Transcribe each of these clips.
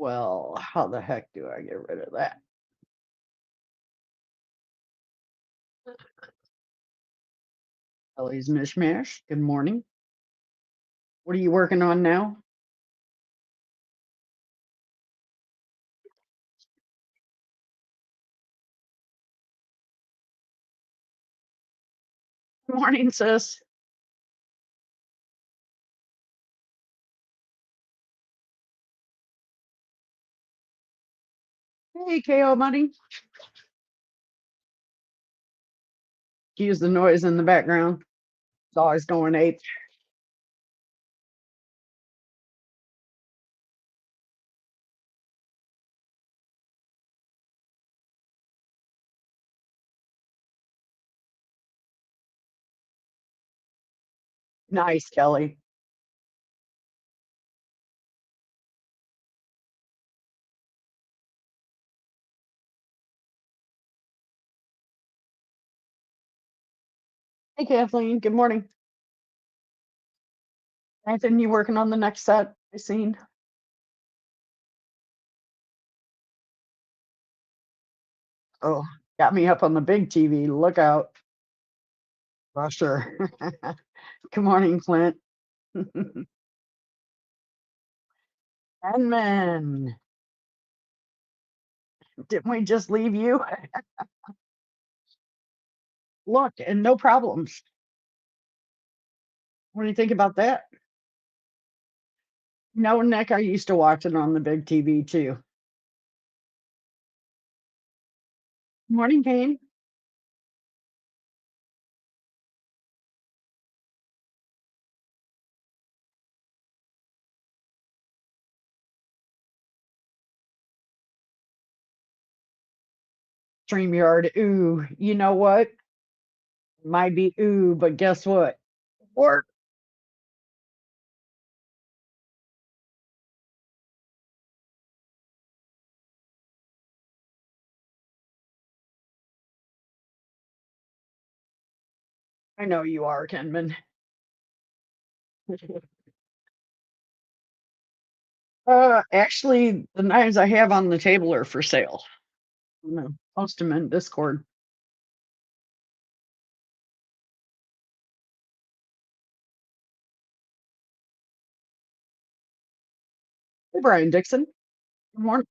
Well, how the heck do I get rid of that? Ellie's Mishmash. Good morning. What are you working on now? Good morning, sis. Hey, KO Money. Excuse the noise in the background. It's always going ape. Nice, Kelly. Hey, Kathleen. Good morning. Nathan, you working on the next set I seen? Oh, got me up on the big TV. Look out. For sure. Good morning, Clint. Edmund. Didn't we just leave you? Look, and no problems. What do you think about that? No, Nick, I used to watch it on the big TV too. Morning, Payne. StreamYard. Ooh, you know what? Might be ooh, but guess what? Work. I know you are, Kenman. Actually, the knives I have on the table are for sale. I'm gonna post them in Discord. Hey, Brian Dixon. Good morning.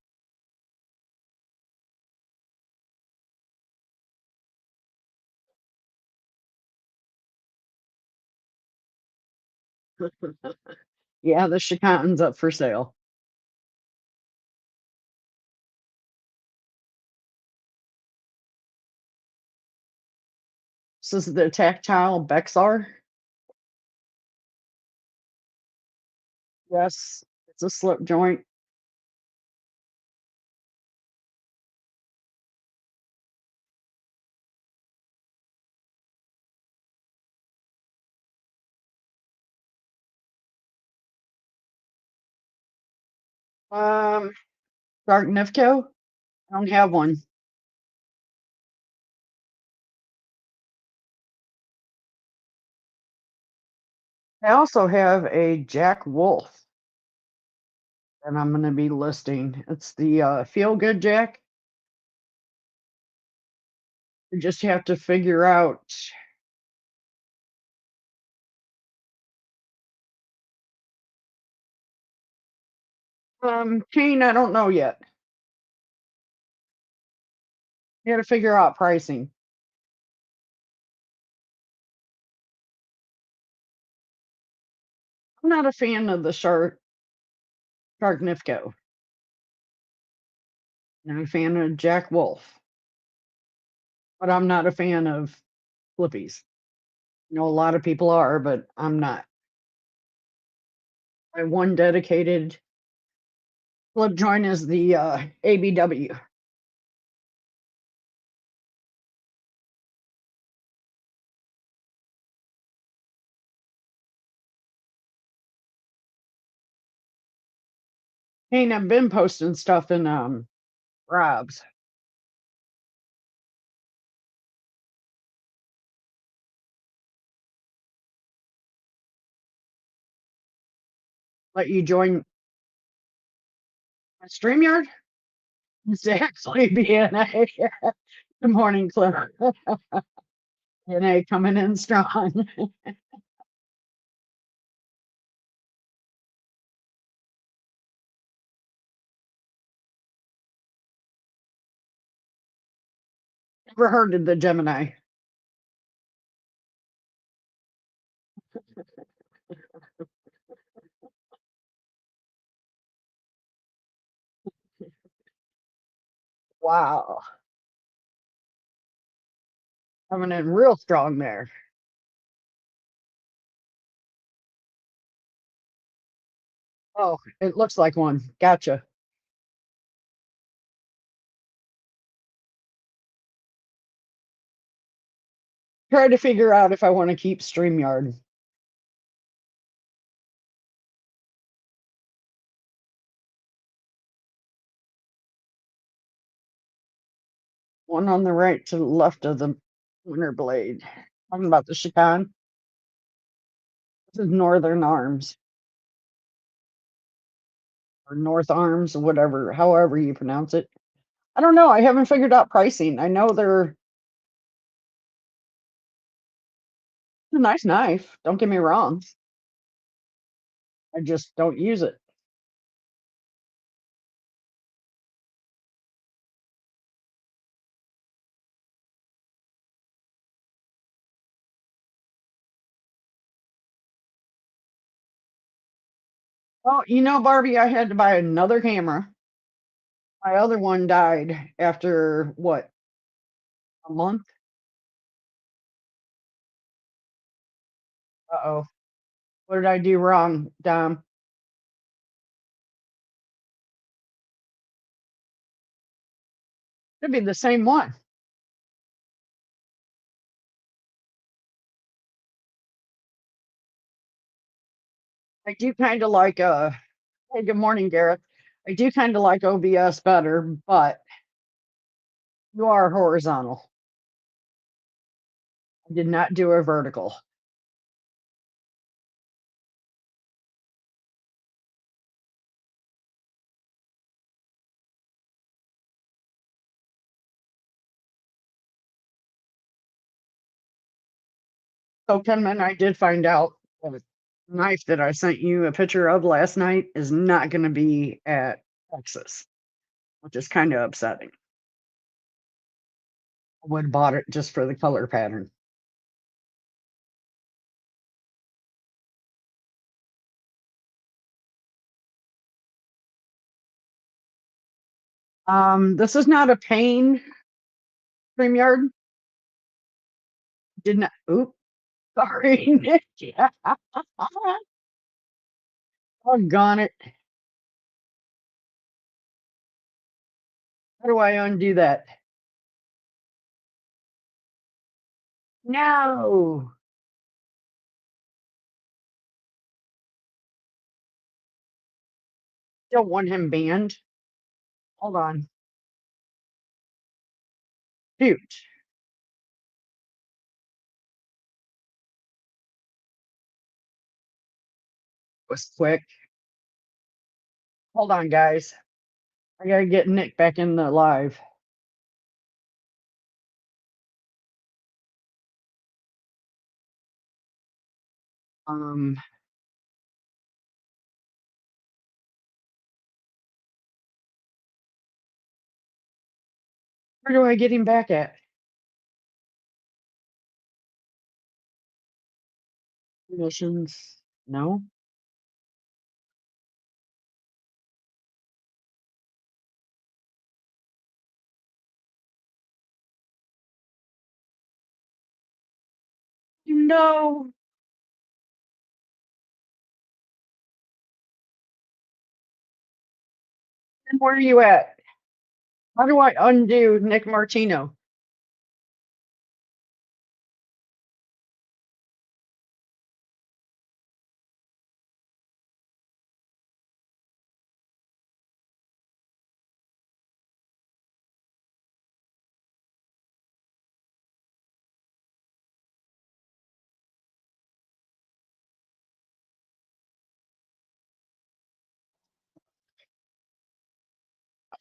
Yeah, the Chicane's up for sale. This is the tactile Bexar. Yes, it's a slip joint. Dark Nifco. I don't have one. I also have a Jack Wolf that I'm going to be listing. It's the Feel Good Jack. You just have to figure out. Chain, I don't know yet. You got to figure out pricing. I'm not a fan of the Shark Nifco. I'm a fan of Jack Wolf, but I'm not a fan of Flippies. You know, a lot of people are, but I'm not. My one dedicated flip joint is the ABW. Hey, I've been posting stuff in Rob's. Let you join StreamYard? It's actually BNA. Good morning, Cliff. BNA coming in strong. Never heard of the Gemini. Wow. Coming in real strong there. Oh, it looks like one. Gotcha. Try to figure out if I want to keep StreamYard. One on the right to the left of the winter blade. Talking about the Chican. This is Northern Arms or North Arms or whatever, however you pronounce it. I don't know. I haven't figured out pricing. I know they're a nice knife. Don't get me wrong. I just don't use it. Well, Barbie, I had to buy another camera. My other one died after what, a month? Uh-oh. What did I do wrong, Dom? Could be the same one. I do kind of like hey, good morning, Gareth. I do kind of like OBS better, but you are horizontal. I did not do a vertical. So, Kenman, I did find out the knife that I sent you a picture of last night is not going to be at Texas, which is kind of upsetting. I would have bought it just for the color pattern. This is not a pain StreamYard. Did not. Oop. Sorry, Nick. Yeah. Doggone it. How do I undo that? No. Don't want him banned. Hold on. Shoot. Was quick. Hold on, guys. I gotta get Nick back in the live. Um, where do I get him back at? Missions. No. No. And where are you at? How do I undo Nick Martino?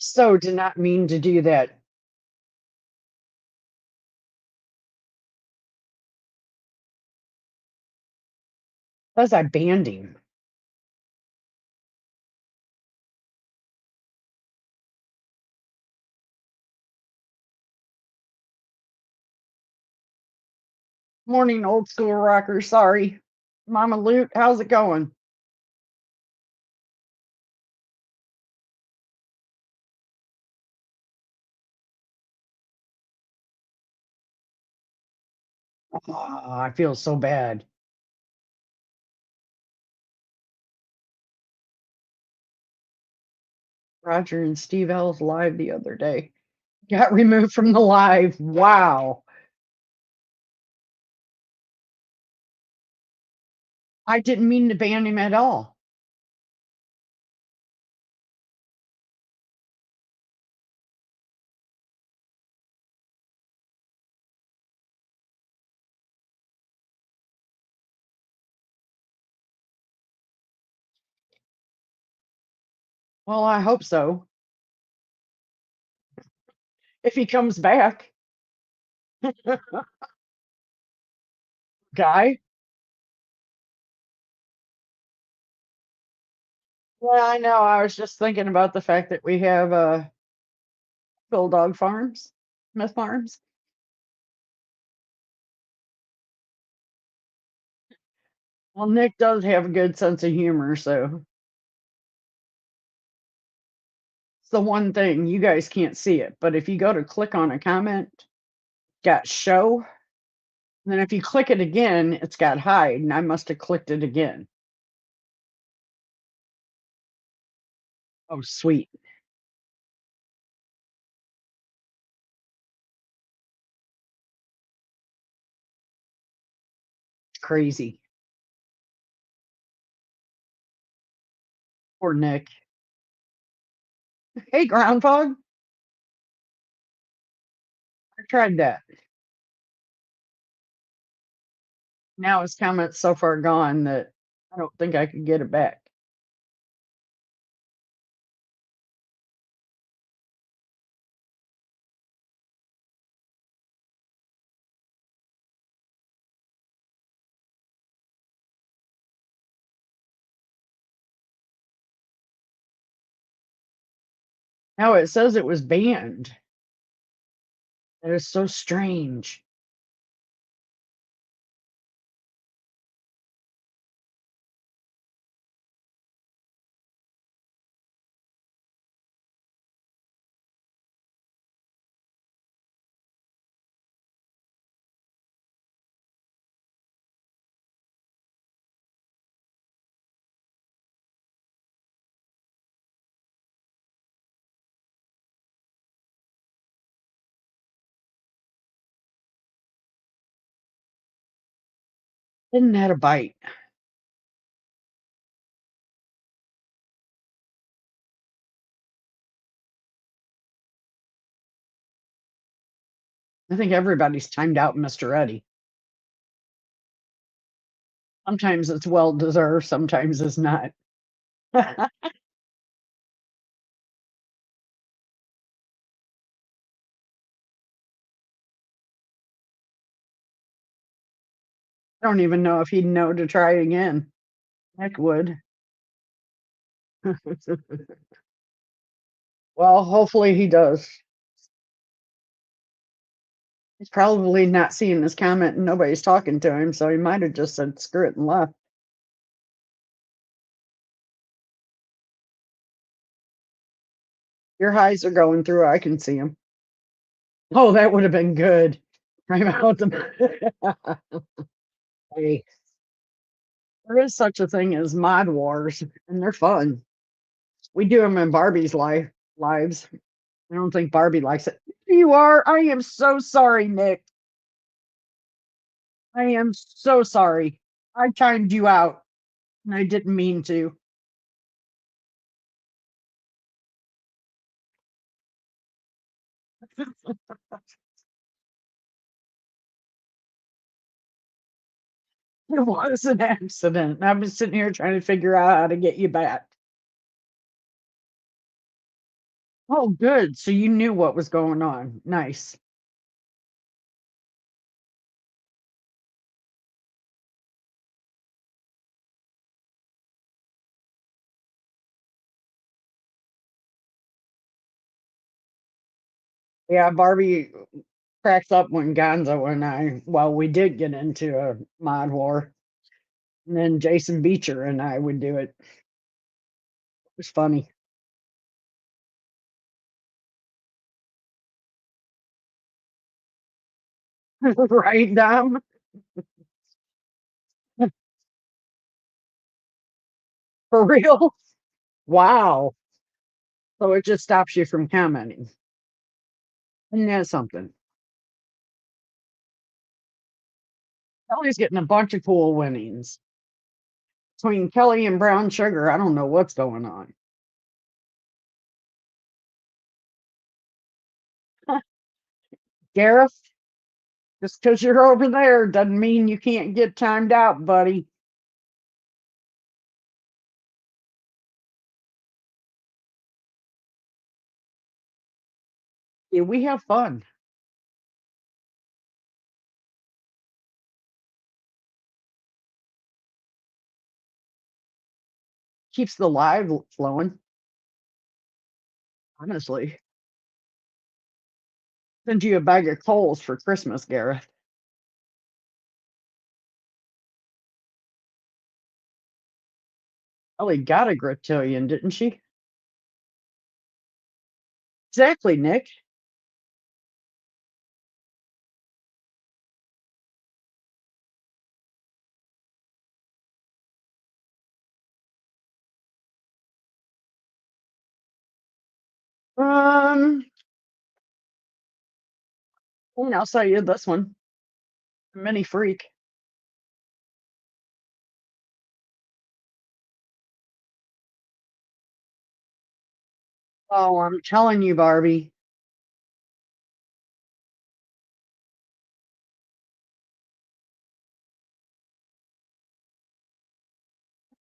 So did not mean to do that. Plus, I banned him. Morning, old school rocker. Sorry. Mama Loot, how's it going? I feel so bad. Roger and Steve Ells live the other day. Got removed from the live. Wow. I didn't mean to ban him at all. Well, I hope so. If he comes back, guy. Yeah, I know. I was just thinking about the fact that we have Bulldog Farms, Smith Farms. Well, Nick does have a good sense of humor, so it's the one thing you guys can't see it. But if you go to click on a comment, got show, and then if you click it again, it's got hide, and I must have clicked it again. Oh, sweet. Crazy. Poor Nick. Hey, Groundhog. I tried that. Now his comment's so far gone that I don't think I could get it back. No, it says it was banned. That is so strange. Isn't that a bite? I think everybody's timed out Mr. Eddie. Sometimes it's well deserved, sometimes it's not. I don't even know if he'd know to try again. Heck would. Well, hopefully he does. He's probably not seeing this comment and nobody's talking to him, so he might have just said screw it and left. Your highs are going through. I can see them. Oh, that would have been good. Time out the hey, there is such a thing as mod wars, and they're fun. We do them in Barbie's lives. I don't think Barbie likes it. You are. I am so sorry, Nick. I am so sorry. I timed you out, and I didn't mean to. It was an accident. I've been sitting here trying to figure out how to get you back. Oh, good. So you knew what was going on. Nice. Yeah, Barbie cracks up when Gonzo and we did get into a mod war. And then Jason Beecher and I would do it. It was funny. Right, Dom? For real? Wow. So it just stops you from commenting. Isn't that something? Kelly's getting a bunch of cool winnings. Between Kelly and Brown Sugar, I don't know what's going on. Gareth, just because you're over there doesn't mean you can't get timed out, buddy. Yeah, we have fun. Keeps the live flowing, honestly. Send you a bag of coals for Christmas, Gareth. Ellie got a Griptilian, didn't she? Exactly, Nick. Um, I'll say you this one. Mini freak. Oh, I'm telling you, Barbie.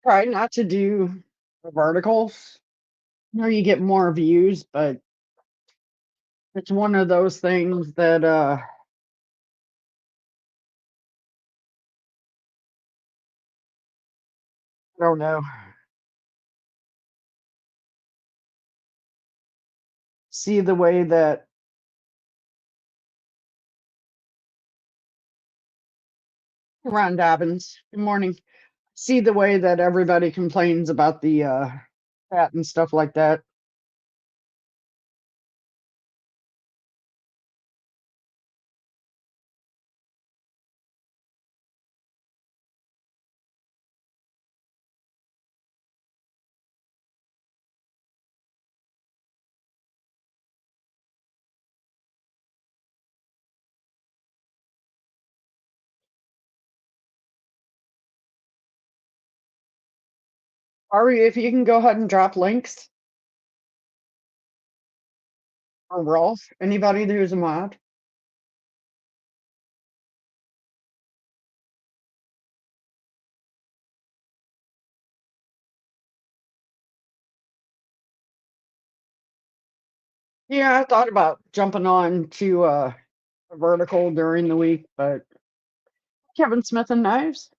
Try not to do verticals. You know, you get more views, but it's one of those things that I don't know. See the way that Ron Dobbins. Good morning. See the way that everybody complains about the chat and stuff like that. Ari, if you can go ahead and drop links or Rolf, anybody who's a mod. Yeah, I thought about jumping on to a vertical during the week, but Kevin Smith and Knives.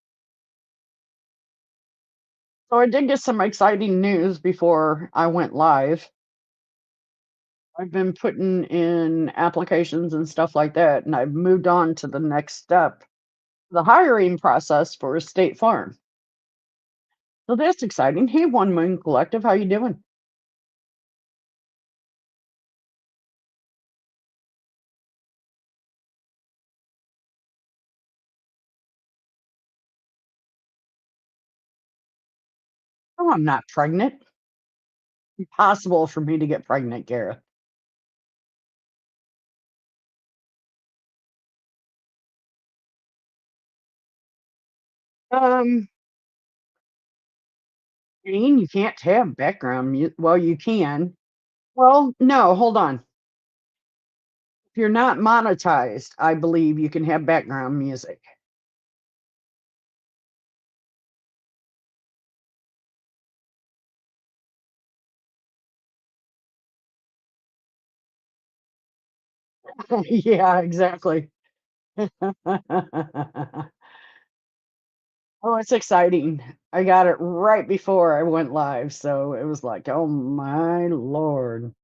So I did get some exciting news before I went live. I've been putting in applications and stuff like that, and I've moved on to the next step, the hiring process for State Farm. So that's exciting. Hey, One Moon Collective, how you doing? Oh, I'm not pregnant. Impossible for me to get pregnant, Gareth. Um, Jane, you can't have background music. Well, you can. Well, no, hold on. If you're not monetized, I believe you can have background music. Yeah, exactly. Oh, it's exciting. I got it right before I went live, so it was like, "Oh my lord."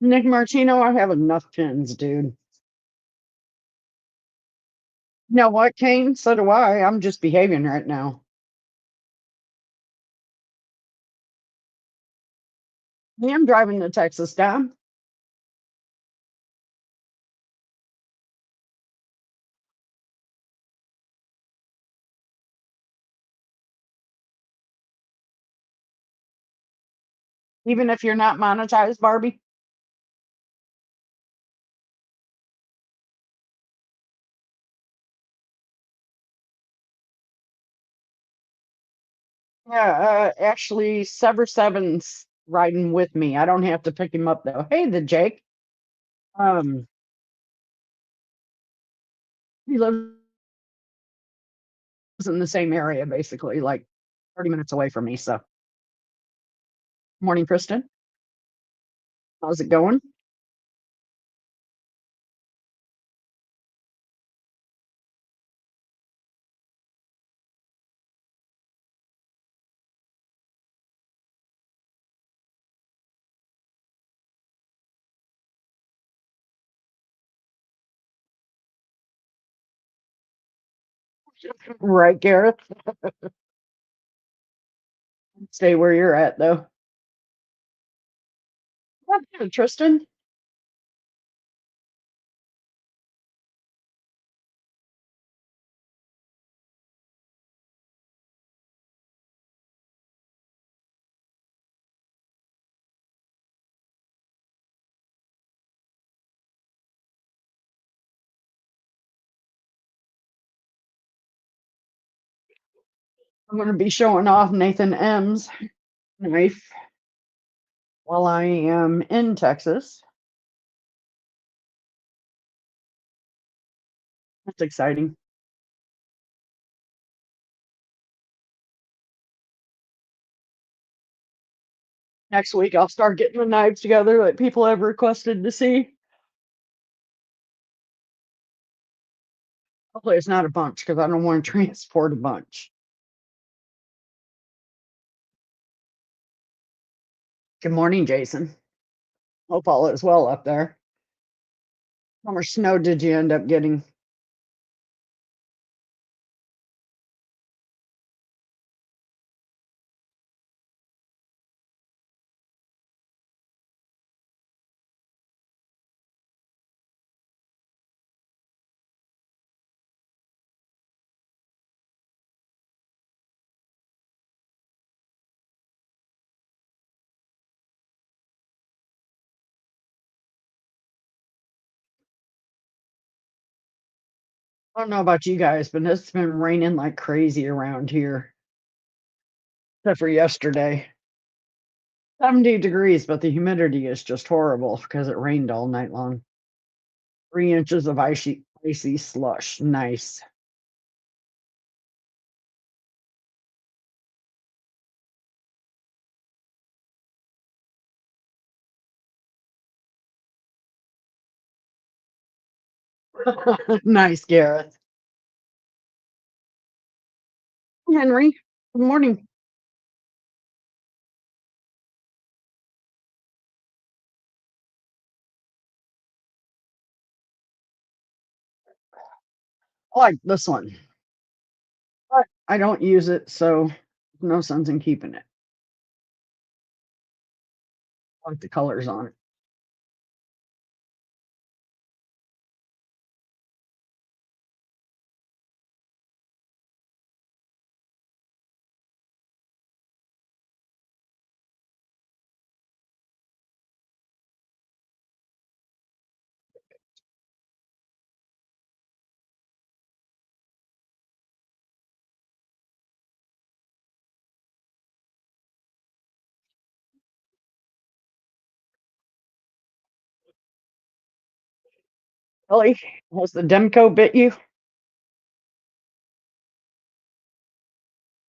Nick Martino, I have enough pins, dude. You know what, Kane? So do I. I'm just behaving right now. I am driving to Texas, Dom. Even if you're not monetized, Barbie. Yeah, actually, Sever Seven's riding with me. I don't have to pick him up though. Hey, the Jake. Um, he lives in the same area, basically, like 30 minutes away from me. So, morning, Kristen. How's it going? Right, Gareth. Stay where you're at, though. Yeah, Tristan. I'm going to be showing off Nathan M's knife while I am in Texas. That's exciting. Next week, I'll start getting the knives together that people have requested to see. Hopefully, it's not a bunch because I don't want to transport a bunch. Good morning, Jason. Hope all is well up there. How much snow did you end up getting? I don't know about you guys, but it's been raining like crazy around here, except for yesterday. 70 degrees, but the humidity is just horrible because it rained all night long. 3 inches of icy slush. Nice. Nice, Gareth. Henry, good morning. I like this one, but I don't use it, so no sense in keeping it. I like the colors on it. Ellie, has the Demco bit you?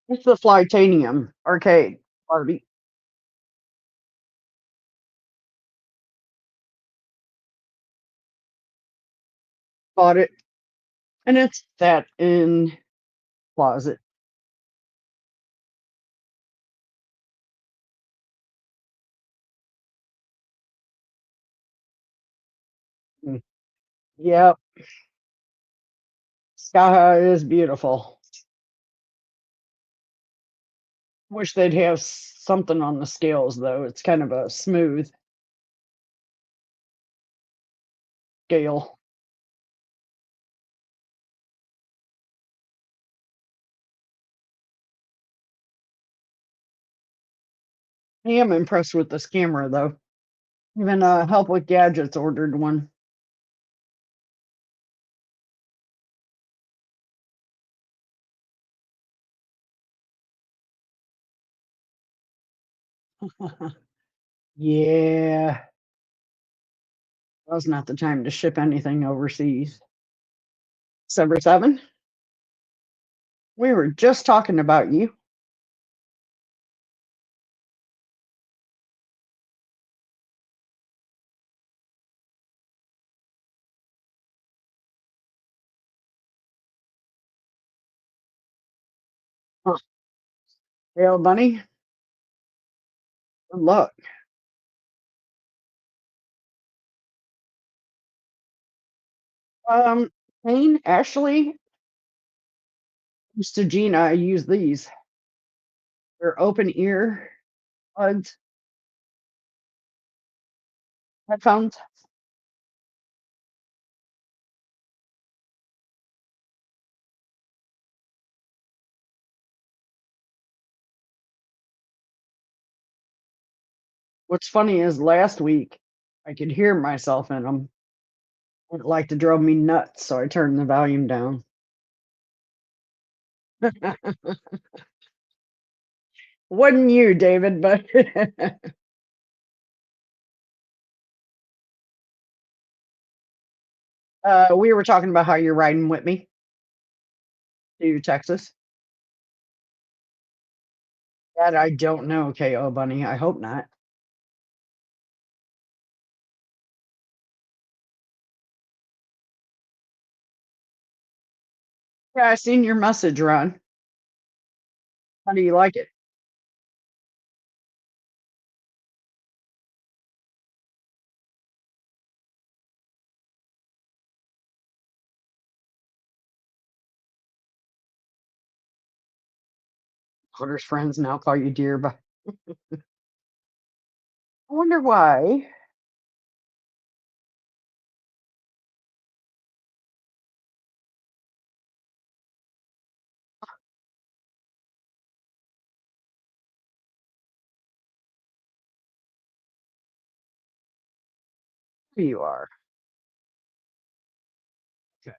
It's the Flytanium arcade, Barbie. Bought it, and it's that in closet. Mm. Yep, Sky is beautiful. Wish they'd have something on the scales though. It's kind of a smooth scale. I am impressed with this camera though. Even Help with Gadgets ordered one. Yeah, now's not the time to ship anything overseas. 7. We were just talking about you. Huh. Hail Bunny, good luck. Um, Payne, Ashley, to Gina, I use these. They're open ear buds, headphones. What's funny is last week I could hear myself in them. It like to drove me nuts, so I turned the volume down. Wasn't you, David, but we were talking about how you're riding with me to Texas. That I don't know, KO Bunny. I hope not. Yeah, I seen your message, Ron. How do you like it? Quarters friends now call you dear, but I wonder why. You are. Okay.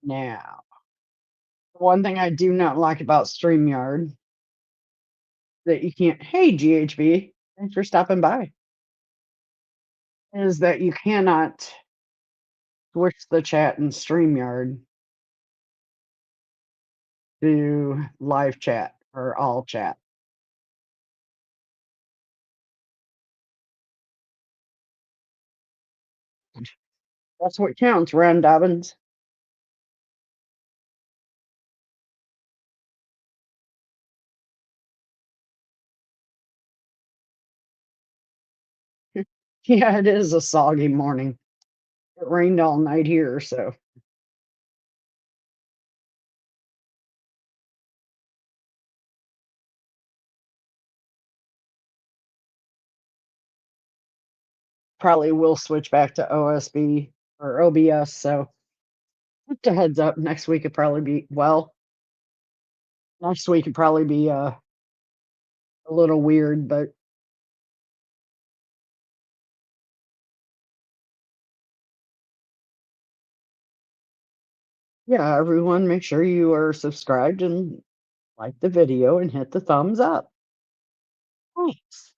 Now, one thing I do not like about StreamYard that you can't, hey, GHB, thanks for stopping by, is that you cannot switch the chat in StreamYard to live chat or all chat. That's what counts, Ron Dobbins. Yeah, it is a soggy morning. It rained all night here, so probably will switch back to OSB or OBS. So just a heads up, next week could probably be, well, next week could probably be a little weird, but yeah, everyone make sure you are subscribed and like the video and hit the thumbs up. Thanks.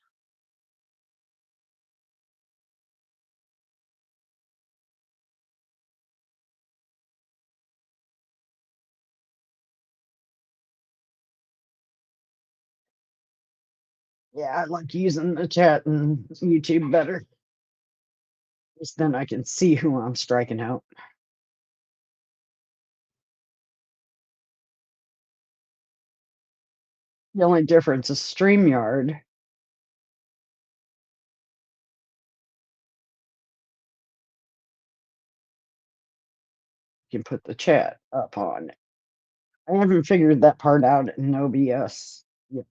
Yeah, I like using the chat and YouTube better. 'Cause then I can see who I'm striking out. The only difference is StreamYard. You can put the chat up on. I haven't figured that part out in OBS. Yeah.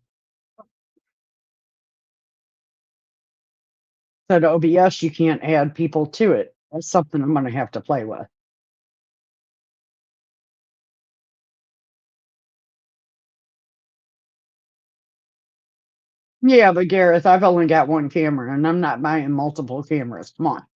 But OBS, you can't add people to it. That's something I'm gonna have to play with. Yeah, but Gareth, I've only got one camera and I'm not buying multiple cameras. Come on.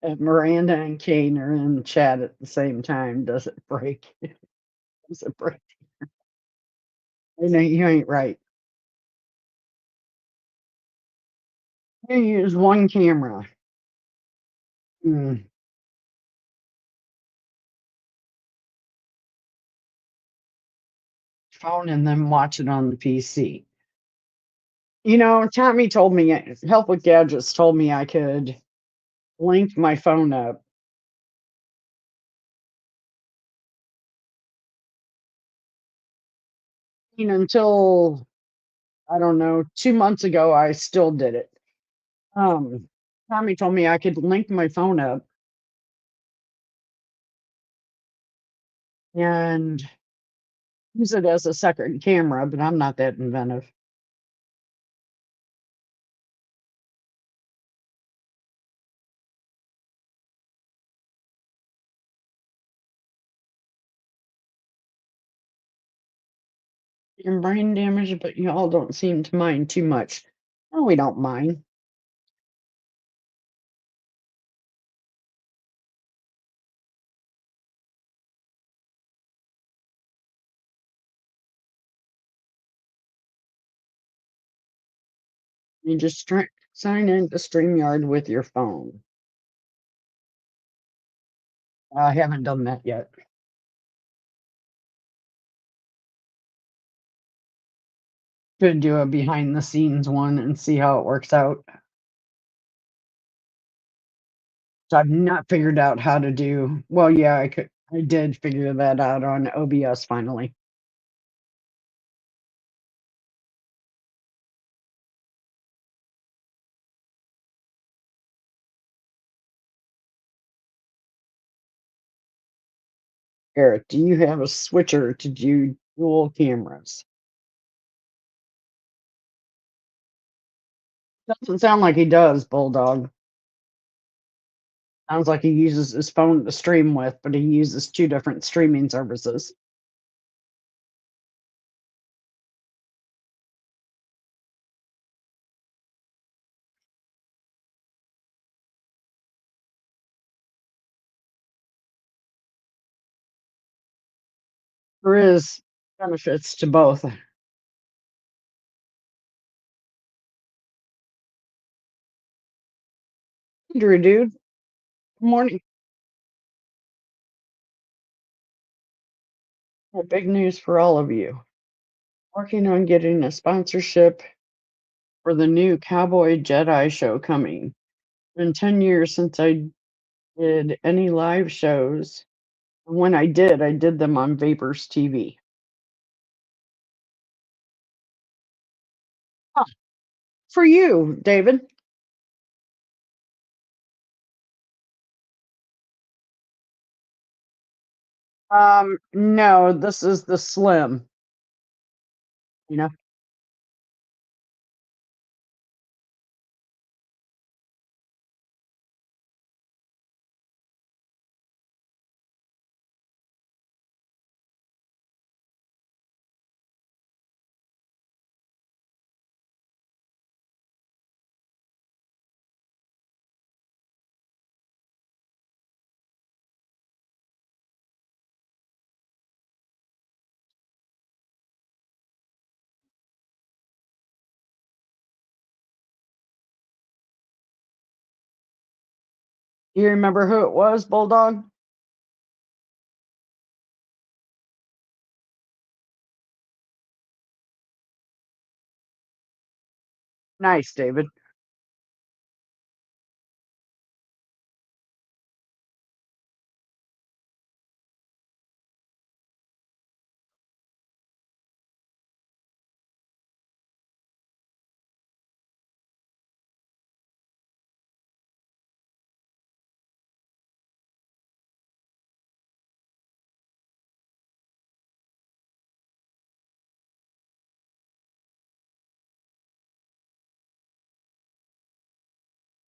If Miranda and Kane are in the chat at the same time, does it break? Does it break? You ain't right. You use one camera. Mm, phone and then watch it on the PC. Tommy told me, Help with Gadgets told me I could link my phone up. Until I don't know, 2 months ago, I still did it. Um, Tommy told me I could link my phone up and use it as a second camera, but I'm not that inventive. You're brain damaged, but you all don't seem to mind too much. No, we don't mind. You just sign into StreamYard with your phone. I haven't done that yet. Could do a behind the scenes one and see how it works out. So I've not figured out how to do well, yeah, I did figure that out on OBS finally. Eric, do you have a switcher to do dual cameras? Doesn't sound like he does, Bulldog. Sounds like he uses his phone to stream with, but he uses two different streaming services. There is benefits to both. Drew, dude. Good morning. Well, big news for all of you. Working on getting a sponsorship for the new Cowboy Jedi show coming. Been 10 years since I did any live shows. When I did them on Vapors TV. Huh. For you, David. No, this is the slim, you know. You remember who it was, Bulldog? Nice, David.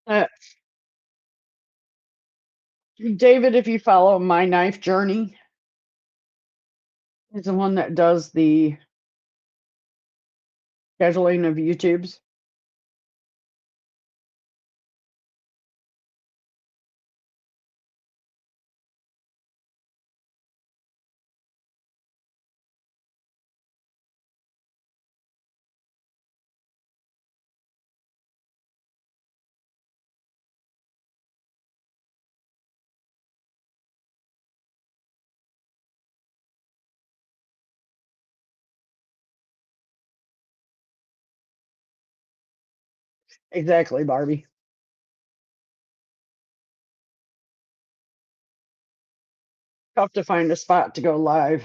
Uh, David, if you follow My Knife Journey, he's the one that does the scheduling of YouTubes. Exactly, Barbie. Tough to find a spot to go live.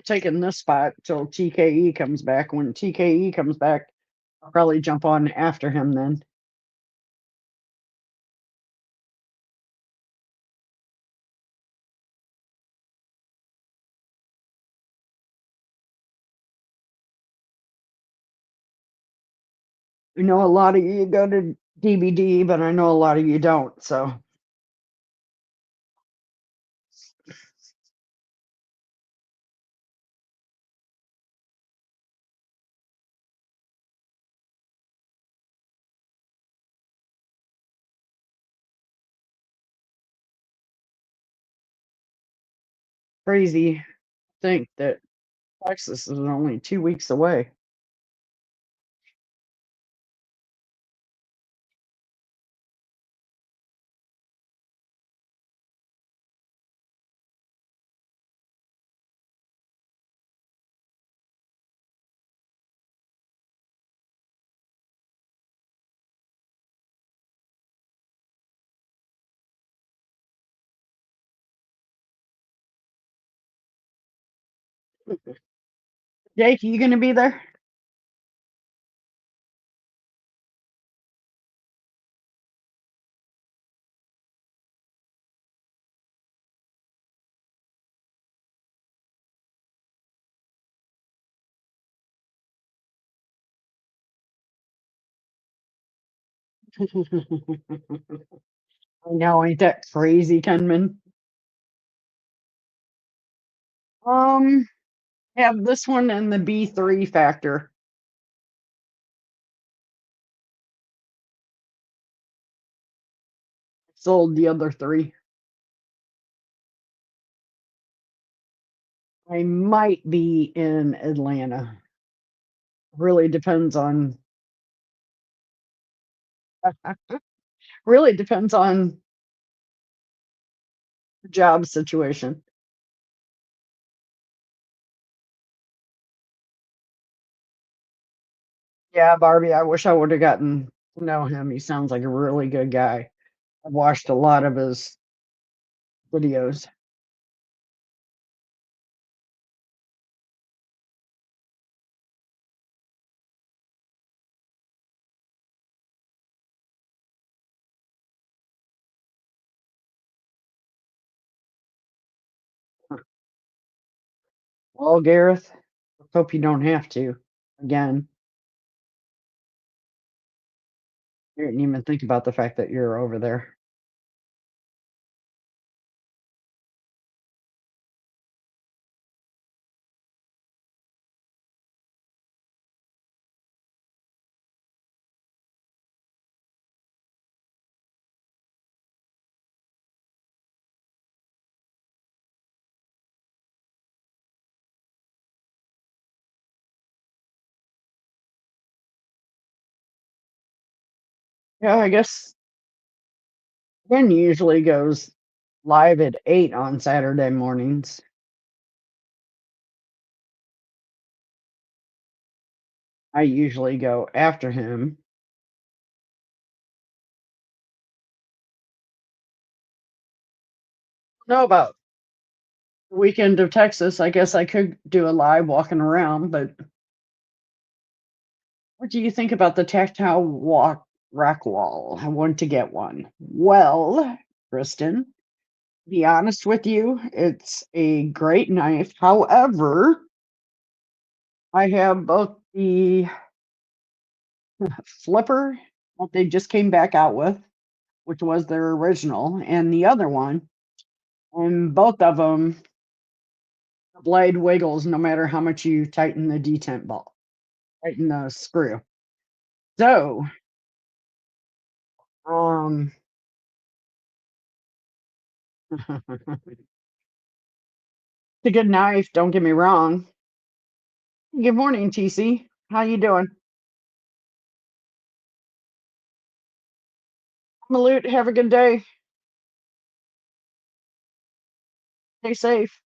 Taking this spot till TKE comes back. When TKE comes back, I'll probably jump on after him then. I know a lot of you go to DBD, but I know a lot of you don't. So crazy to think that Texas is only 2 weeks away. Jake, you gonna be there? I know, ain't that crazy, Kenman? Um, have this one and the B3 factor. Sold the other three. I might be in Atlanta. Really depends on really depends on the job situation. Yeah, Barbie, I wish I would have gotten to know him. He sounds like a really good guy. I've watched a lot of his videos. Well, Gareth, hope you don't have to. Again, you didn't even think about the fact that you're over there. Yeah, I guess Ben usually goes live at 8 on Saturday mornings. I usually go after him. Know about the weekend of Texas. I guess I could do a live walking around, but what do you think about the tactile walk rack wall? I want to get one. Well, Kristen, be honest with you, it's a great knife. However, I have both the flipper that they just came back out with, which was their original, and the other one. And both of them, the blade wiggles no matter how much you tighten the detent ball, tighten the screw. So, um, it's a good knife. Don't get me wrong. Good morning, TC. How you doing? Malute, have a good day. Stay safe.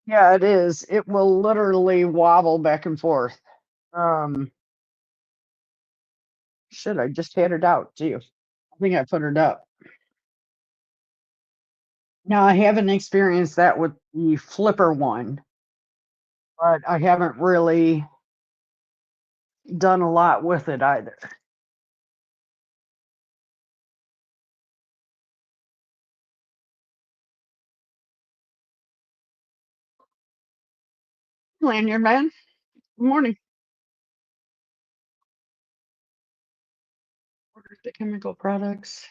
Yeah, it is. It will literally wobble back and forth. Um, shit, I just had it out too. I think I put it up. Now I haven't experienced that with the flipper one, but I haven't really done a lot with it either. Lanyard man. Good morning. Order the chemical products.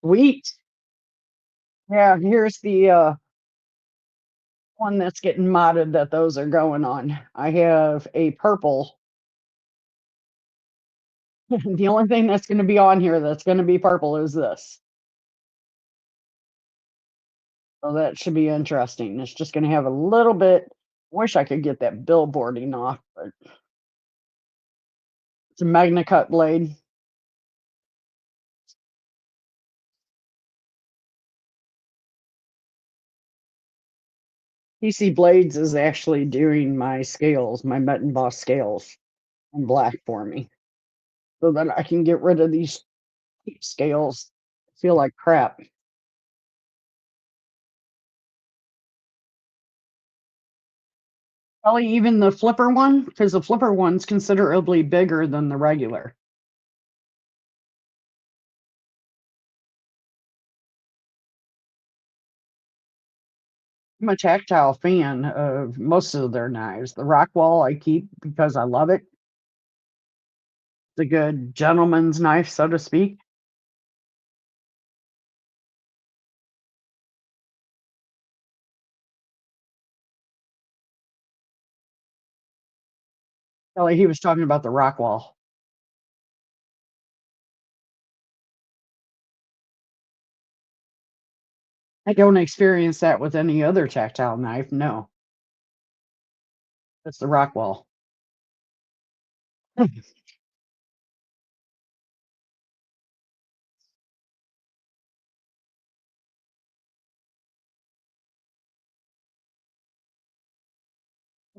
Wheat. Yeah, here's the one that's getting modded that those are going on. I have a purple. The only thing that's going to be on here that's going to be purple is this. So that should be interesting. It's just going to have a little bit. Wish I could get that billboarding off, but it's a Magna Cut blade. PC Blades is actually doing my scales, my Met and Boss scales in black for me so that I can get rid of these scales. I feel like crap. Probably even the flipper one, because the flipper one's considerably bigger than the regular. I'm a tactile fan of most of their knives. The Rockwall I keep because I love it. It's a good gentleman's knife, so to speak. Kelly, he was talking about the Rockwall. I don't experience that with any other tactile knife. No, that's the Rockwall.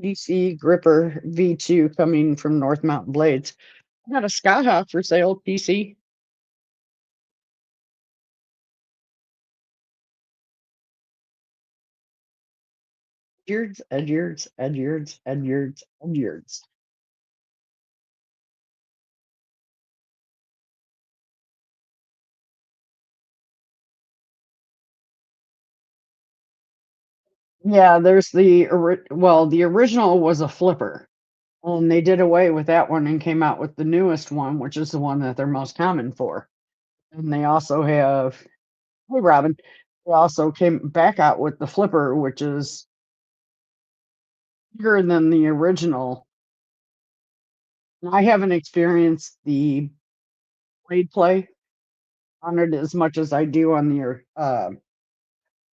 DC Gripper V2 coming from North Mountain Blades. I got a Skyhawk for sale, PC. Edwards, Edwards, Edwards, Edwards, Edwards. Yeah, there's the original was a flipper. And they did away with that one and came out with the newest one, which is the one that they're most common for. And they also have, hey Robin, they also came back out with the flipper, which is bigger than the original. I haven't experienced the blade play on it as much as I do on the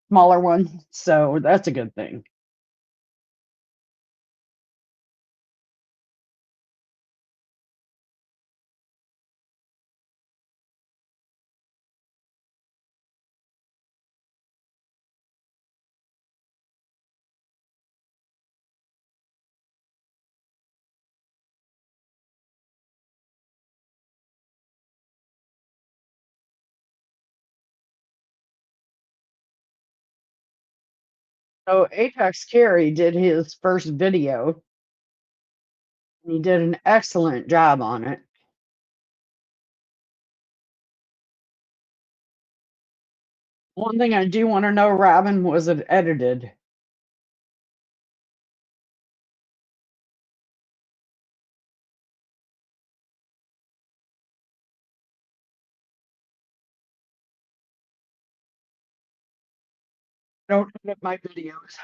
smaller one, so that's a good thing. So Apex Carey did his first video, and he did an excellent job on it. One thing I do want to know, Robin, was it edited? Don't edit my videos.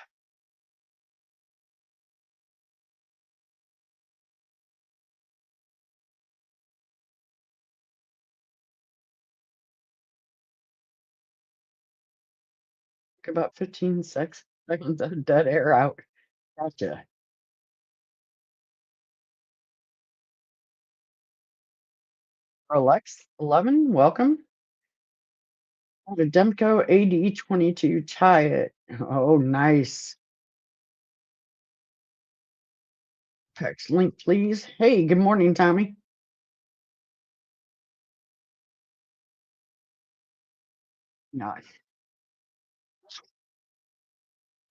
About 15 seconds of dead air out. Gotcha. Alex 11, welcome. The Demco AD22 tie it. Oh, nice. Text link, please. Hey, good morning, Tommy. Nice.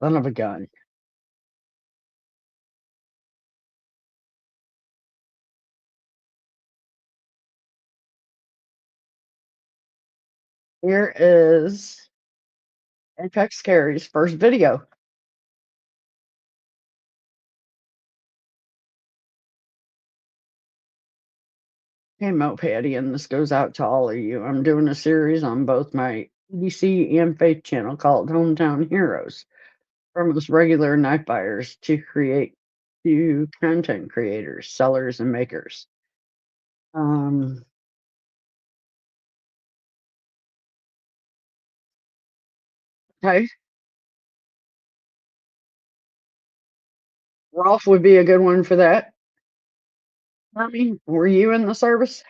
Son of a gun. Here is Apex Carey's first video. Hey, Mo Patty, and this goes out to all of you. I'm doing a series on both my EDC and Faith channel called Hometown Heroes, from us regular knife buyers to content creators, sellers, and makers. Um, okay, Rolf would be a good one for that. Tommy, were you in the service?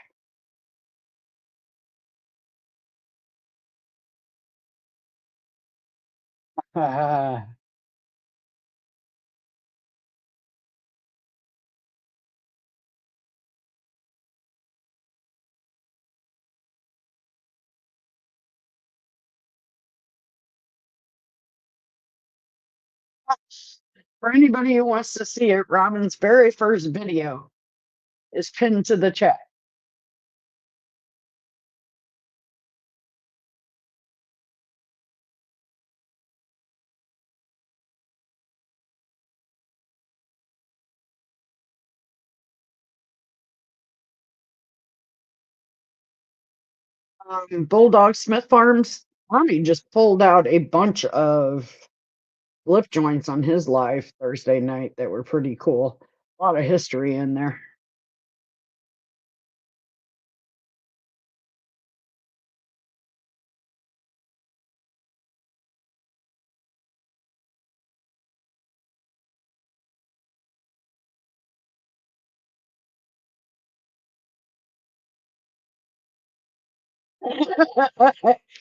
For anybody who wants to see it, Robin's very first video is pinned to the chat. Bulldog Smith Farms, Tommy just pulled out a bunch of lip joints on his live Thursday night that were pretty cool. A lot of history in there.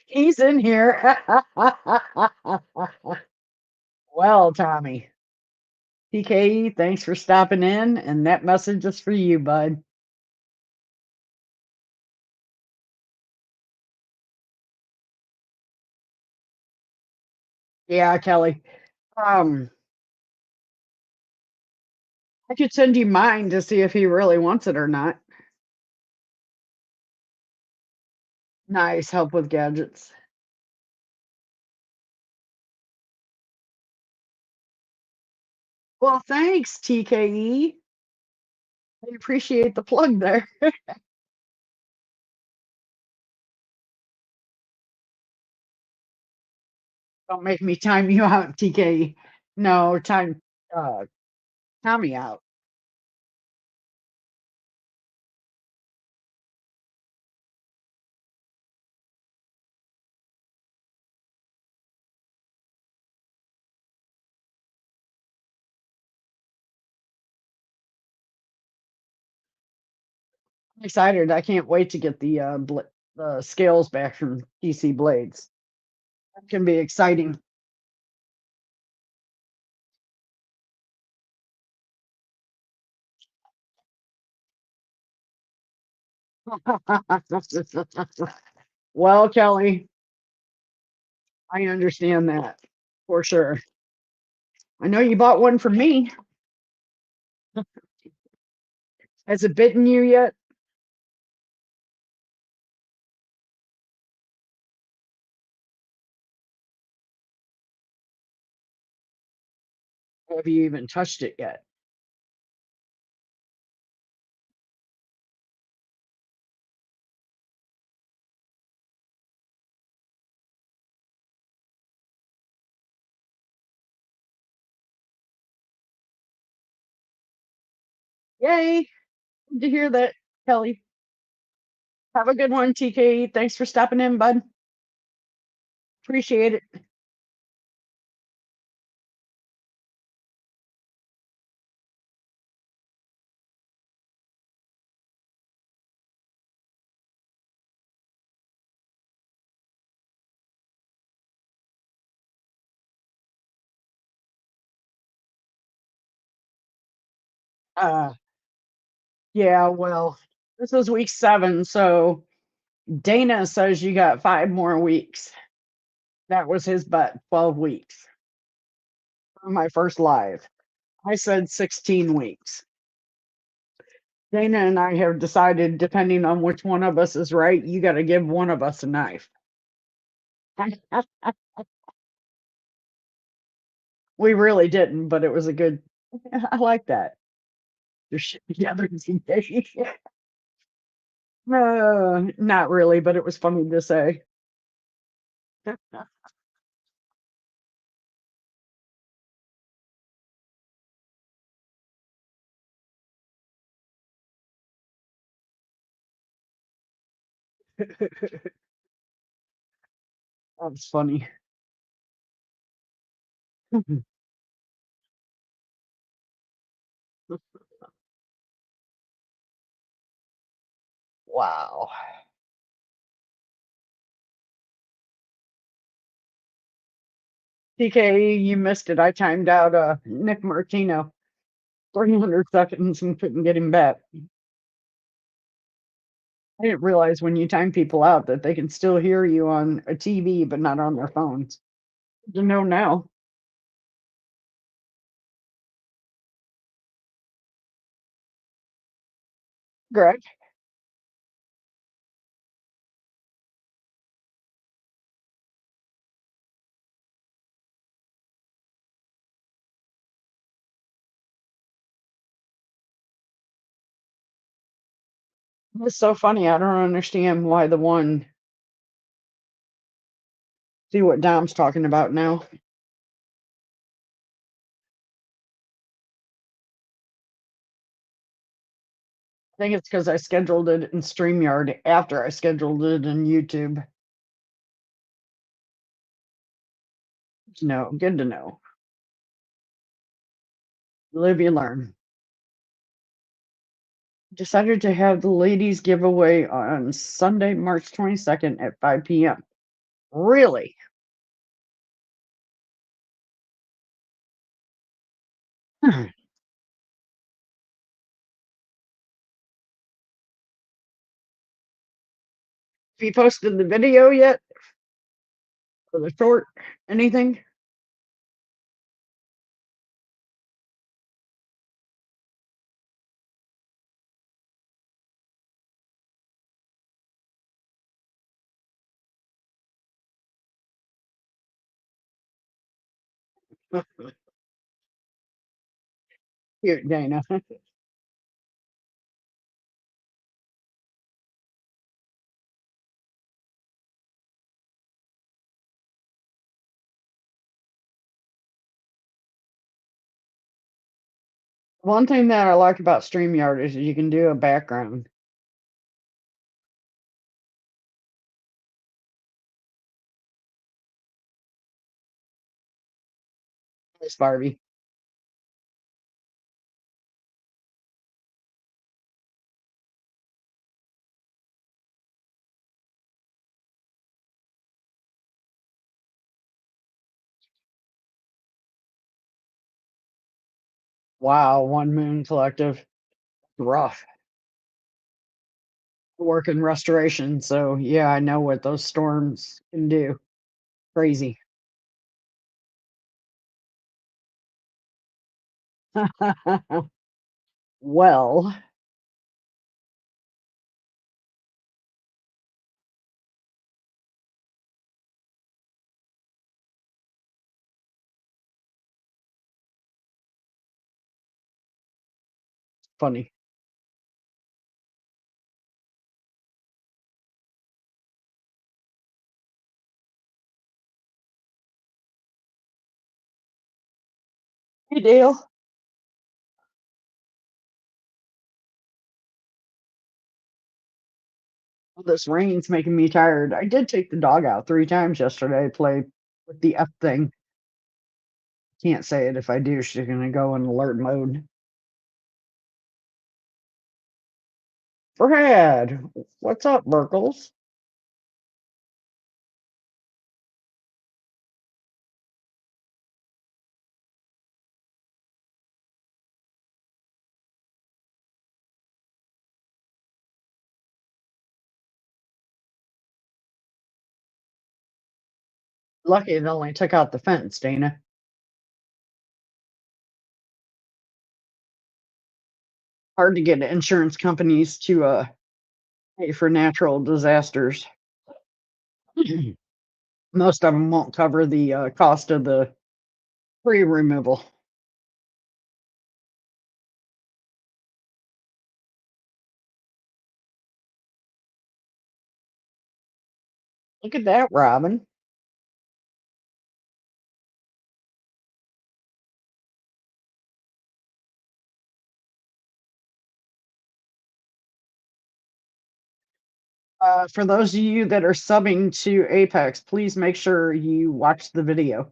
He's in here. Well, Tommy, TKE, thanks for stopping in, and that message is for you, bud. Yeah, Kelly. Um, I could send you mine to see if he really wants it or not. Nice help with gadgets. Well, thanks, TKE. I appreciate the plug there. Don't make me time you out, TKE. No, time uh Tommy out. I'm excited. I can't wait to get the scales back from TC Blades. That can be exciting. Well, Kelly, I understand that for sure. I know you bought one for me. Has it bitten you yet? Have you even touched it yet? Yay! Good to hear that, Kelly. Have a good one, TK. Thanks for stopping in, bud. Appreciate it. Yeah, well, this is week 7, so Dana says you got 5 more weeks. That was his bet, 12 weeks for my first live. I said 16 weeks. Dana and I have decided, depending on which one of us is right, you got to give one of us a knife. We really didn't, but it was a good. I like that. Your shit together today. Not really, but it was funny to say. That's funny. Wow. TK, you missed it. I timed out Nick Martino 300 seconds and couldn't get him back. I didn't realize when you time people out that they can still hear you on a TV but not on their phones. You know now. Greg, it's so funny. I don't understand why the one. See what Dom's talking about now. I think it's because I scheduled it in StreamYard after I scheduled it in YouTube. No, good to know. Live you learn. Decided to have the ladies giveaway on Sunday, March 22nd at 5 p.m. Really? Have you posted the video yet? For the short? Anything? Cute, Dana. One thing that I like about StreamYard is you can do a background. Miss Barbie. Wow, One Moon Collective. Rough. Work in restoration, so yeah, I know what those storms can do. Crazy. Well, funny. Hey, Dale. This rain's making me tired. I did take the dog out 3 times yesterday, play with the F thing. Can't say it. If I do, she's gonna go in alert mode. Brad, what's up, Burkles? Lucky it only took out the fence, Dana. Hard to get insurance companies to pay for natural disasters. Most of them won't cover the cost of the tree removal. Look at that, Robin. For those of you that are subbing to Apex, please make sure you watch the video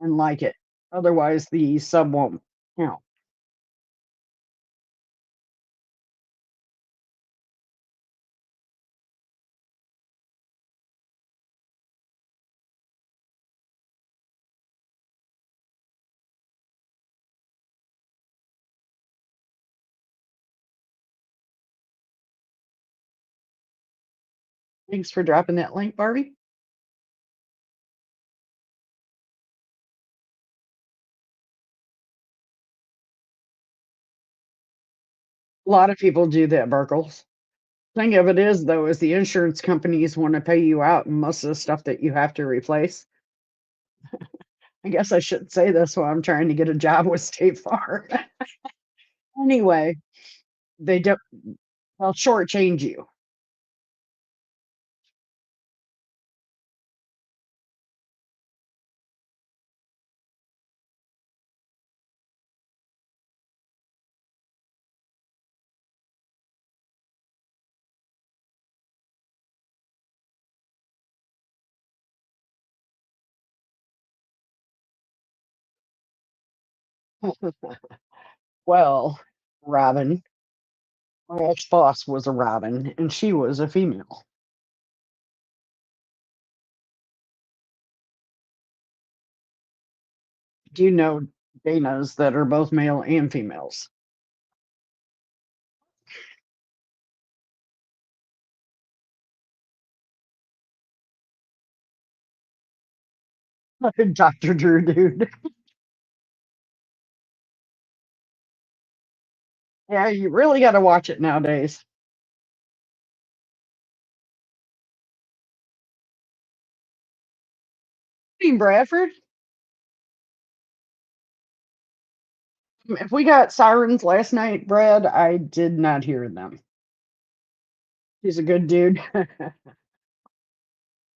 and like it. Otherwise, the sub won't count. Thanks for dropping that link, Barbie. A lot of people do that, Burkles. Thing of it is, though, is the insurance companies want to pay you out, and most of the stuff that you have to replace. I guess I shouldn't say this while I'm trying to get a job with State Farm. Anyway, they don't. They'll shortchange you. Well, Robin, my ex-boss was a Robin, and she was a female. Do you know Danas that are both male and females? Dr. Drew, dude. Yeah, you really got to watch it nowadays. Team Bradford, if we got sirens last night, Brad, I did not hear them. He's a good dude.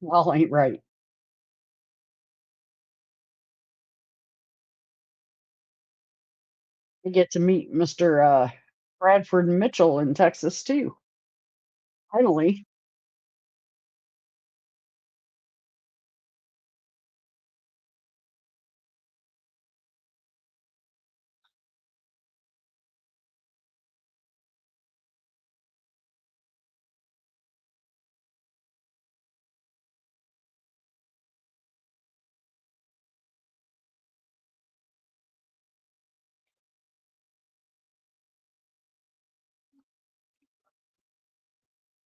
Well, ain't right. I get to meet Mr. Bradford Mitchell in Texas too. Finally,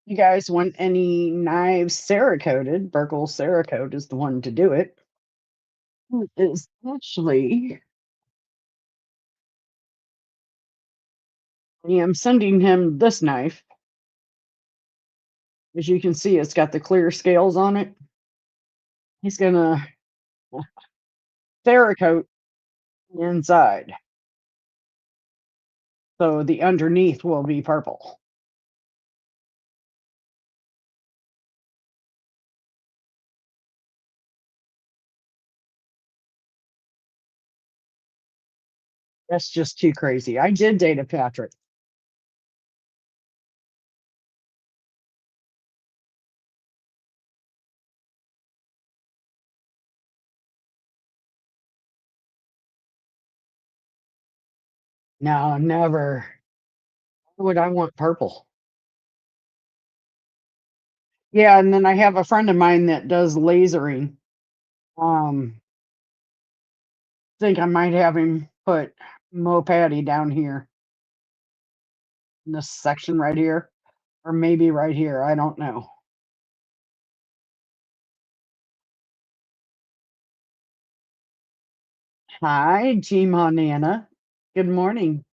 you guys want any knives Cerakoted? Burkle Cerakote is the one to do it. It is actually I am sending him this knife. As you can see, it's got the clear scales on it. He's gonna Cerakote the inside, so the underneath will be purple. That's just too crazy. I did date a Patrick. No, never. Why would I want purple? Yeah, and then I have a friend of mine that does lasering. Um, think I might have him put Mo Patty down here in this section right here, or maybe right here. I don't know. Hi, G Nana. Good morning.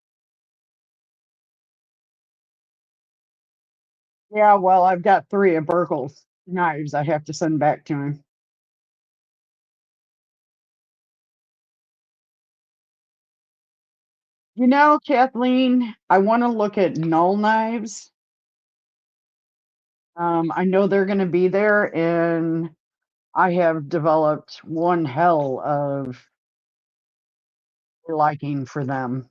Yeah, well, I've got 3 of Burkle's knives I have to send back to him. You know, Kathleen, I want to look at Null knives. I know they're going to be there, and I have developed one hell of liking for them.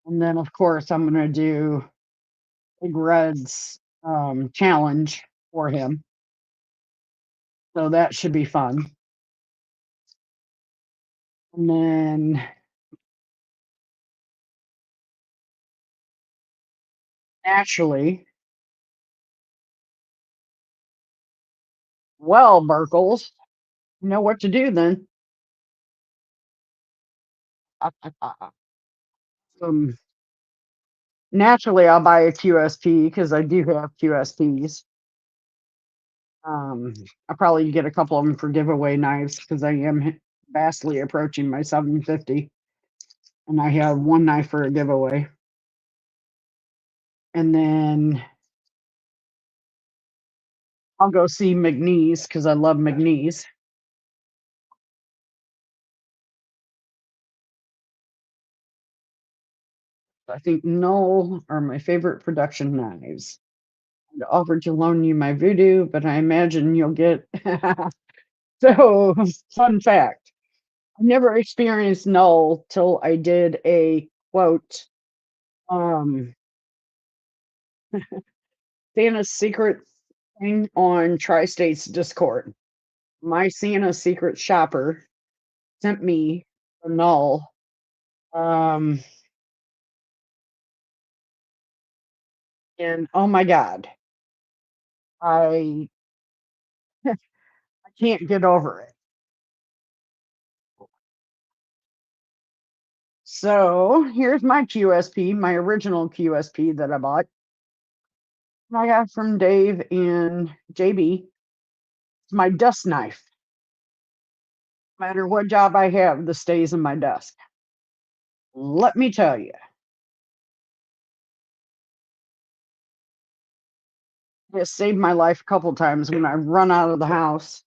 And then, of course, I'm going to do Big Red's challenge for him. So that should be fun. And then naturally, well, Burkles, you know what to do then. Um, naturally, I'll buy a QSP because I do have QSPs. I'll probably get a couple of them for giveaway knives because I am vastly approaching my 750, and I have one knife for a giveaway. And then I'll go see McNeese because I love McNeese. I think Knoll are my favorite production knives. I'd offer to loan you my voodoo, but I imagine you'll get. So, fun fact, I never experienced Knoll till I did a quote, um, Santa's Secret thing on Tri States Discord. My Santa Secret shopper sent me a Knoll. Um, and oh my God, I I can't get over it. So here's my QSP, my original QSP that I bought. I got from Dave and JB. It's my dust knife. No matter what job I have, this stays in my desk. Let me tell you, it saved my life a couple times when I run out of the house.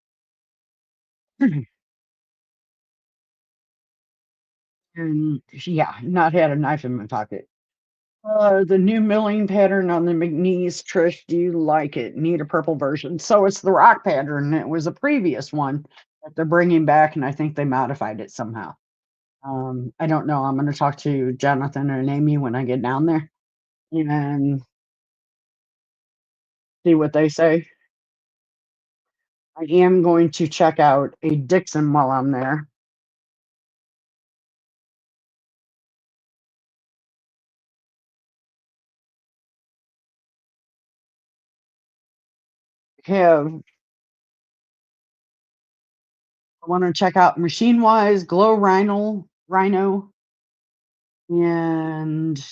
And yeah, not had a knife in my pocket. The new milling pattern on the McNeese, Trish, do you like it? Need a purple version. So it's the rock pattern. It was a previous one that they're bringing back, and I think they modified it somehow. I don't know. I'm going to talk to Jonathan and Amy when I get down there and see what they say. I am going to check out a Dixon while I'm there. I want to check out Machine Wise, Glow Rhino, and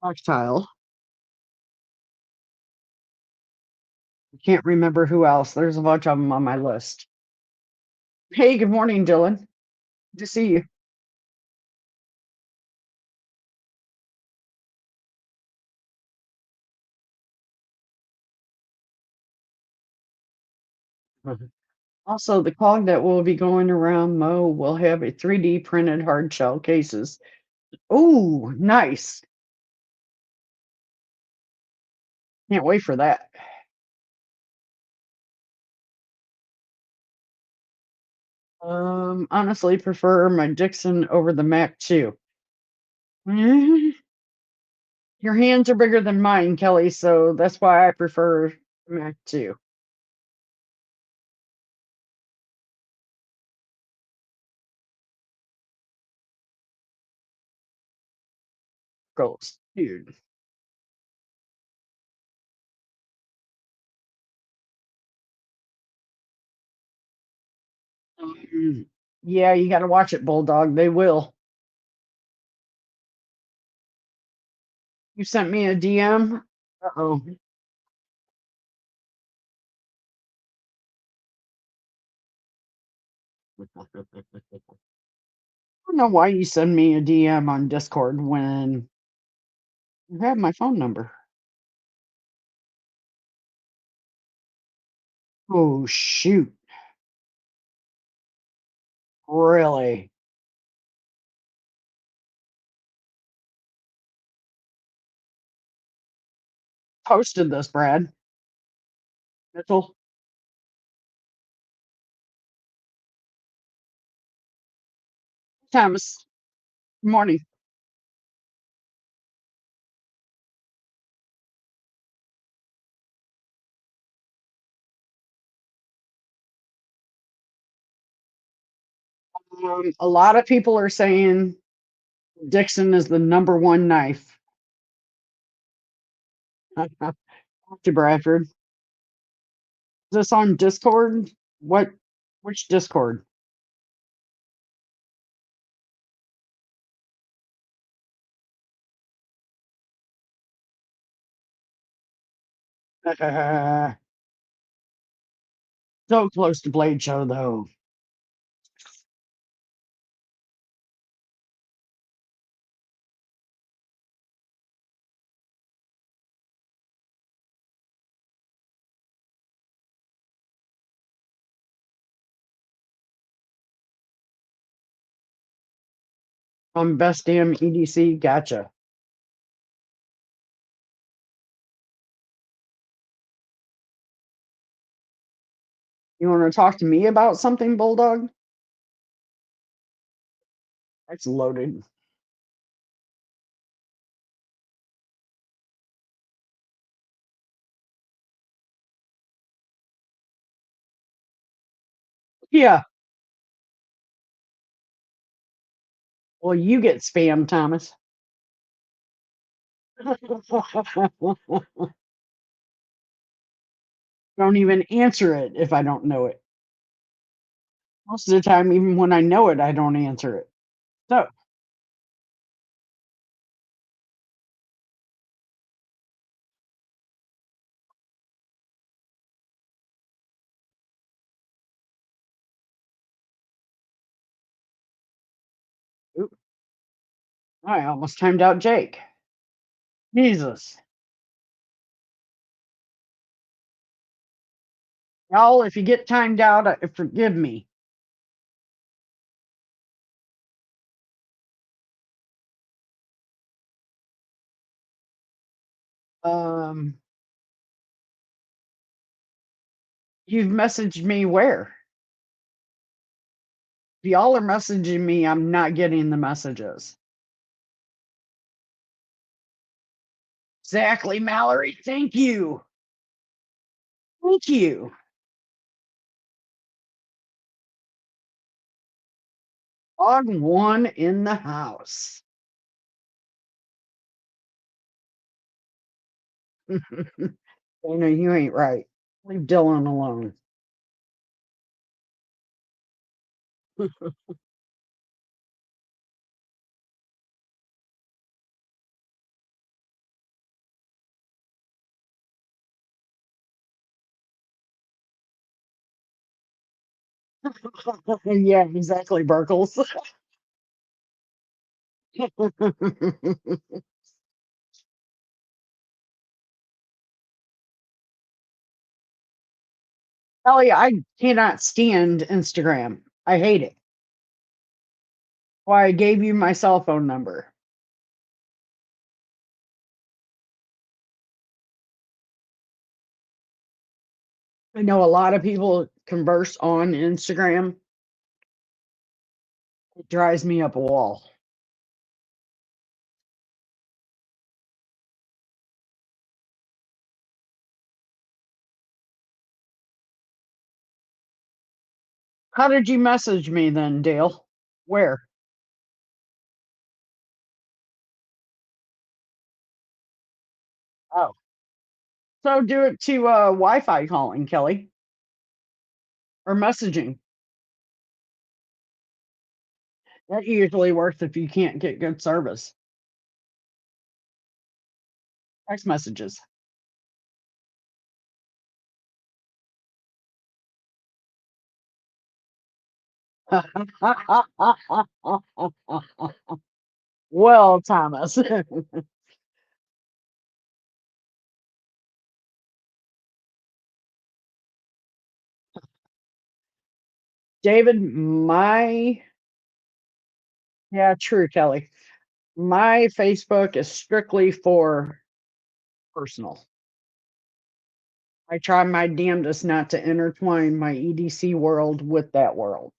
Tactile. I can't remember who else. There's a bunch of them on my list. Hey, good morning, Dylan. Good to see you. Also, the cog that will be going around Mo will have a 3D printed hard shell cases. Oh, nice. Can't wait for that. Honestly prefer my Dixon over the Mac 2. Mm, your hands are bigger than mine, Kelly, so that's why I prefer the Mac 2. Girls, dude. Mm, yeah, you got to watch it, Bulldog. They will. You sent me a DM. Uh-oh. I don't know why you send me a DM on Discord when you have my phone number. Oh, shoot. Really? Posted this, Brad. Mitchell. Thomas. Good morning. A lot of people are saying Dixon is the number one knife. To Bradford. Is this on Discord? What? Which Discord? So close to Blade Show, though. Best damn EDC. Gotcha. You want to talk to me about something, Bulldog? That's loaded. Yeah. Well, you get spam, Thomas. Don't even answer it if I don't know it. Most of the time, even when I know it, I don't answer it. So, oop, I almost timed out Jake. Jesus. Y'all, if you get timed out, forgive me. Um, you've messaged me where? If y'all are messaging me, I'm not getting the messages. Exactly, Mallory. Thank you. Thank you. Log one in the house. Dana, you ain't right. Leave Dylan alone. Yeah, exactly, Burkles. Kelly, I cannot stand Instagram. I hate it. Why I gave you my cell phone number. I know a lot of people converse on Instagram. It drives me up a wall. How did you message me then, Dale? Where? Oh, so do it to Wi-Fi calling, Kelly, or messaging. That usually works if you can't get good service. Text messages. Well, Thomas. David, yeah, true, Kelly. My Facebook is strictly for personal. I try my damnedest not to intertwine my EDC world with that world.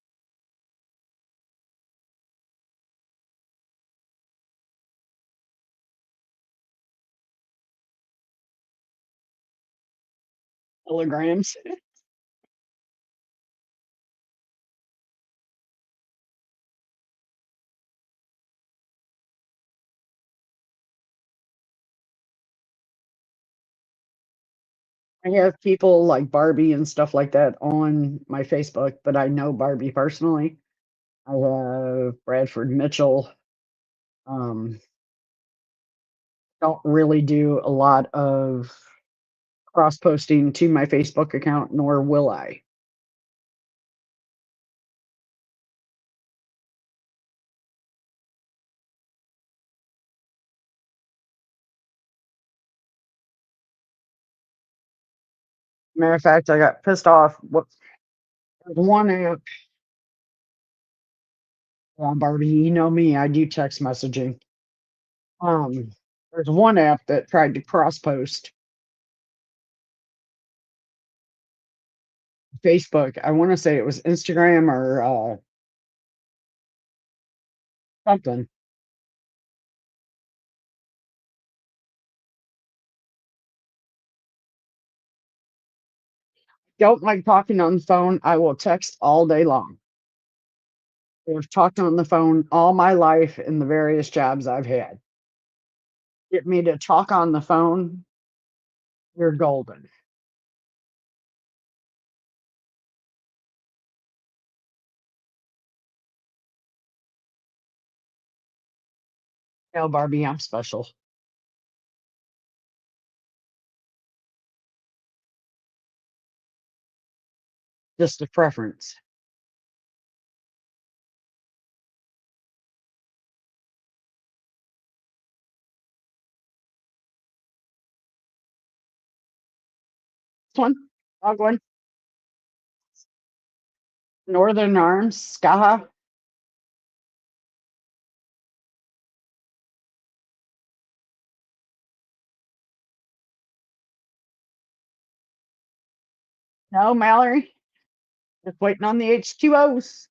Kilograms. I have people like Barbie and stuff like that on my Facebook, but I know Barbie personally. I have Bradford Mitchell. Um, don't really do a lot of cross posting to my Facebook account, nor will I. Matter of fact, I got pissed off. What one app, Barbie, you know me, I do text messaging. Um, there's one app that tried to cross post Facebook. I want to say it was Instagram or something. Don't like talking on the phone. I will text all day long. I've talked on the phone all my life in the various jobs I've had. Get me to talk on the phone, you're golden. Tell Barbie I'm special. Just a preference. This one, Ogwen, Northern Arms, Skaha. No, Mallory. Just waiting on the H2Os.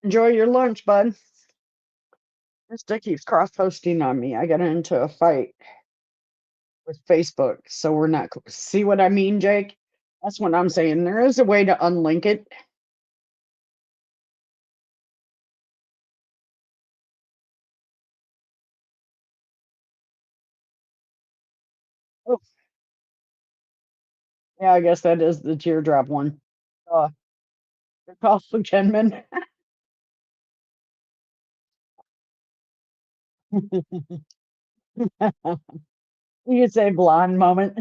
Enjoy your lunch, bud. This stick keeps cross posting on me. I got into a fight with Facebook, so we're not. See what I mean, Jake? That's what I'm saying. There is a way to unlink it. Oh, yeah, I guess that is the teardrop one. Uh, good call, Kenman. You could say blonde moment.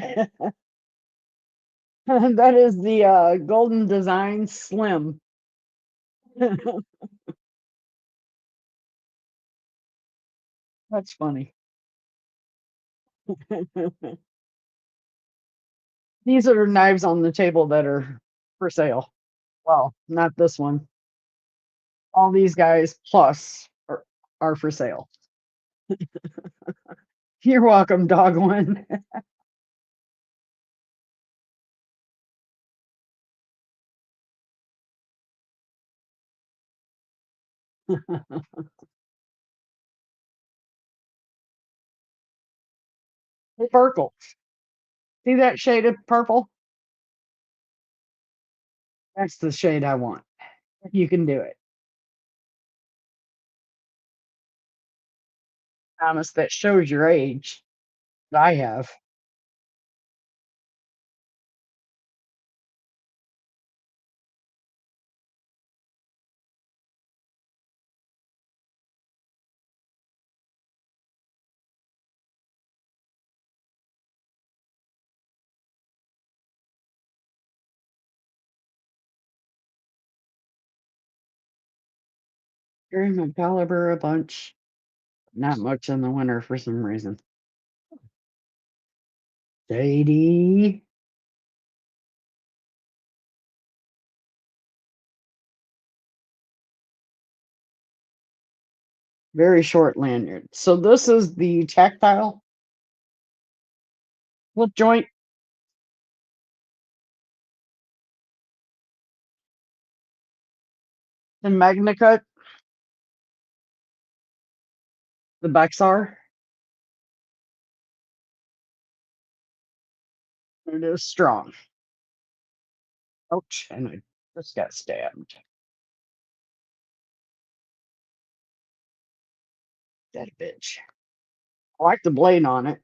That is the Golden Design Slim. That's funny. These are knives on the table that are for sale. Well, not this one. All these guys plus are for sale. You're welcome, dog one. Purple. See that shade of purple? That's the shade I want. If you can do it. Thomas, that shows your age. I have. During my caliber a bunch. Not much in the winter for some reason. JD. Very short lanyard. So this is the tactile flip joint. The Magna Cut. The Bexar. It is strong. Ouch. And I just got stabbed. That bitch. I like the blade on it.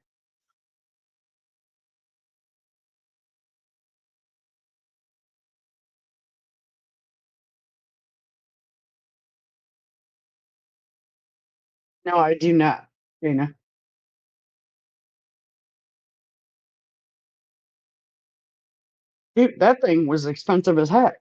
No, I do not, Dana. Dude, that thing was expensive as heck.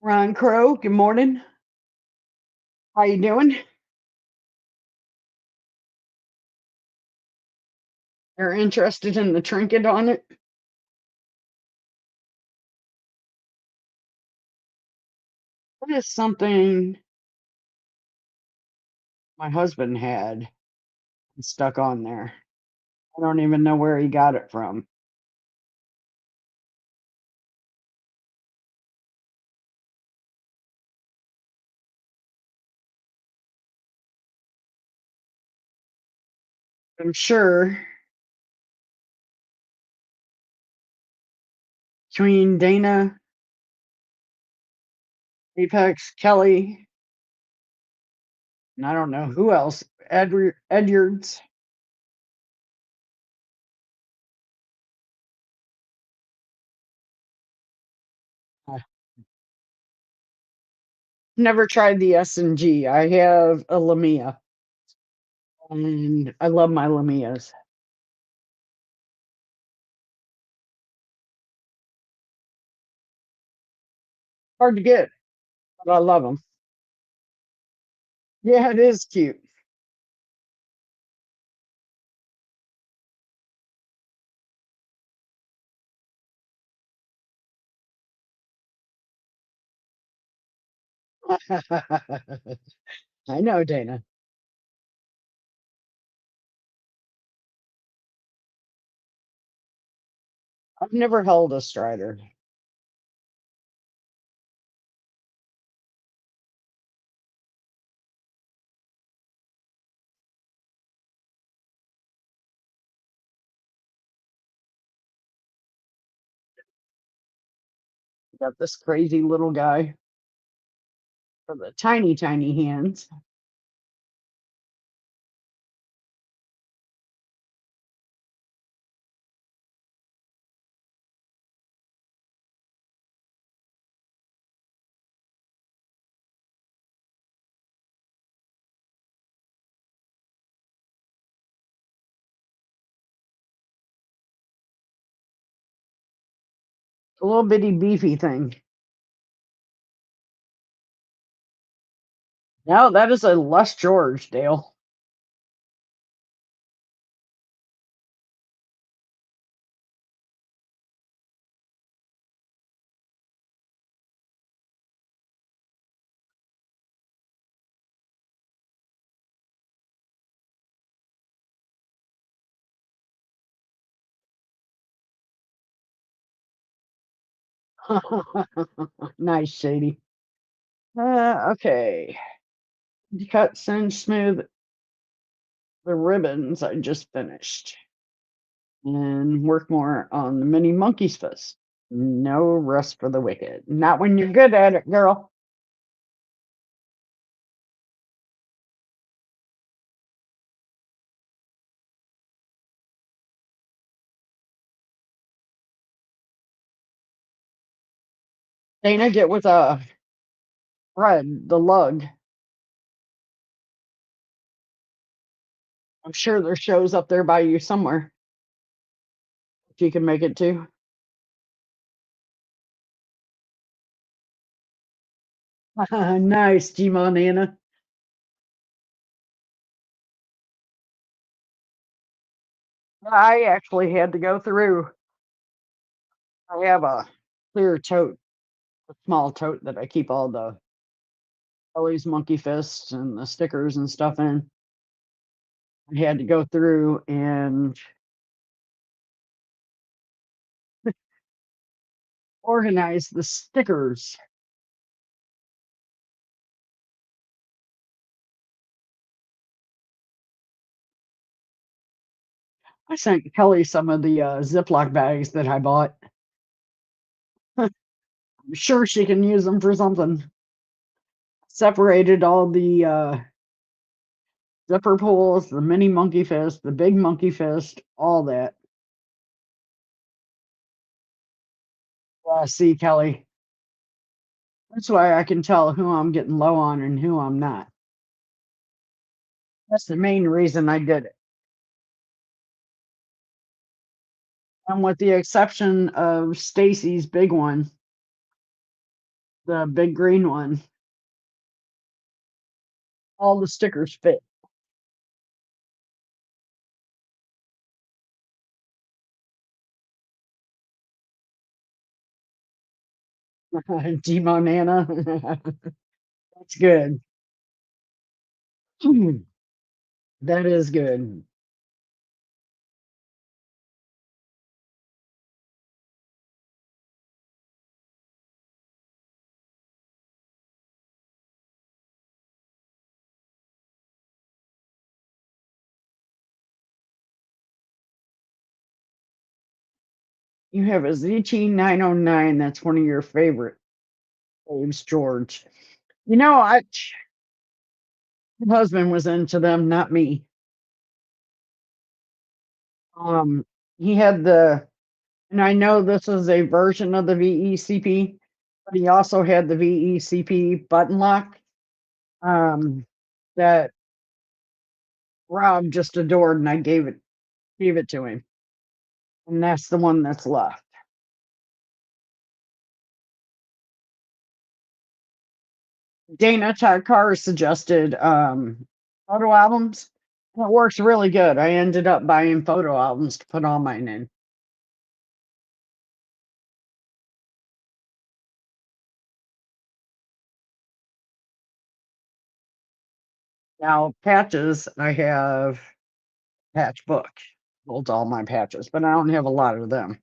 Ron Crow, good morning. How you doing? You're interested in the trinket on it? That is something my husband had stuck on there. I don't even know where he got it from. I'm sure between Dana, Apex, Kelly, and I don't know who else, Edwards. I've never tried the S&G. I have a Lamia, and I love my Lamias. Hard to get, but I love them. Yeah, it is cute. I know, Dana. I've never held a Strider. Got this crazy little guy for the tiny, tiny hands. A little bitty beefy thing. No, that is a Les George, Dale. Nice, Shady. Okay. Cut, cinch, smooth the ribbons I just finished. And work more on the mini monkey's fist. No rest for the wicked. Not when you're good at it, girl. Dana, get with Fred, the lug. I'm sure there's shows up there by you somewhere. If you can make it to. Nice, G-Mon Anna. I actually had to go through. I have a clear tote, a small tote that I keep all the Ellie's Monkey Fists and the stickers and stuff in. I had to go through and organize the stickers. I sent Kelly some of the Ziploc bags that I bought. I'm sure she can use them for something. Separated all the zipper pulls, the mini monkey fist, the big monkey fist, all that. See, Kelly, that's why I can tell who I'm getting low on and who I'm not. That's the main reason I did it. And with the exception of Stacy's big one, the big green one, all the stickers fit. Demon Nana. That's good. That is good. You have a ZT909. That's one of your favorite names, George. You know, my husband was into them, not me. Um, he had and I know this is a version of the VECP, but he also had the VECP button lock that Rob just adored, and I gave it to him, and that's the one that's left. Dana Takar suggested photo albums. It works really good. I ended up buying photo albums to put all mine in. Now patches, I have patch book holds all my patches, but I don't have a lot of them.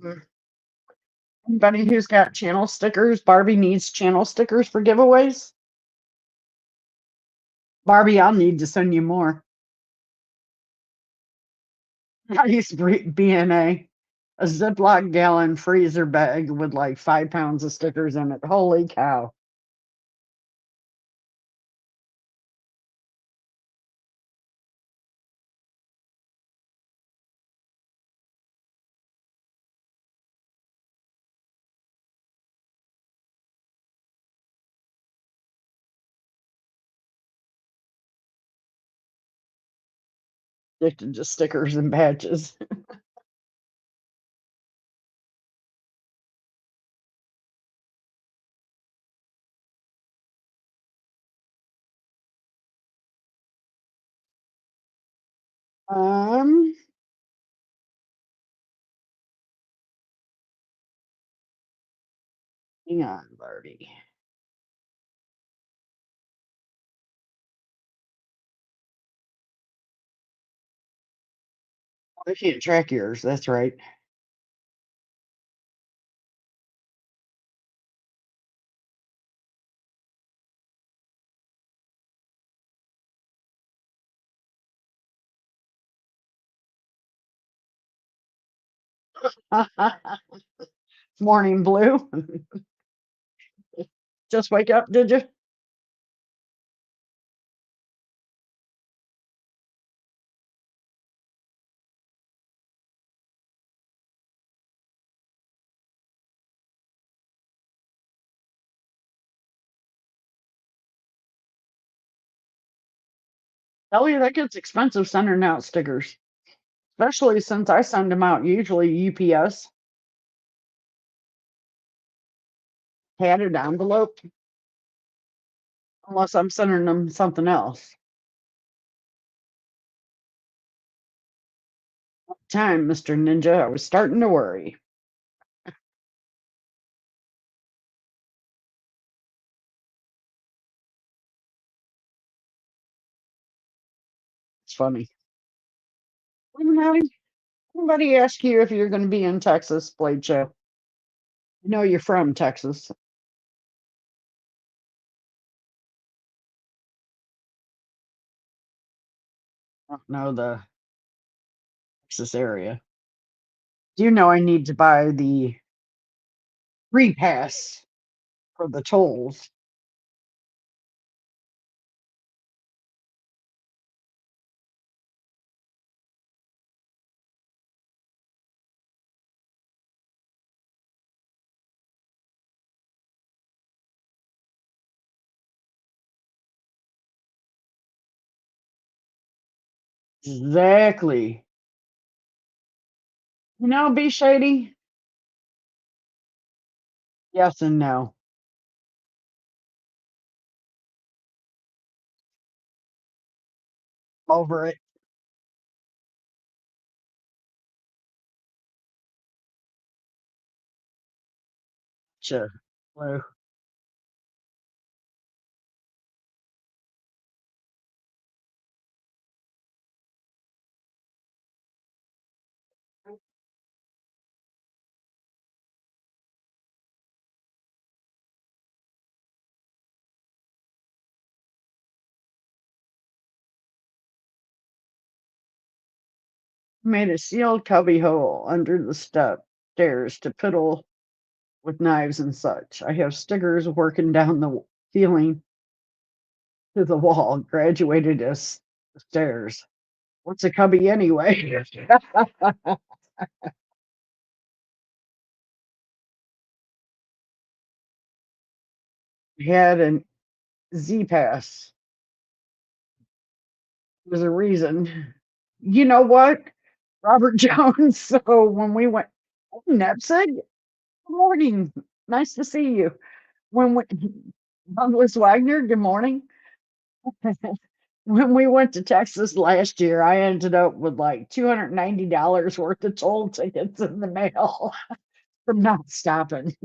Mm. Anybody who's got channel stickers, Barbie needs channel stickers for giveaways. Barbie, I'll need to send you more. Nice BNA. A Ziploc gallon freezer bag with like 5 pounds of stickers in it. Holy cow. Addicted to stickers and badges. Um, hang on, Barbie. I can't track yours. That's right. Morning blue. Just wake up, did you? Tell you that gets expensive sending out stickers, especially since I send them out usually UPS, padded envelope, unless I'm sending them something else. Time, Mr. Ninja. I was starting to worry. It's funny. Anybody, anybody ask you if you're going to be in Texas, Blade Show? I know you're from Texas. I don't know the Texas area. Do you know I need to buy the free pass for the tolls? Exactly. You know, be shady. Yes and no. Over it. Sure. Well, made a sealed cubby hole under the stairs to piddle with knives and such. I have stickers working down the ceiling to the wall, graduated as the stairs. What's a cubby anyway? Had an Z Pass. There's a reason. You know what? Robert Jones. So when we went, oh, Nepsid, good morning. Nice to see you. When we, Douglas Wagner, good morning. When we went to Texas last year, I ended up with like $290 worth of toll tickets in the mail from not stopping.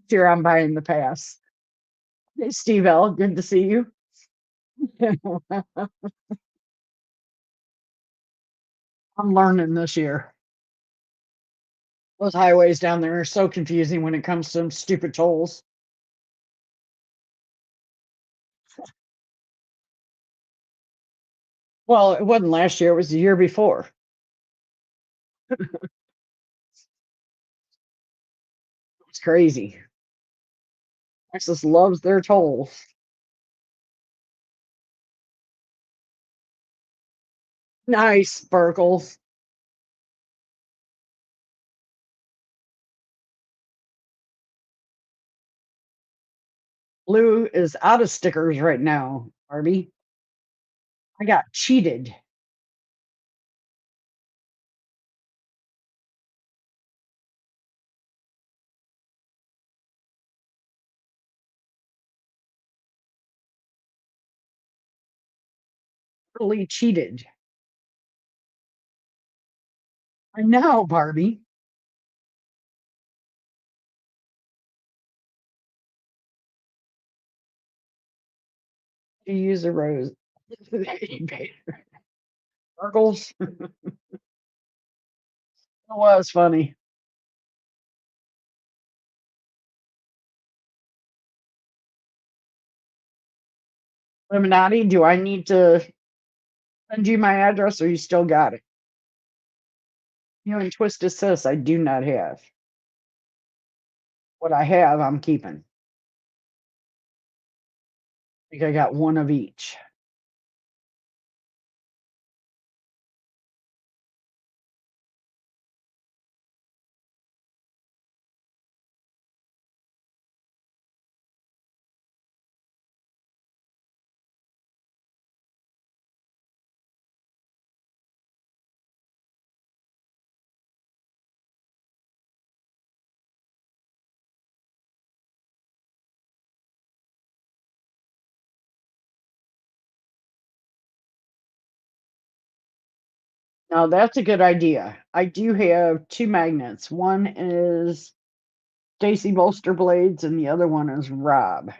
Here I'm buying the pass. Hey, Steve L, good to see you. I'm learning this year. Those highways down there are so confusing when it comes to them stupid tolls. Well, it wasn't last year, it was the year before. It's crazy. Texas loves their tolls. Nice, Burkles. Blue is out of stickers right now, Barbie. I got cheated. Really cheated. I know, Barbie. You use a rose. Sparkles. It was funny. Illuminati, do I need to send you my address or you still got it? You and Twisted Sis, I do not have. What I have, I'm keeping. I think I got one of each. Now that's a good idea. I do have two magnets. One is Stacy Bolster Blades, and the other one is Rob.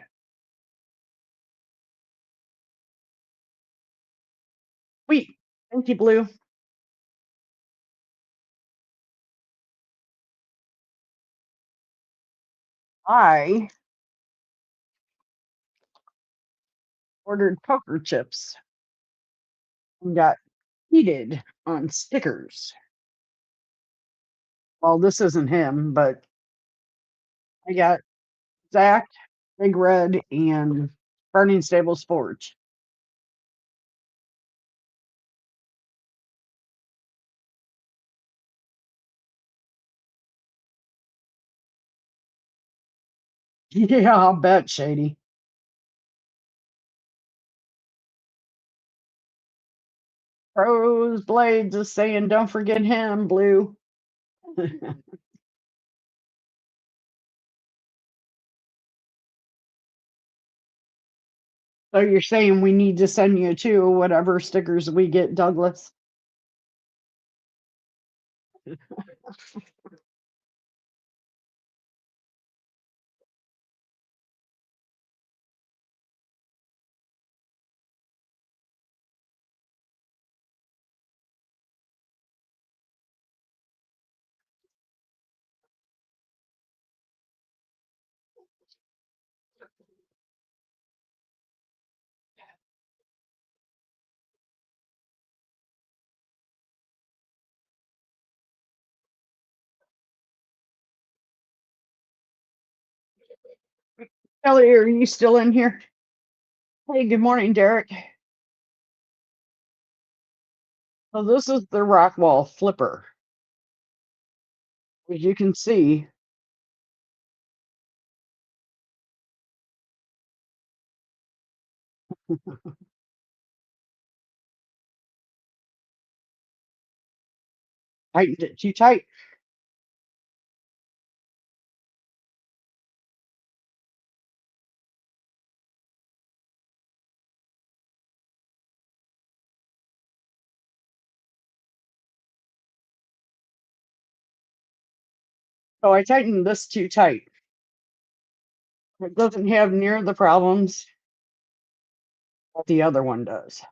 Sweet. Thank you, Blue. I ordered poker chips and got heated on stickers. Well, this isn't him, but I got Zach, Big Red, and Burning Stable Sports. Yeah, I'll bet, Shady. Rose Blades is saying, don't forget him, Blue. So you're saying we need to send you two whatever stickers we get, Douglas? Kelly, are you still in here? Hey, good morning, Derek. So this is the Rockwall flipper. As you can see, tightened it too tight. So I tightened this too tight. It doesn't have near the problems that the other one does.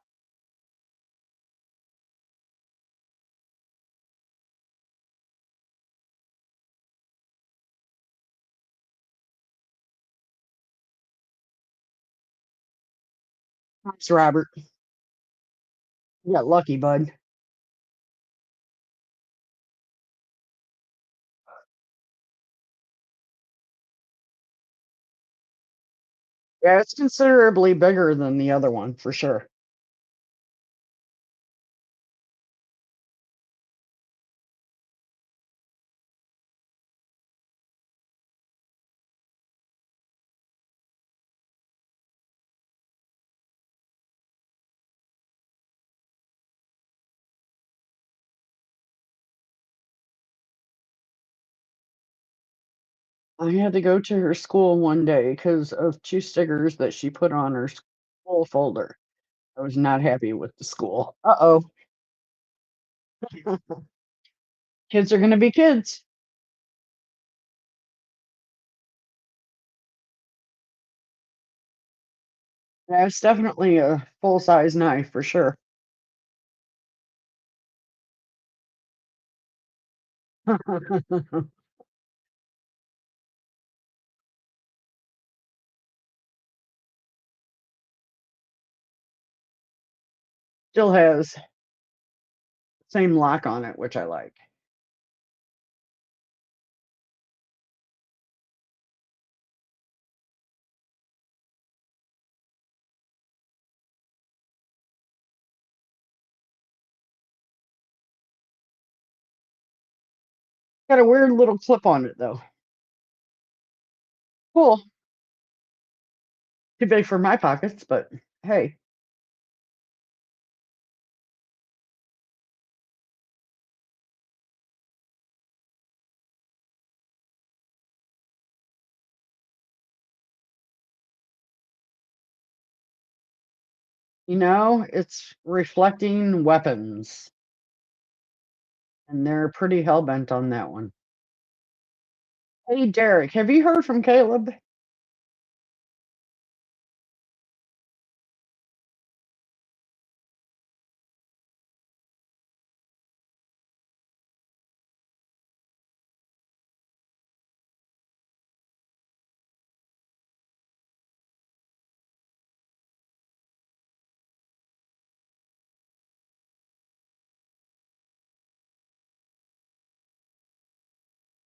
Thanks, Robert. You got lucky, bud. Yeah, it's considerably bigger than the other one for sure. I had to go to her school one day because of two stickers that she put on her school folder. I was not happy with the school. Uh-oh. Kids are gonna be kids. That's definitely a full-size knife for sure. Still has same lock on it, which I like. Got a weird little clip on it though. Cool. Too big for my pockets, but hey, it's reflecting weapons, and they're pretty hell bent on that one. Hey, Derek, have you heard from Caleb?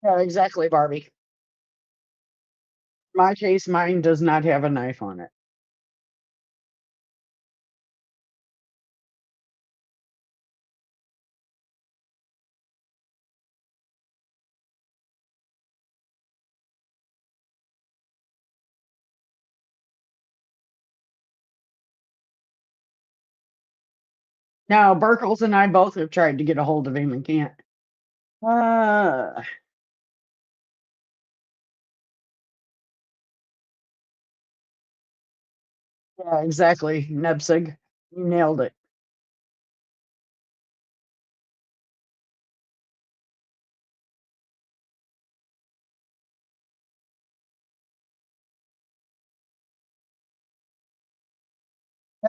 Yeah, exactly, Barbie. In my case, mine does not have a knife on it. Now, Burkles and I both have tried to get a hold of him and can't. Uh, yeah, exactly, Nebsig. You nailed it.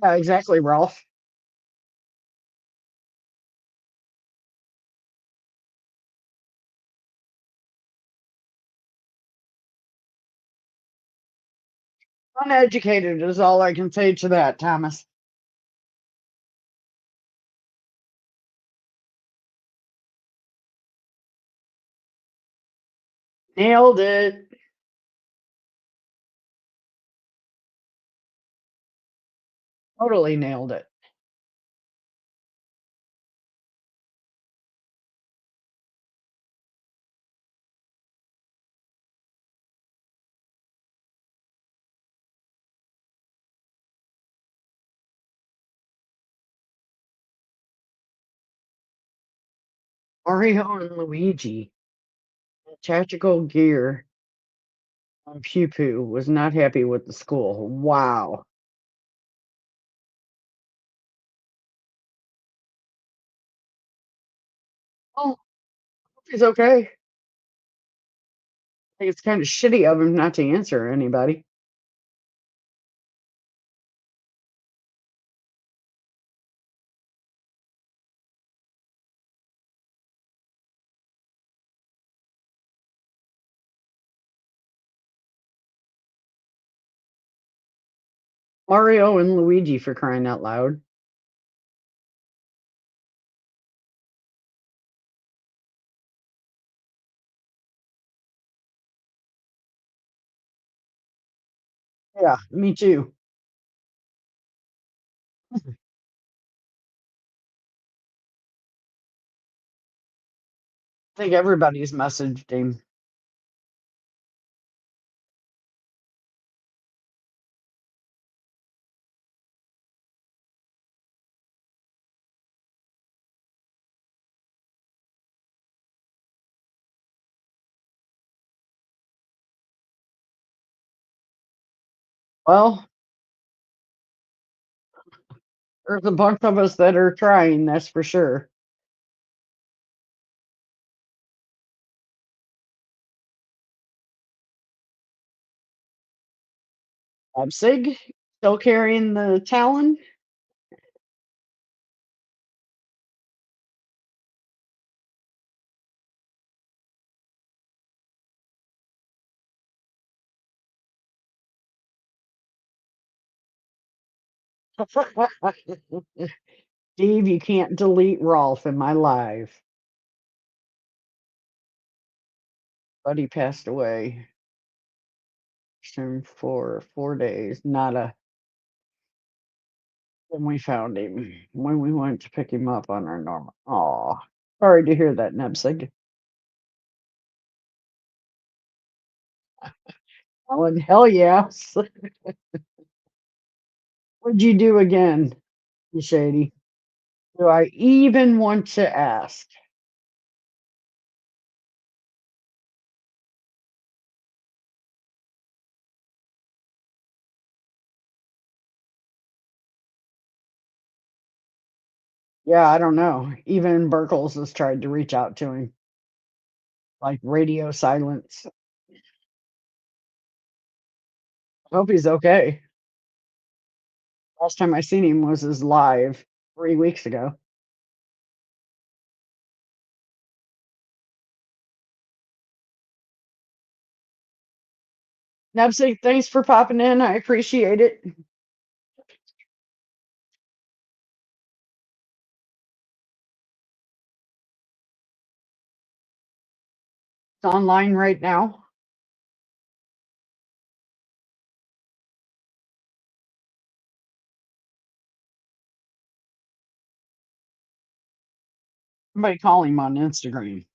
Yeah, exactly, Ralph. Uneducated is all I can say to that, Thomas. Nailed it. Totally nailed it. Mario and Luigi, tactical gear on Pew Pew was not happy with the school. Wow. Oh, he's okay. I think it's kind of shitty of him not to answer anybody. Mario and Luigi for crying out loud. Yeah, me too. I think everybody's messaged him. Well, There's a bunch of us that are trying, that's for sure. Leipzig still carrying the Talon. Steve, you can't delete Rolf in my live. Buddy passed away soon for 4 days. Not a when we found him. When we went to pick him up on our normal. Aw. Sorry to hear that, Nebsig. Oh, and hell yes. What'd you do again, you shady? Do I even want to ask? Yeah, I don't know. Even Burkles has tried to reach out to him, like radio silence. Hope he's okay. Last time I seen him was his live 3 weeks ago. Nebsig, thanks for popping in. I appreciate it. It's online right now. Somebody call him on Instagram.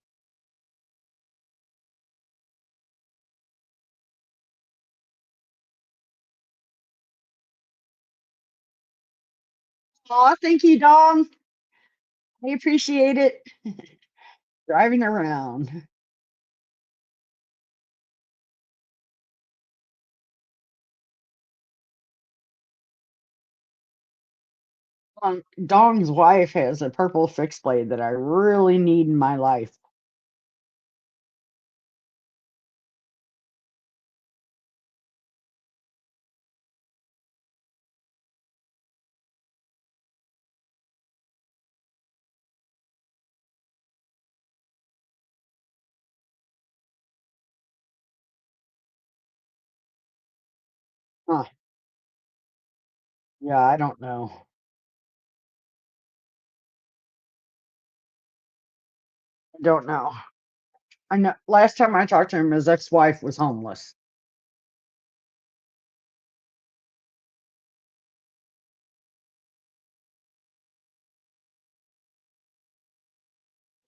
Oh, thank you, Dom. I appreciate it. Driving around. Dong's wife has a purple fixed blade that I really need in my life. Huh. Yeah, I don't know. I don't know. I know last time I talked to him, his ex-wife was homeless.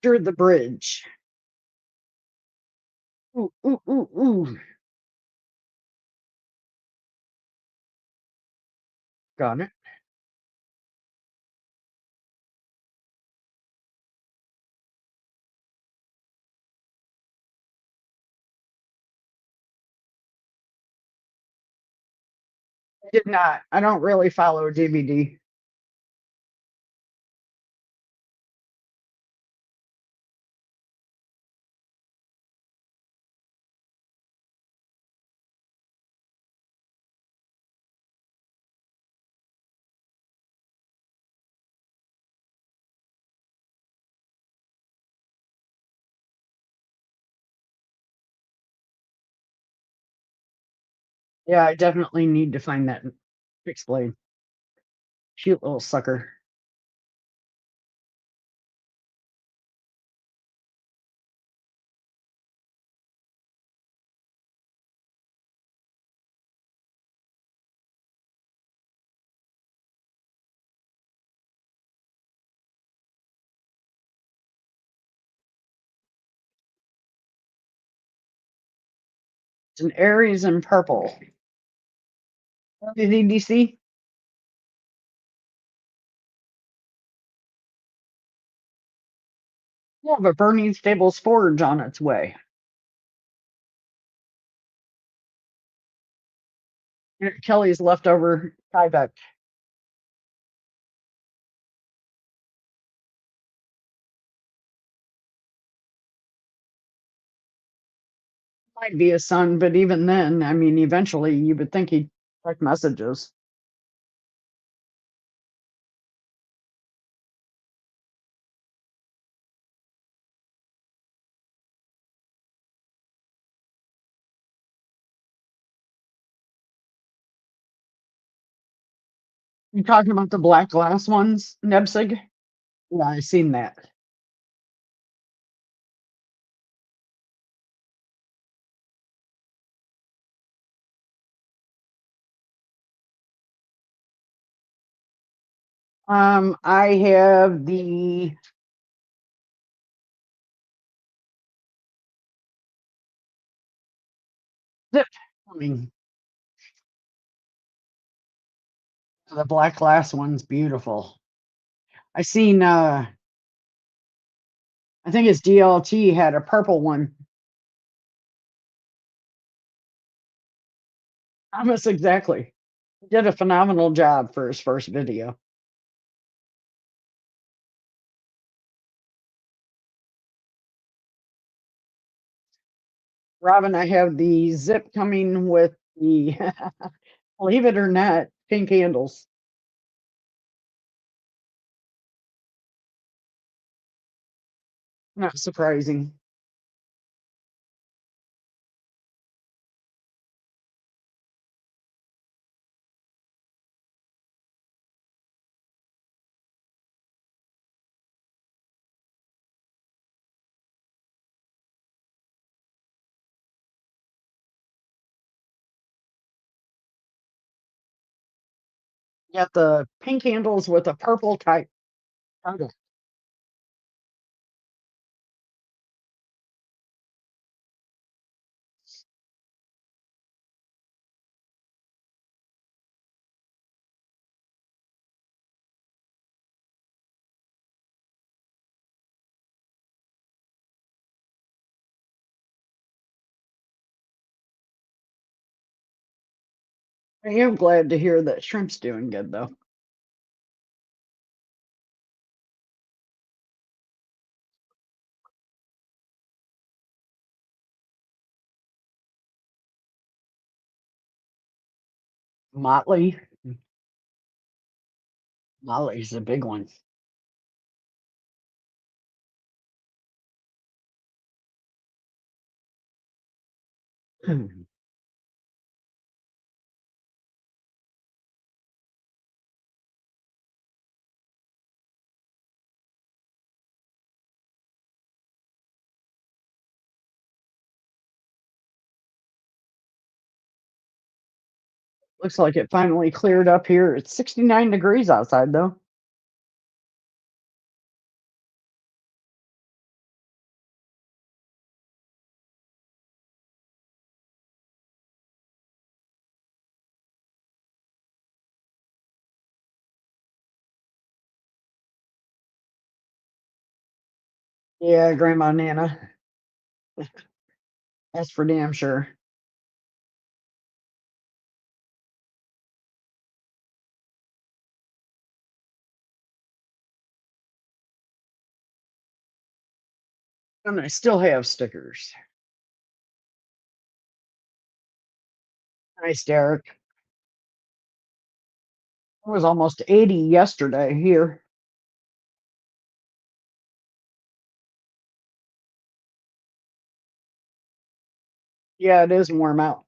Through the bridge. Ooh, ooh, ooh, ooh. Got it. I did not. I don't really follow DVD. Yeah, I definitely need to find that fixed blade. Cute little sucker. It's an Aries in purple. DC. Yeah, but Burning Stable's Forge on its way. Kelly's leftover Tyvek. Might be his son, but even then, I mean, eventually you would think he'd check messages. You talking about the black glass ones, Nebsig? Yeah, I seen that. I have the zip. I mean, the black glass one's beautiful. I seen I think his DLT had a purple one. Almost exactly. He did a phenomenal job for his first video. Robin, I have the zip coming with the believe it or not, pink handles. Not surprising. Got the pink handles with a purple type title. I am glad to hear that shrimp's doing good though. Motley. Motley's a big one. Looks like it finally cleared up here. It's 69 degrees outside though. Yeah, Grandma Nana. That's for damn sure. And I still have stickers. Nice, Derek. It was almost 80 yesterday here. Yeah, it is warm out.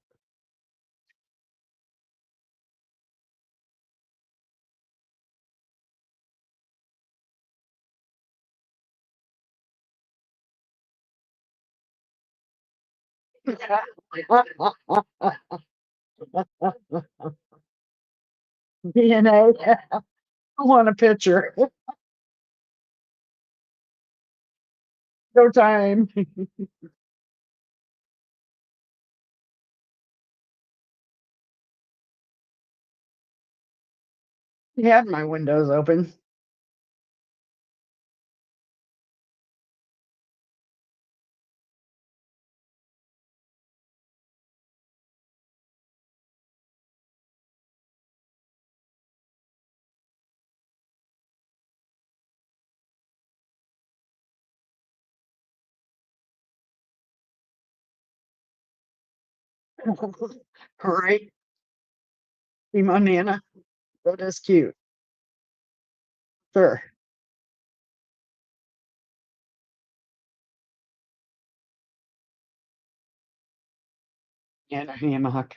DNA. I want a picture. No time. You had my windows open. Right? See my Nana? That is cute. Sure. And a hammock.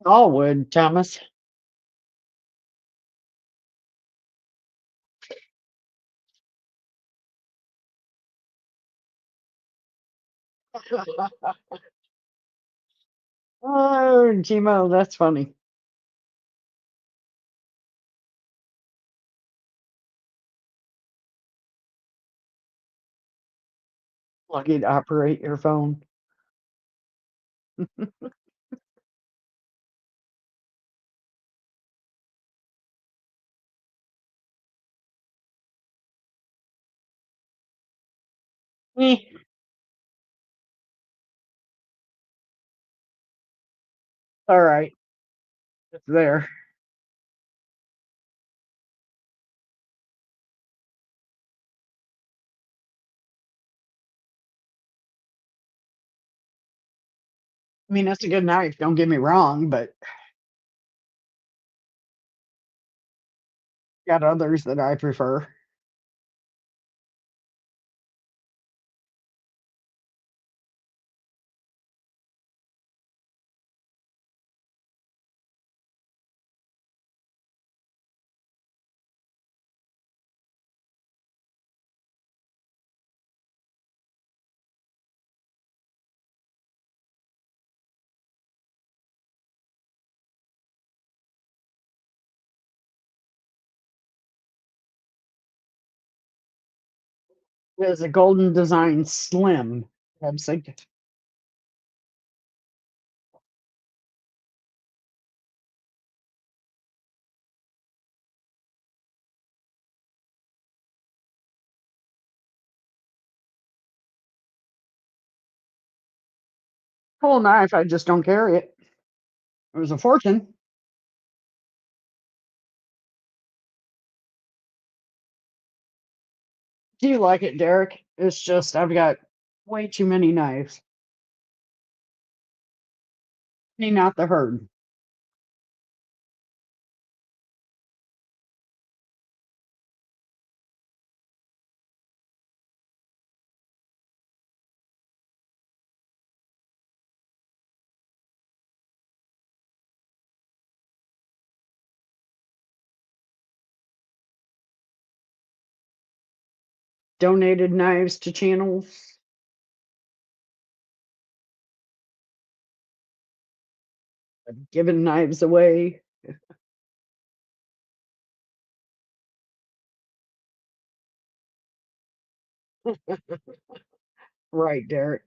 All would, Thomas. Oh, Gmo, that's funny. Lucky to operate your phone. Eh, all right, it's there. I mean, that's a good knife. Don't get me wrong, but got others that I prefer. There's a Golden Design Slim. I'm thinking, cool knife. I just don't carry it. It was a fortune. Do you like it, Derek? It's just I've got way too many knives. Not the herd. Donated knives to channels. I've given knives away. Right, Derek.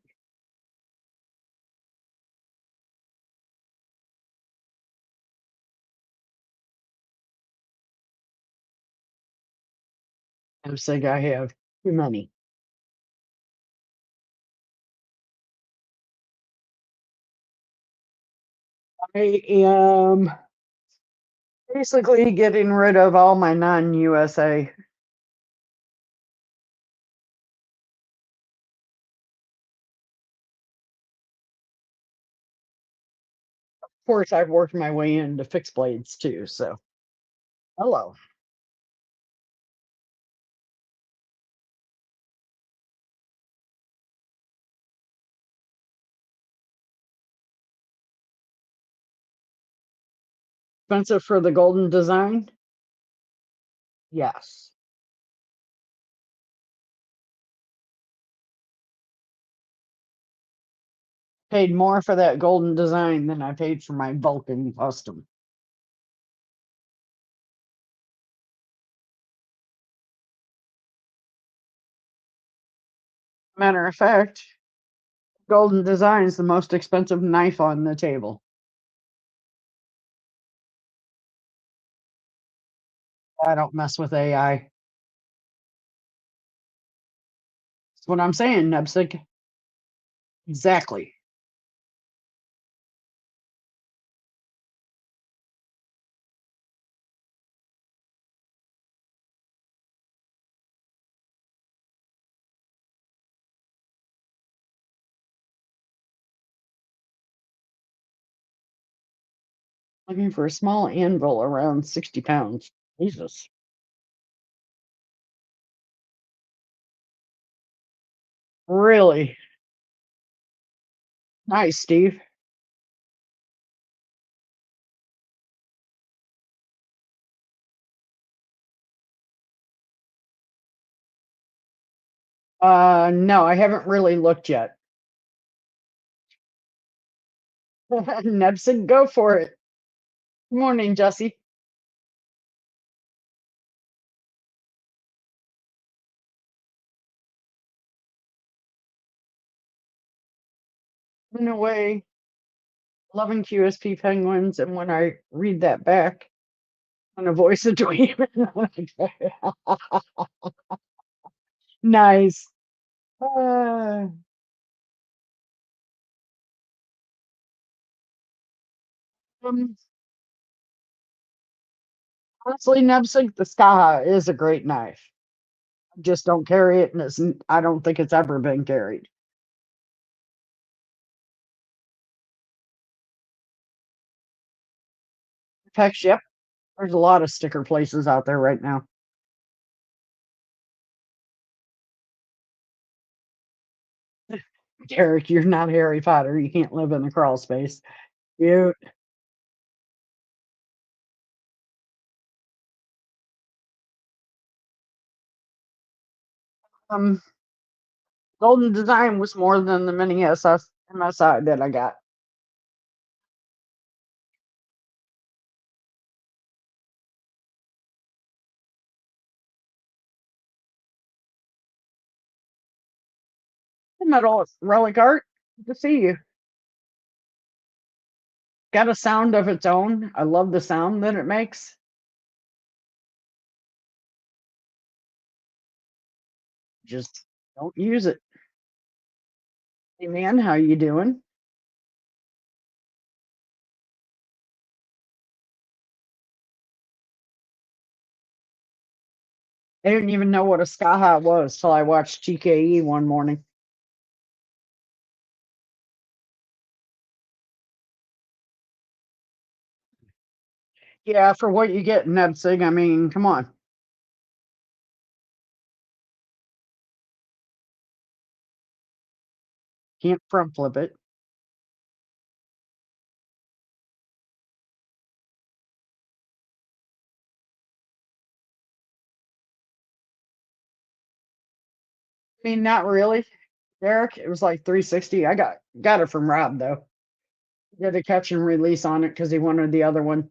I think I have too many. I am basically getting rid of all my non-USA. Of course, I've worked my way into fixed blades too. So, hello. Expensive for the Golden Design? Yes. Paid more for that golden design than I paid for my Vulcan custom. Matter of fact, golden design is the most expensive knife on the table. I don't mess with AI. That's what I'm saying, Nebsig. Exactly. Looking for a small anvil around 60 pounds. Jesus. Really? Nice, Steve. No, I haven't really looked yet. Nebson, go for it. Good morning, Jesse. In a way, loving QSP penguins, and when I read that back on a voice of dream. Nice. Uh, um, honestly, Nebsig, the Skaha is a great knife. Just don't carry it, and I don't think it's ever been carried. Heck, yep. There's a lot of sticker places out there right now. Derek, you're not Harry Potter. You can't live in a crawl space. You um Golden Design was more than the mini SS MSI that I got. Metal relic art. Good to see you. Got a sound of its own. I love the sound that it makes. Just don't use it. Hey man, how you doing? I didn't even know what a Skaha was till I watched GKE one morning. Yeah, for what you get in Nebsig, I mean, come on. Can't front flip it. I mean, not really, Derek. It was like 360. I got it from Rob though. Did a catch and release on it because he wanted the other one.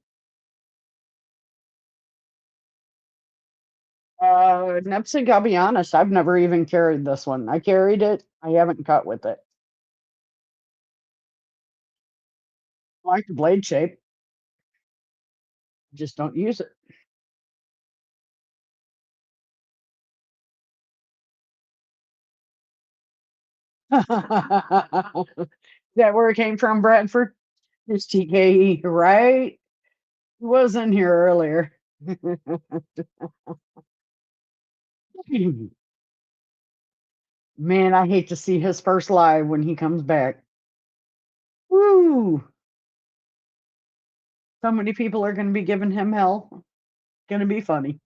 Nepsig, I'll be honest, I've never even carried this one. I carried it. I haven't cut with it. I like the blade shape. Just don't use it. Is that where it came from, Bradford? It's TKE, right? He was in here earlier. Man, I hate to see his first live when he comes back. Woo! So many people are going to be giving him hell. Going to be funny.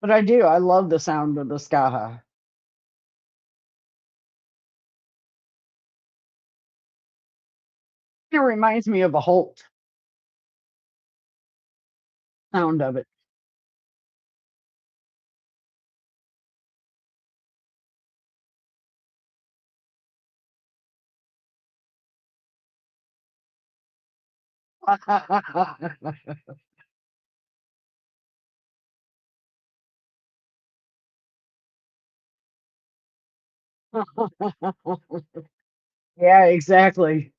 But I do. I love the sound of the Skaha. It reminds me of a Holt sound of it. Yeah, exactly.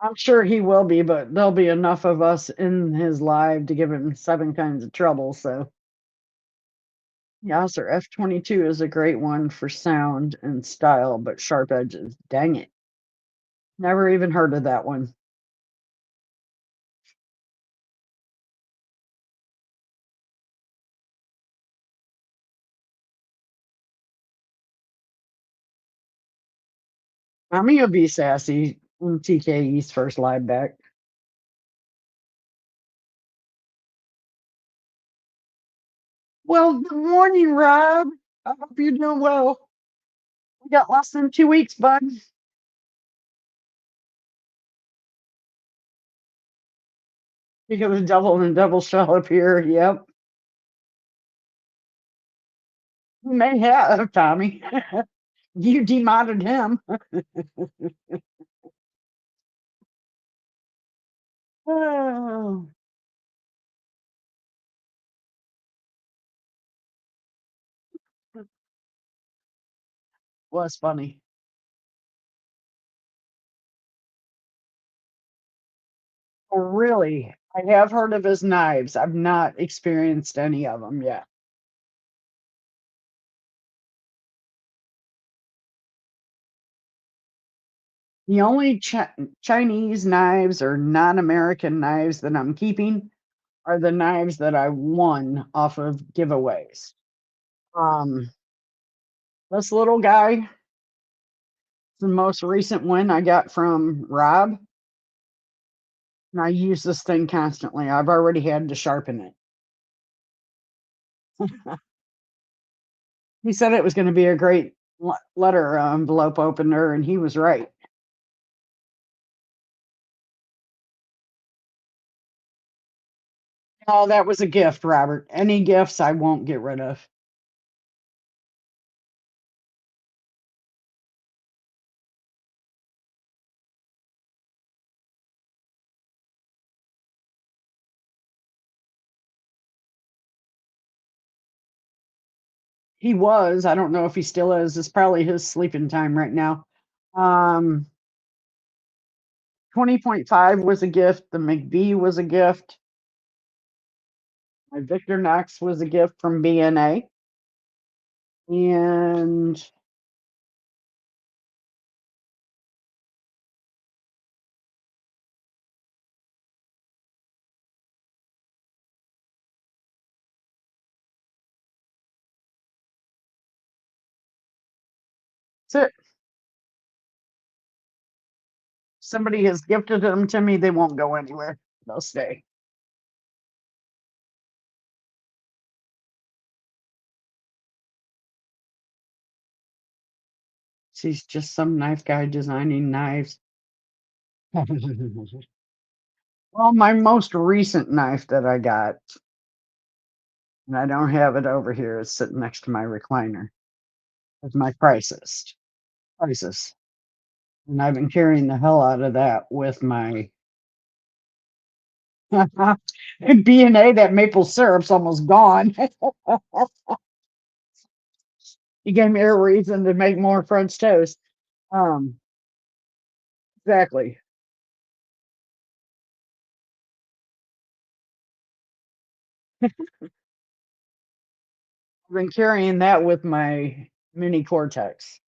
I'm sure he will be, but there'll be enough of us in his live to give him 7 kinds of trouble, so yeah, sir, F-22 is a great one for sound and style, but sharp edges, dang it. Never even heard of that one. I'm gonna be sassy when TKE's first live back. Well, good morning, Rob. I hope you're doing well. We got less than 2 weeks, bud. Because the devil and devil shall appear. Yep. You may have, Tommy. You demodded him. Oh, was funny. Oh, really? I have heard of his knives. I've not experienced any of them yet. The only Chinese knives or non-American knives that I'm keeping are the knives that I won off of giveaways. Um, this little guy, the most recent one I got from Rob, and I use this thing constantly. I've already had to sharpen it. He said it was going to be a great letter envelope opener, and he was right. Oh, that was a gift, Robert. Any gifts I won't get rid of. He was. I don't know if he still is. It's probably his sleeping time right now. Um, 20.5 was a gift. The McBee was a gift. My Victor Knox was a gift from BNA. And that's it. Somebody has gifted them to me. They won't go anywhere. They'll stay. She's just some knife guy designing knives. Well, my most recent knife that I got, and I don't have it over here, is sitting next to my recliner, is my Crisis. Crisis. And I've been carrying the hell out of that with my B&A. That maple syrup's almost gone. You gave me a reason to make more French toast. Um, exactly. I've been carrying that with my mini Cortex.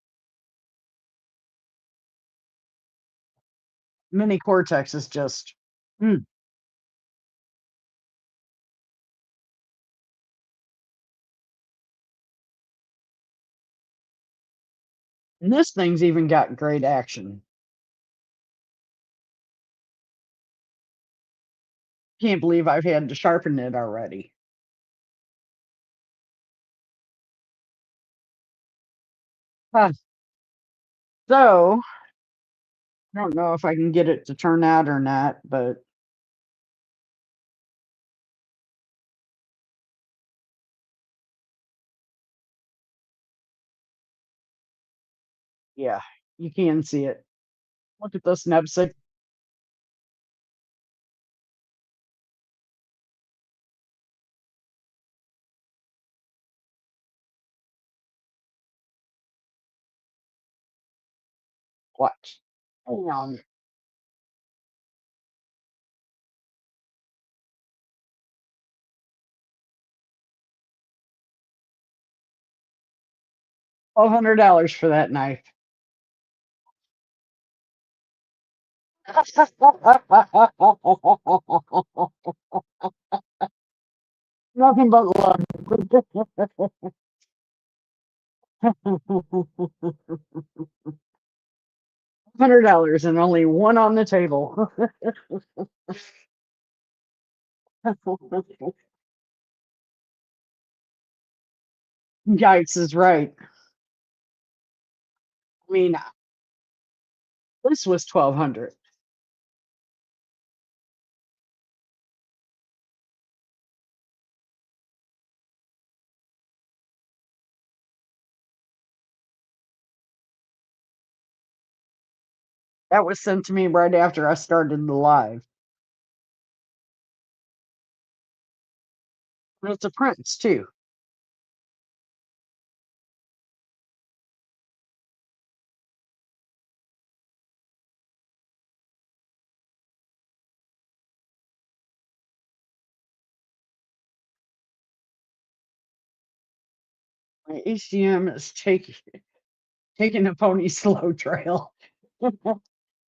Mini Cortex is just, mm. And this thing's even got great action. Can't believe I've had to sharpen it already. Huh. So I don't know if I can get it to turn out or not, but yeah. You can see it. Look at this Nebsic. Watch. Damn. $1,200 for that knife. Nothing but love. $100 and only one on the table. Yikes is right. I mean, this was 1,200. That was sent to me right after I started the live. And it's a Prince too. My HDM is taking a pony slow trail.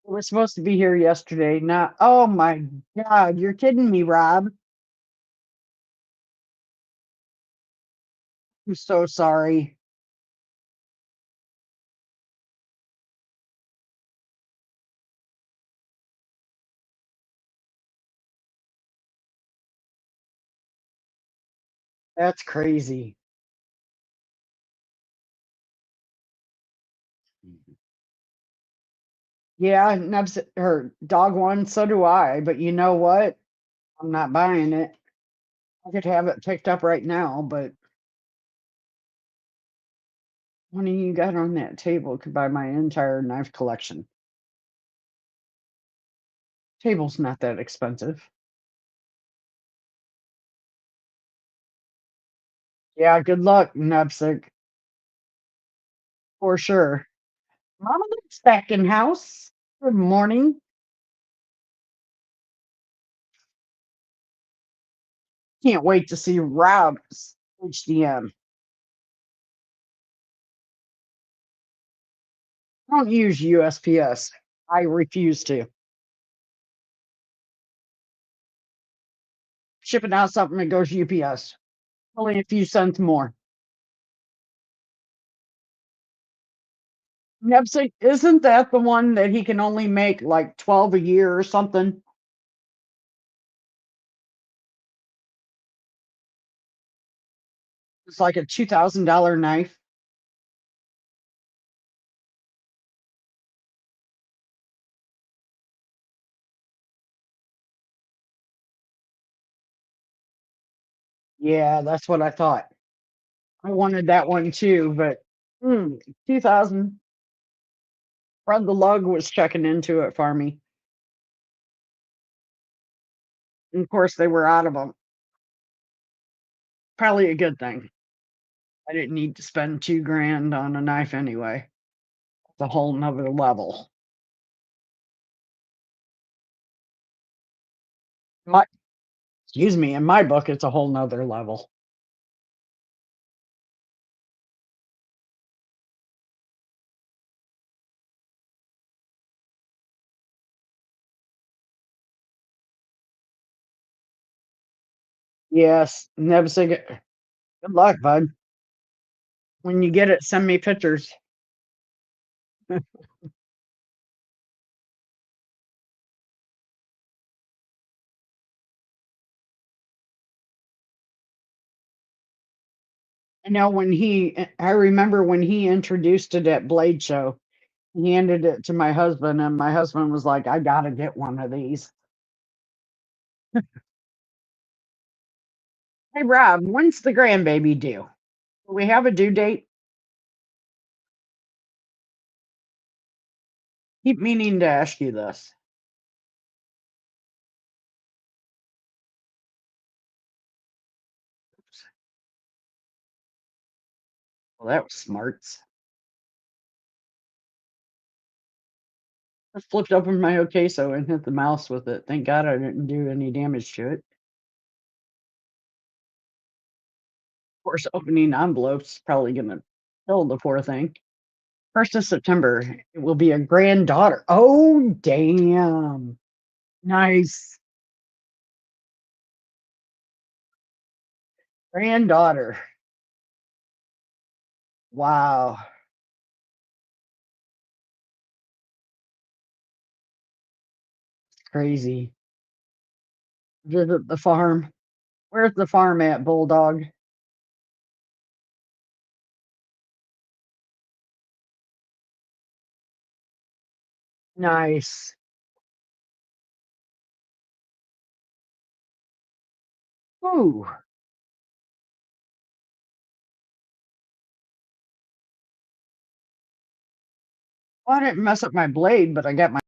We're supposed to be here yesterday. Not, oh my God, you're kidding me, Rob. I'm so sorry. That's crazy. Yeah, Nubs, her dog one, so do I. But you know what? I'm not buying it. I could have it picked up right now, but money you got on that table could buy my entire knife collection. Table's not that expensive. Yeah, good luck, Nubsic, for sure. Mama Luke's back in house. Good morning. Can't wait to see Rob's HDM. I don't use USPS. I refuse to. Shipping out something that goes UPS. Only a few cents more. Nepsic, isn't that the one that he can only make like 12 a year or something? It's like a $2,000 knife. Yeah, that's what I thought. I wanted that one too, but 2000. Fred the Lug was checking into it for me. And of course, they were out of them. Probably a good thing. I didn't need to spend 2 grand on a knife anyway. It's a whole nother level. My, excuse me, in my book, it's a whole nother level. Yes, Nebsig, good luck, bud. When you get it, send me pictures. I remember when he introduced it at Blade Show, he handed it to my husband, and my husband was like, I gotta get one of these. Hey, Rob, when's the grandbaby due? Do we have a due date? Keep meaning to ask you this. Well, that was smarts. I flipped open my Ocaso and hit the mouse with it. Thank God I didn't do any damage to it. Of course, opening envelopes probably gonna kill the poor thing. 1st of September, it will be a granddaughter. Oh, damn. Nice. Granddaughter. Wow. Crazy. Visit the farm. Where's the farm at, Bulldog? Nice. Ooh. Well, I didn't mess up my blade, but I got my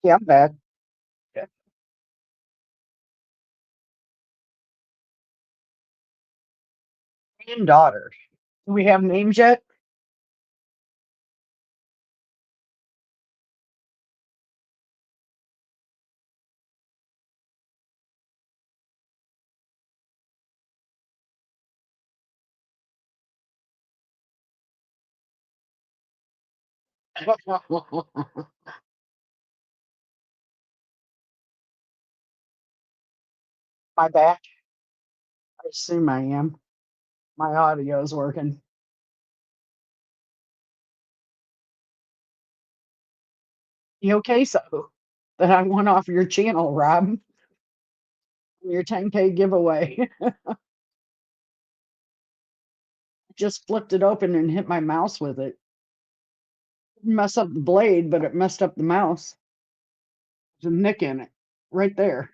yeah, I'm back. Yeah. Granddaughter. Do we have names yet? My back. I assume I am. My audio is working. You okay, so that I won off your channel, Rob? Your 10K giveaway. Just flipped it open and hit my mouse with it. Didn't mess up the blade, but it messed up the mouse. There's a nick in it, right there.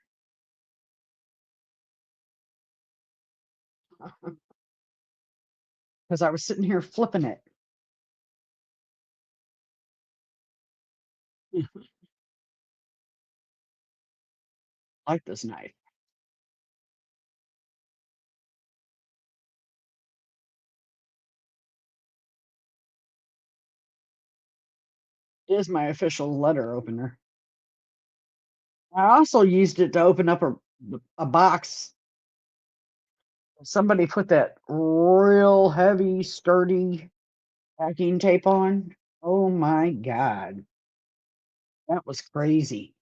Because I was sitting here flipping it. I like this knife. It is my official letter opener. I also used it to open up a box. Somebody put that real heavy, sturdy packing tape on. Oh my God. That was crazy.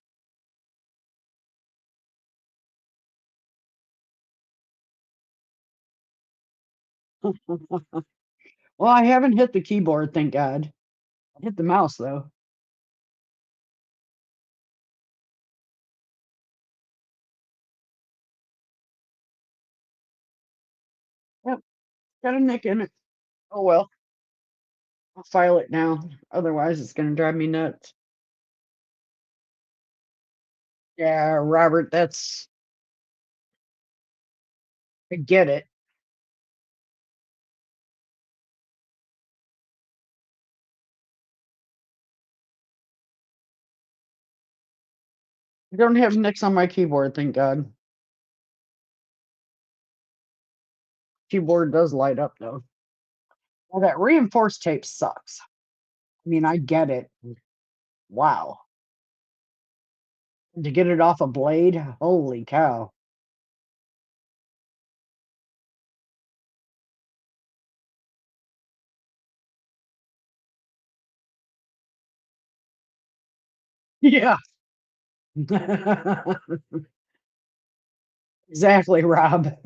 Well, I haven't hit the keyboard, thank God. I hit the mouse though. Yep, got a nick in it. Oh well, I'll file it now. Otherwise, it's gonna drive me nuts. Yeah, Robert, that's I get it. I don't have nicks on my keyboard, thank God. Keyboard does light up though. Well, that reinforced tape sucks. I mean, I get it. Wow. To get it off a blade, holy cow. Yeah. Exactly, Rob.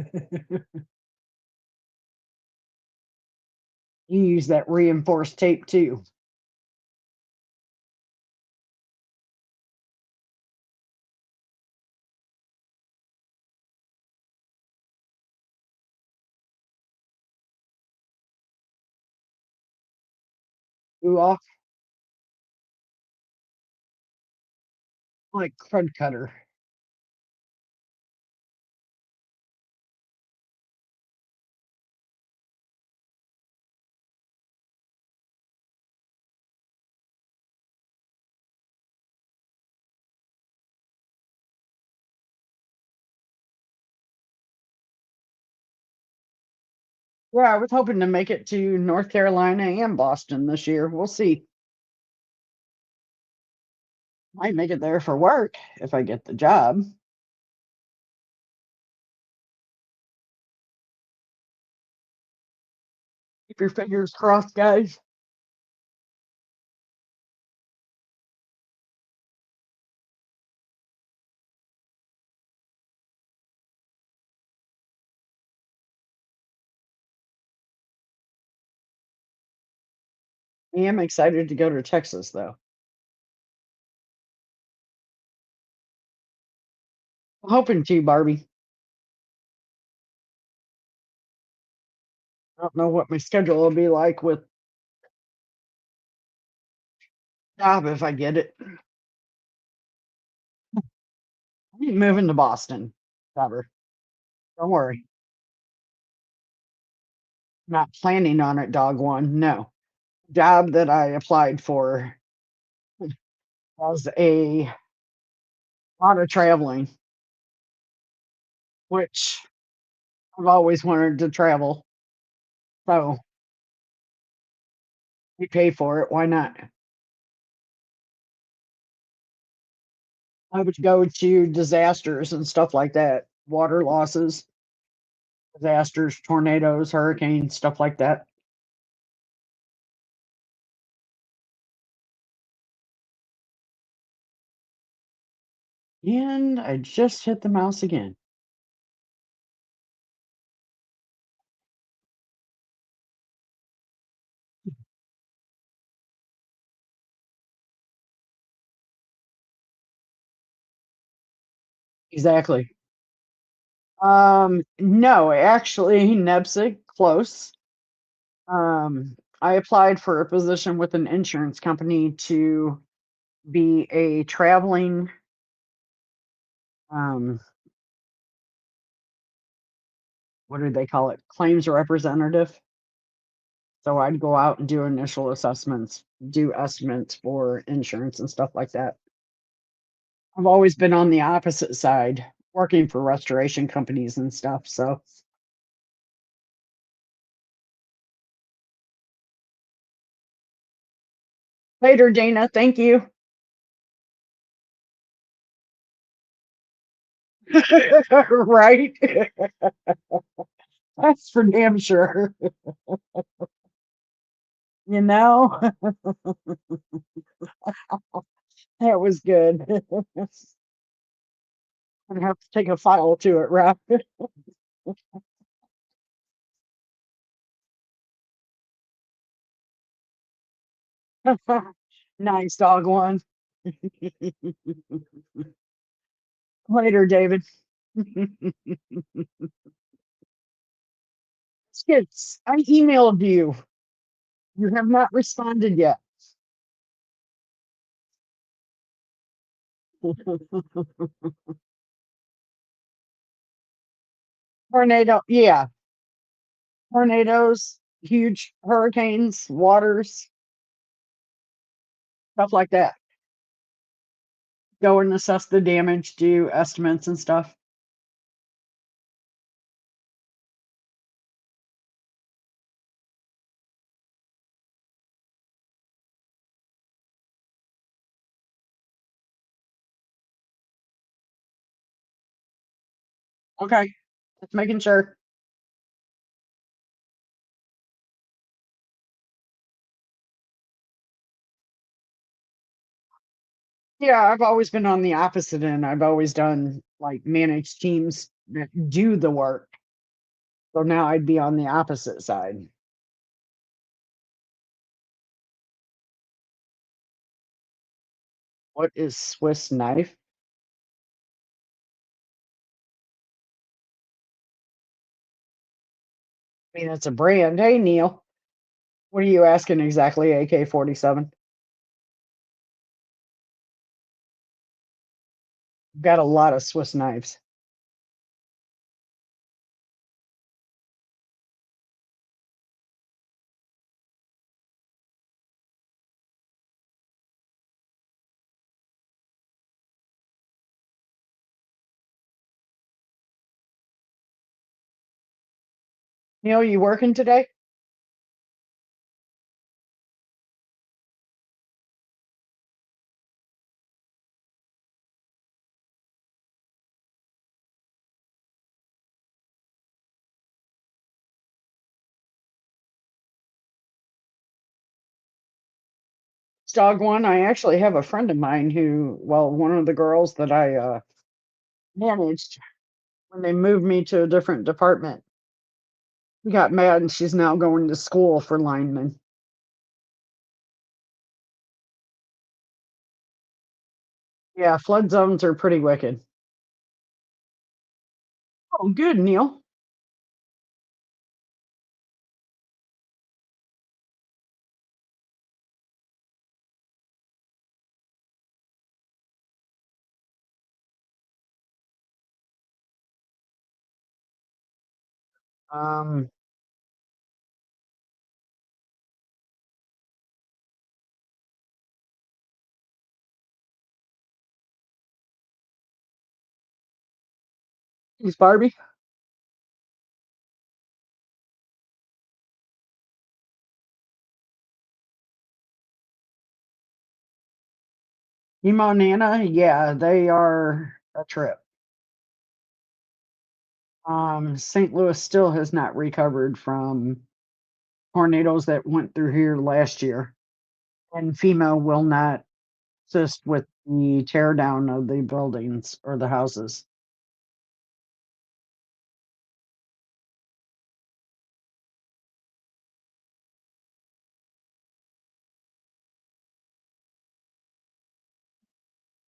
You use that reinforced tape too. Ooh, off like crud cutter. Yeah, I was hoping to make it to North Carolina and Boston this year. We'll see. Might make it there for work if I get the job. Keep your fingers crossed, guys. I am excited to go to Texas, though. I'm hoping to, Barbie. I don't know what my schedule will be like with job if I get it. I'm moving to Boston. Cover. Don't worry. Not planning on it, dog one. No. Job that I applied for was a lot of traveling, which I've always wanted to travel. So we pay for it. Why not? I would go to disasters and stuff like that, water losses, disasters, tornadoes, hurricanes, stuff like that. And I just hit the mouse again. Exactly. No, actually, Nebsic, close. I applied for a position with an insurance company to be a traveling, um, what do they call it? Claims representative. So I'd go out and do initial assessments, do estimates for insurance and stuff like that. I've always been on the opposite side, working for restoration companies and stuff. So later, Dana. Thank you. Right? That's for damn sure. You know, that was good. I'm gonna have to take a file to it, Rob. Nice dog one. Later, David. Skits, I emailed you. You have not responded yet. Tornado, yeah. Tornadoes, huge hurricanes, waters, stuff like that. Go and assess the damage, do estimates and stuff. Okay. Just making sure. Yeah, I've always been on the opposite end. I've always done like managed teams that do the work. So now I'd be on the opposite side. What is Swiss knife? I mean, it's a brand. Hey, Neil. What are you asking exactly, AK-47? Got a lot of Swiss knives. Neil, you working today? Dog one, I actually have a friend of mine who, well, one of the girls that I managed when they moved me to a different department, got mad and she's now going to school for linemen. Yeah, flood zones are pretty wicked. Oh, good, Neil. Um, is Barbie? Emo Nana? Yeah, they are a trip. St. Louis still has not recovered from tornadoes that went through here last year, and FEMA will not assist with the tear down of the buildings or the houses.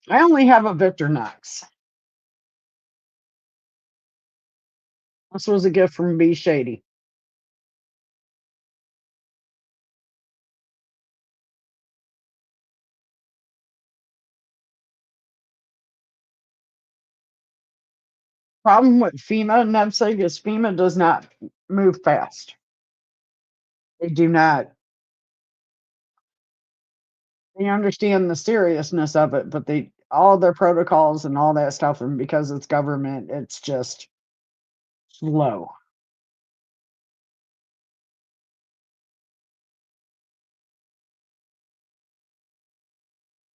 I only have a Victorinox. This was a gift from B Shady. Problem with FEMA and NEPSIG is FEMA does not move fast. They do not. They understand the seriousness of it, but they all their protocols and all that stuff, and because it's government, it's just slow.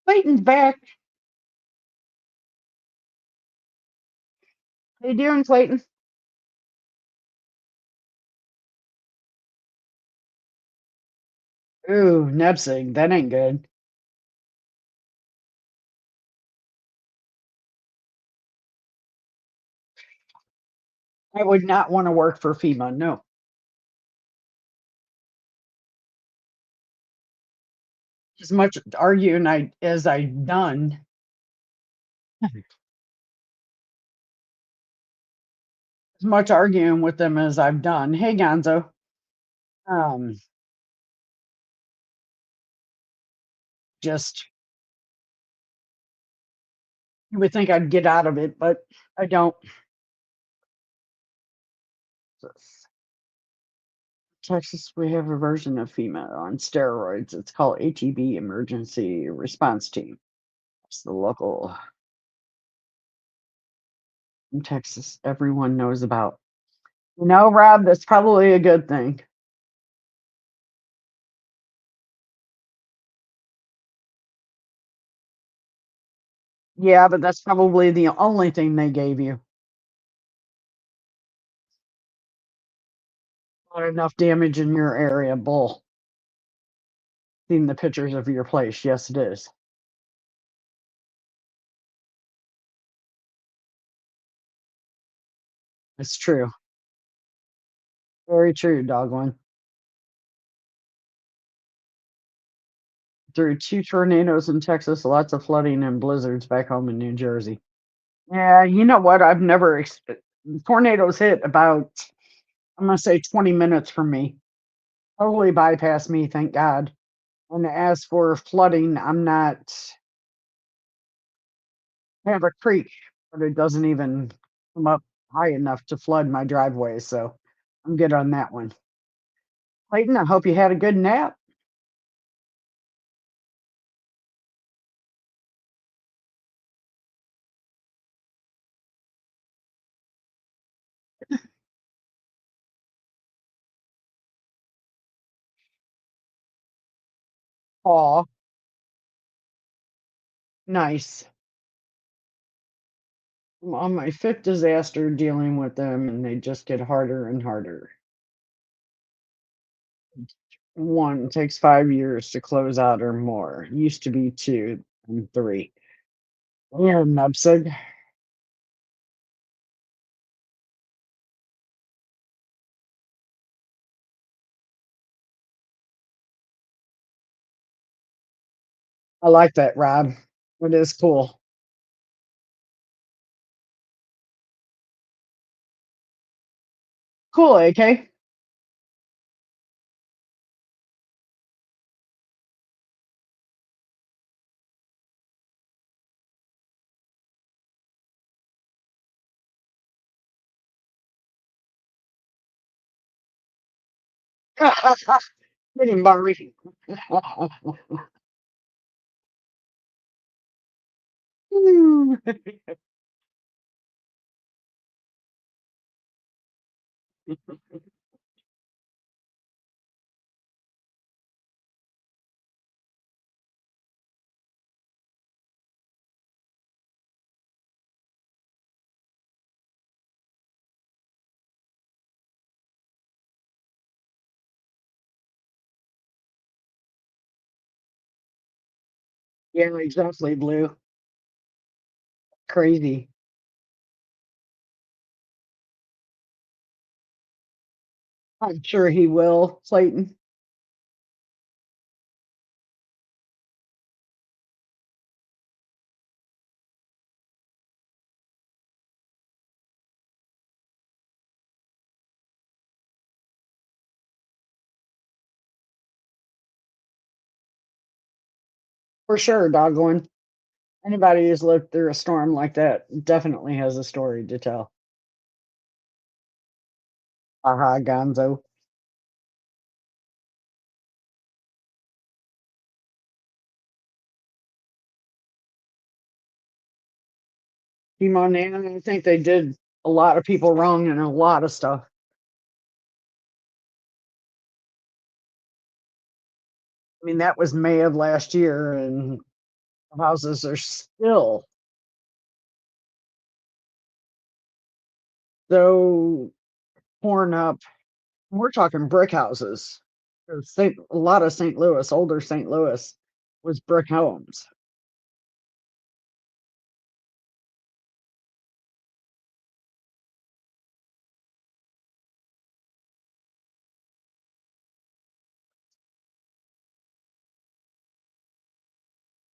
Clayton's back. How you doing, Clayton? Ooh, NEPSIG. That ain't good. I would not want to work for FEMA. No. As much arguing as I've done, as much arguing with them as I've done. Hey, Gonzo. Um, just you would think I'd get out of it, but I don't. Texas, we have a version of FEMA on steroids. It's called ATB, Emergency Response Team. It's the local in Texas everyone knows about. Rob, that's probably a good thing. Yeah, but that's probably the only thing they gave you. Not enough damage in your area, bull. Seen the pictures of your place. Yes, it is. It's true. Very true, dog one. Through two tornadoes in Texas, lots of flooding and blizzards back home in New Jersey. Yeah, you know what? I've never tornadoes hit about I'm gonna say 20 minutes from me. totally bypassed me, thank God. And as for flooding, I'm not I have a creek, but it doesn't even come up high enough to flood my driveway, so I'm good on that one. Clayton, I hope you had a good nap. Aw, nice. I'm on my fifth disaster dealing with them, and they just get harder and harder. One takes 5 years to close out or more. Used to be two and three. Yeah, Nubsig. I like that, Rob. It is cool. Cool, AK. Getting Barbie. Yeah, exactly, Blue. Crazy. I'm sure he will, Clayton. For sure, doggone. Anybody who's lived through a storm like that definitely has a story to tell. Haha, Gonzo. Team Montana, I think they did a lot of people wrong and a lot of stuff. I mean, that was May of last year, and houses are still so torn up. We're talking brick houses. A lot of St. Louis, older St. Louis, was brick homes.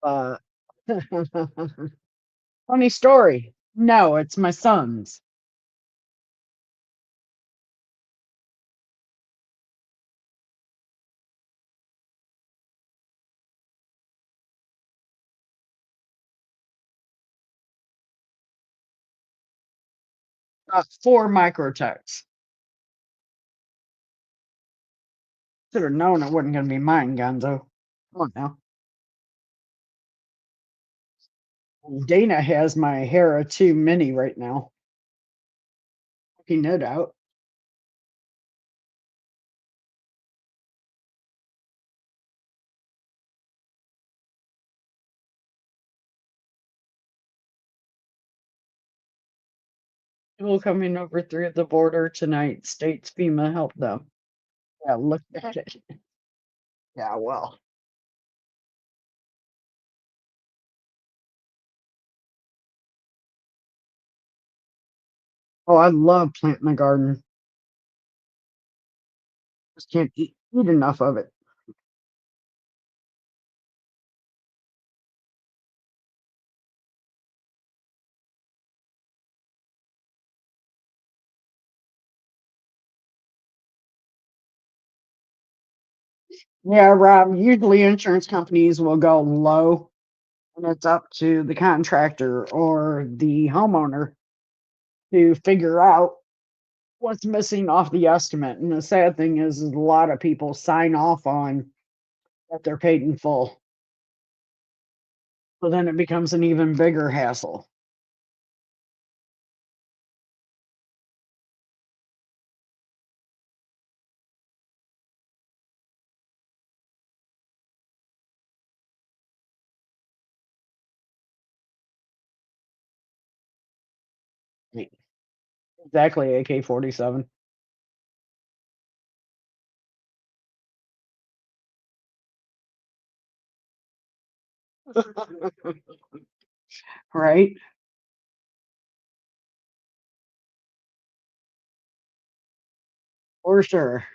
Uh, funny story. No, it's my son's. 4 microtechs. Should have known it wasn't going to be mine, Gonzo. Come on now. Dana has my Hera 2 Mini right now. No doubt. People coming over through the border tonight. States FEMA help them. Yeah, look at it. Yeah, well. Oh, I love planting a garden. Just can't eat enough of it. Yeah, Rob, usually insurance companies will go low, and it's up to the contractor or the homeowner to figure out what's missing off the estimate. And the sad thing is a lot of people sign off on that they're paid in full. So then it becomes an even bigger hassle. Right. Exactly, AK-47. Right? For sure.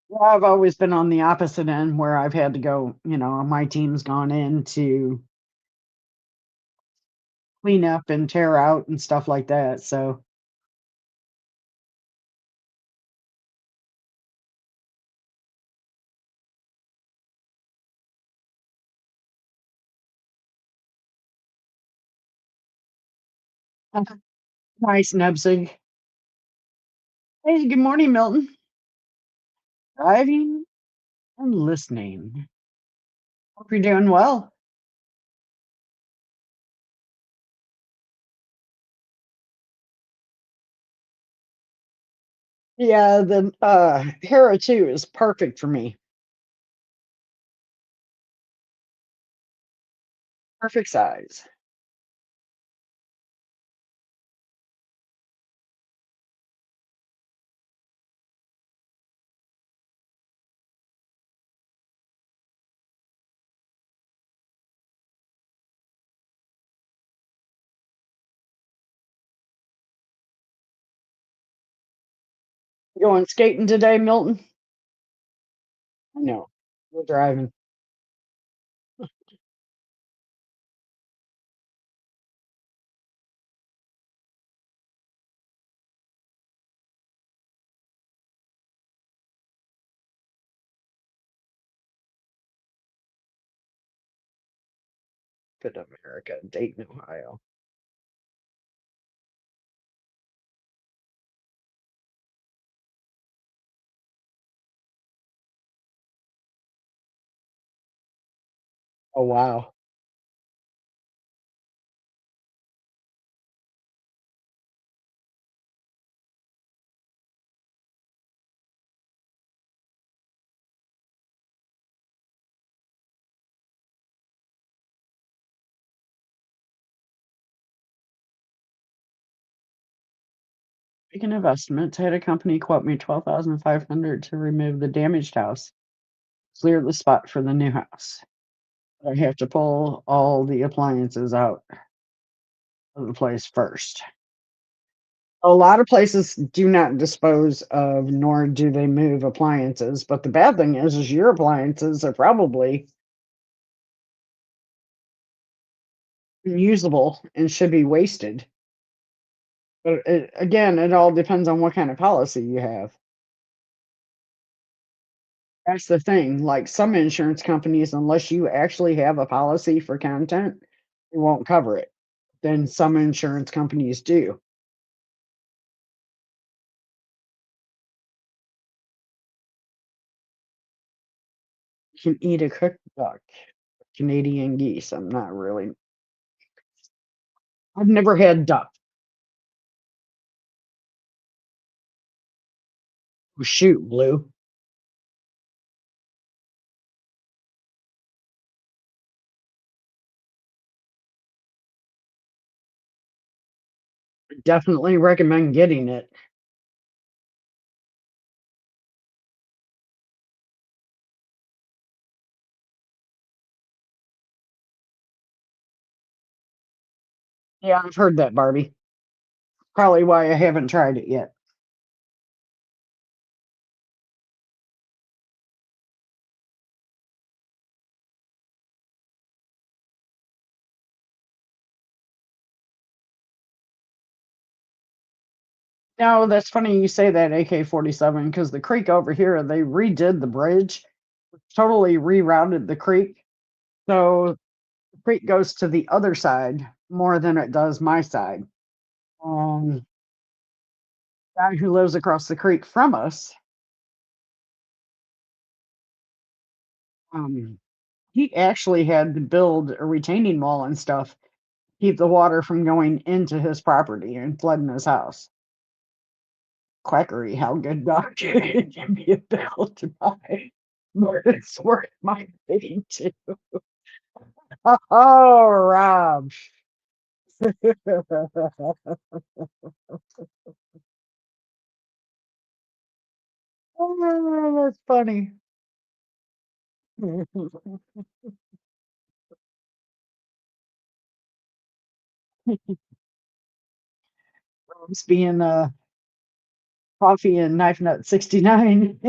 Well, I've always been on the opposite end where I've had to go, my team's gone in to clean up and tear out and stuff like that. So nice, Nebsig. Hey, good morning, Milton. Driving and listening. Hope you're doing well. Yeah, the Hera 2 is perfect for me. Perfect size. You going skating today, Milton? I know. We're driving. Good America, Dayton, Ohio. Oh wow. Speaking of estimates, I had a company quote me 12,500 to remove the damaged house, clear the spot for the new house. I have to pull all the appliances out of the place first. A lot of places do not dispose of nor do they move appliances, but the bad thing is your appliances are probably unusable and should be wasted. But again, it all depends on what kind of policy you have. That's the thing. Like some insurance companies, unless you actually have a policy for content, they won't cover it. Then some insurance companies do. You can eat a cooked duck, Canadian geese. I'm not really. I've never had duck. Oh, shoot, Blue. Definitely recommend getting it. Yeah, I've heard that, Barbie. Probably why I haven't tried it yet. No, that's funny you say that AK-47 because the creek over here, they redid the bridge, totally rerouted the creek. So the creek goes to the other side more than it does my side. Um, Guy who lives across the creek from us, um, he actually had to build a retaining wall and stuff, keep the water from going into his property and flooding his house. Quackery, how good dog can be a bill to buy. But it's worth my fee too. Oh, Rob. Oh, that's funny. Rob's being coffee and knife nut 69.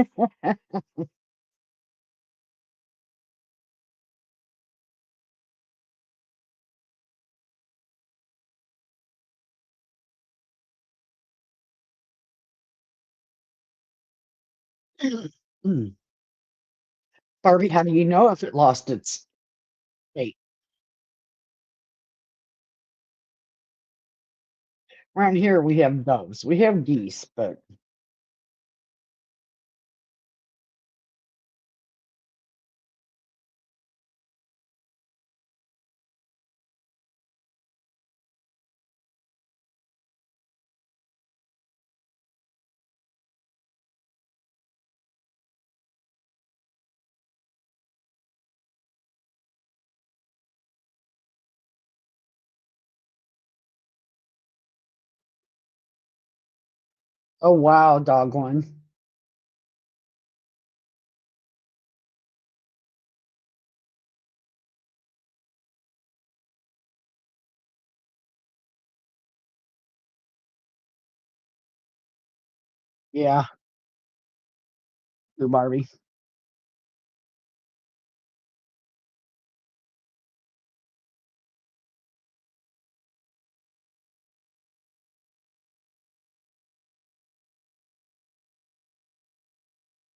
Barbie, how do you know if it lost its state? Around here we have doves. We have geese, but oh wow, dog one. Yeah, blue Barbie.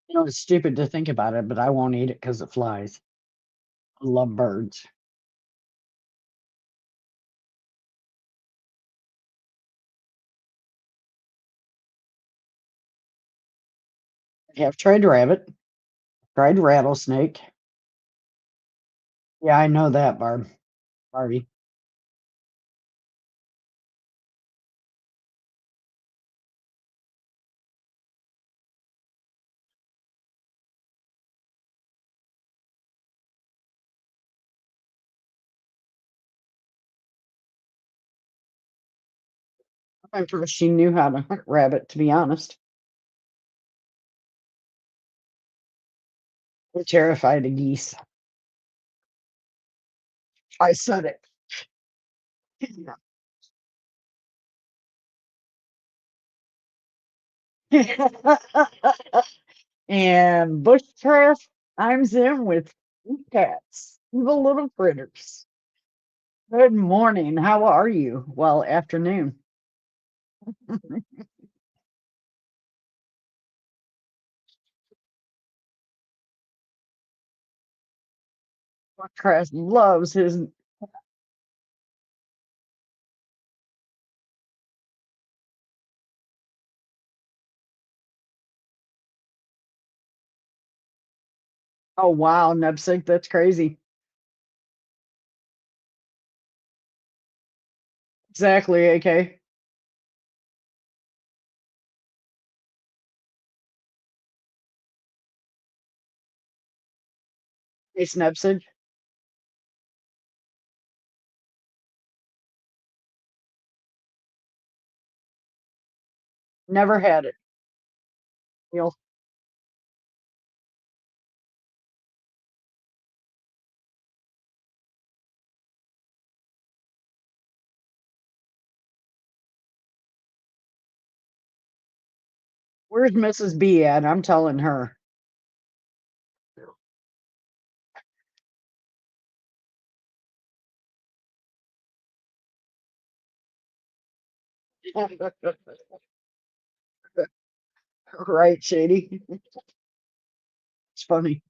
You know, it's stupid to think about it, but I won't eat it because it flies. I love birds. I have tried rabbit, tried rattlesnake. Yeah, I know that, Barbie. I'm sure she knew how to hunt rabbit, to be honest. I'm terrified of geese. I said it. And bushcraft times them with cats, the little critters. Good morning. How are you? Well, afternoon. Bushcraft loves his. Oh wow, Nepsic, that's crazy. Exactly. Okay. Hey, Snepsid. Never had it. You'll, where's Mrs. B at? I'm telling her. Right, Shady? It's funny.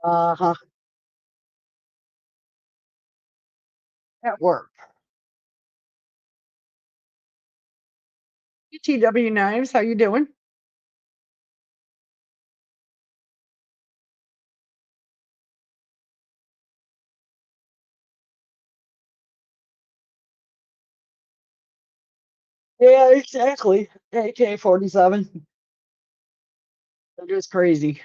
Uh-huh. At work. TW Knives, how you doing? Yeah, exactly. AK-47. That is crazy.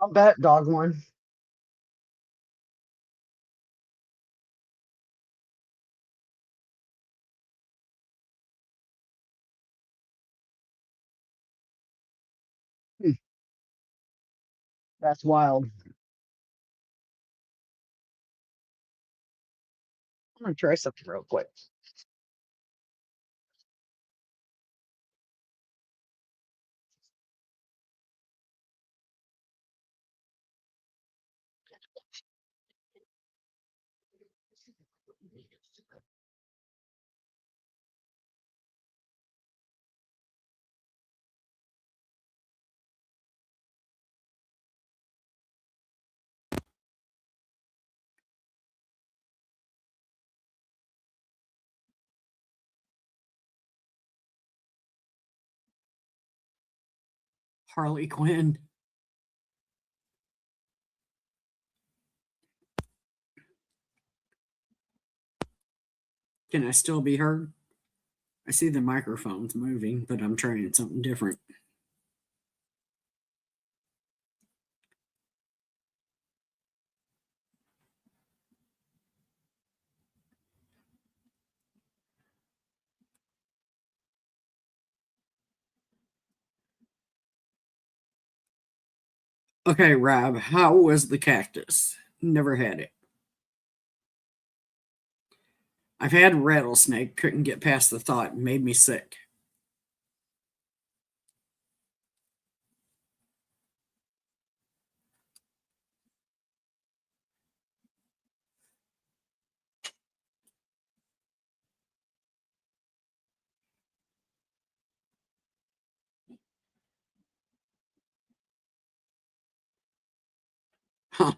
I'll bet dog one. Hmm, that's wild. I'm gonna try something real quick. Harley Quinn. Can I still be heard? I see the microphone's moving, but I'm trying something different. Okay, Rob, how was the cactus? Never had it. I've had rattlesnake, couldn't get past the thought, made me sick. Huh.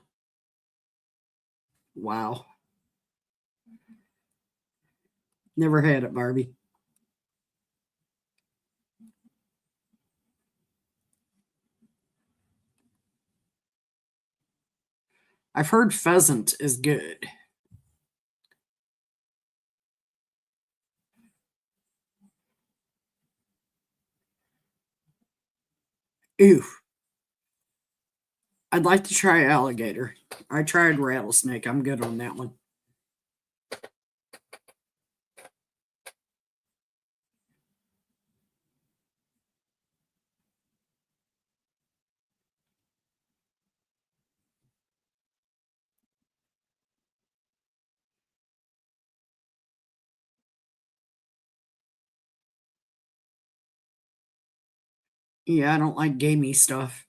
Wow. Never had it, Barbie. I've heard pheasant is good. Ew. I'd like to try alligator. I tried rattlesnake. I'm good on that one. Yeah, I don't like gamey stuff.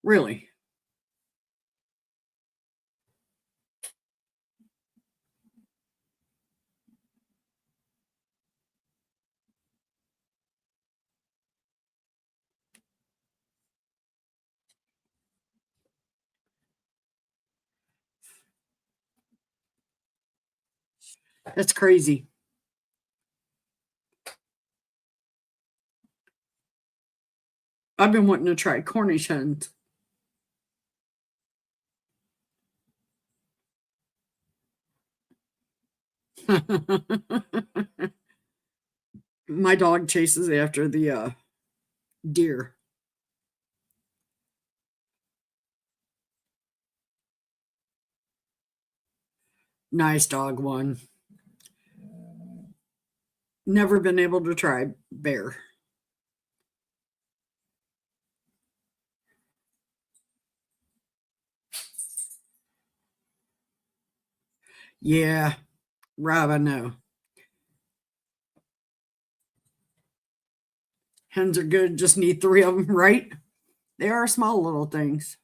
Really. That's crazy. I've been wanting to try Cornish hens. My dog chases after the deer. Nice dog one. Never been able to try bear. Yeah, Rob, I know. Hens are good, just need three of them, right? They are small little things.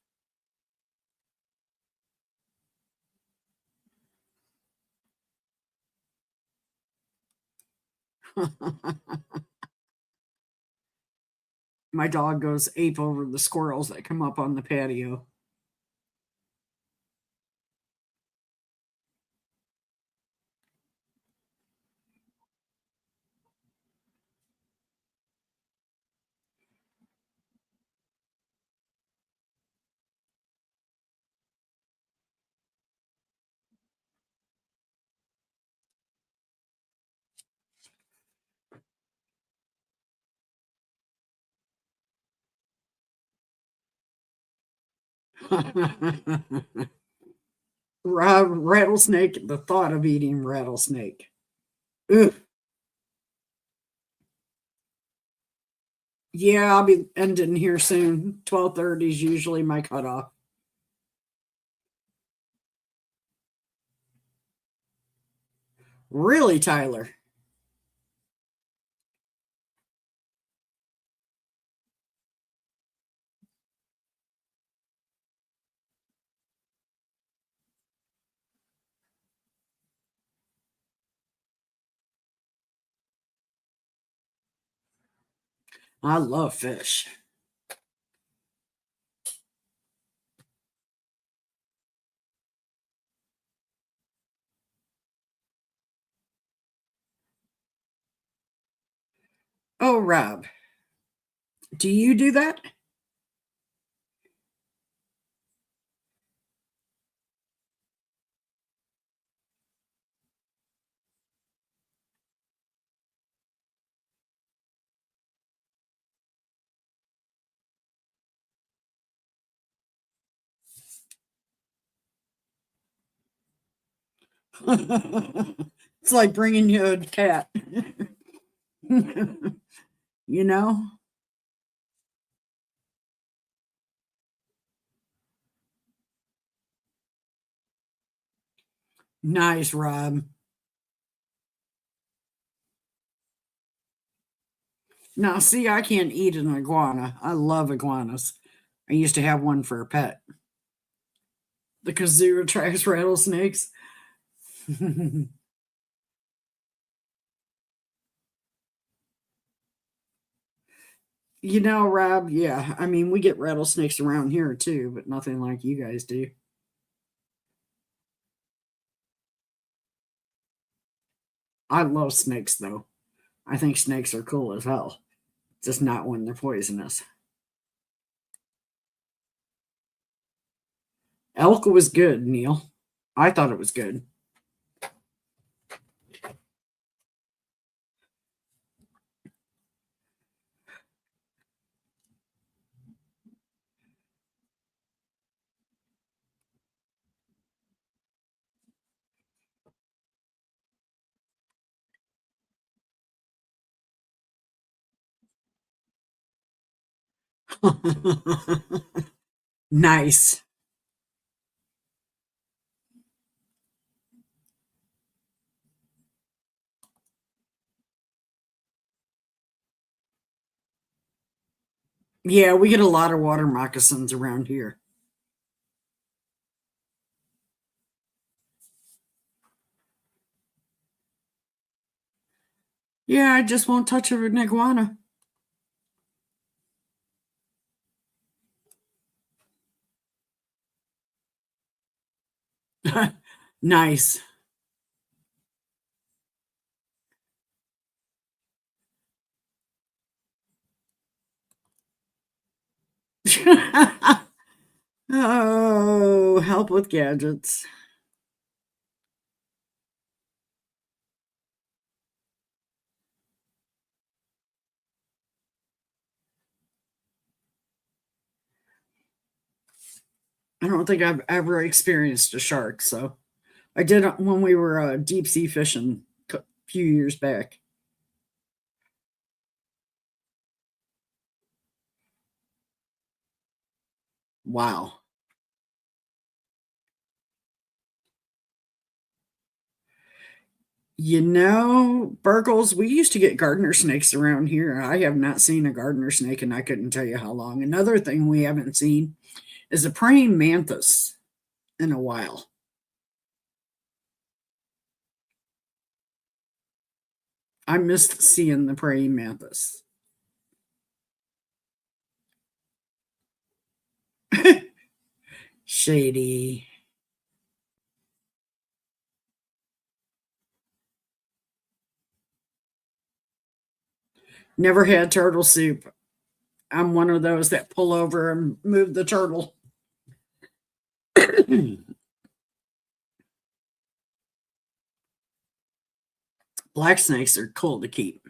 My dog goes ape over the squirrels that come up on the patio. Rattlesnake, the thought of eating rattlesnake. Ugh. Yeah, I'll be ending here soon. 12:30 is usually my cutoff. Really, Tyler? I love fish. Oh, Rob, do you do that? It's like bringing you a cat. You know? Nice, Rob. Now, see, I can't eat an iguana. I love iguanas. I used to have one for a pet. The kazoo attracts rattlesnakes. You know, Rob, yeah. I mean, we get rattlesnakes around here too, but nothing like you guys do. I love snakes, though. I think snakes are cool as hell. Just not when they're poisonous. Elk was good, Neil. I thought it was good. Nice. Yeah, we get a lot of water moccasins around here. Yeah, I just won't touch an iguana. Nice. Oh, help with gadgets. I don't think I've ever experienced a shark. So I did it when we were deep sea fishing a few years back. Wow. Burgles, we used to get gardener snakes around here. I have not seen a gardener snake and I couldn't tell you how long. Another thing we haven't seen is a praying mantis in a while. I missed seeing the praying mantis. Shady. Never had turtle soup. I'm one of those that pull over and move the turtle. Black snakes are cool to keep.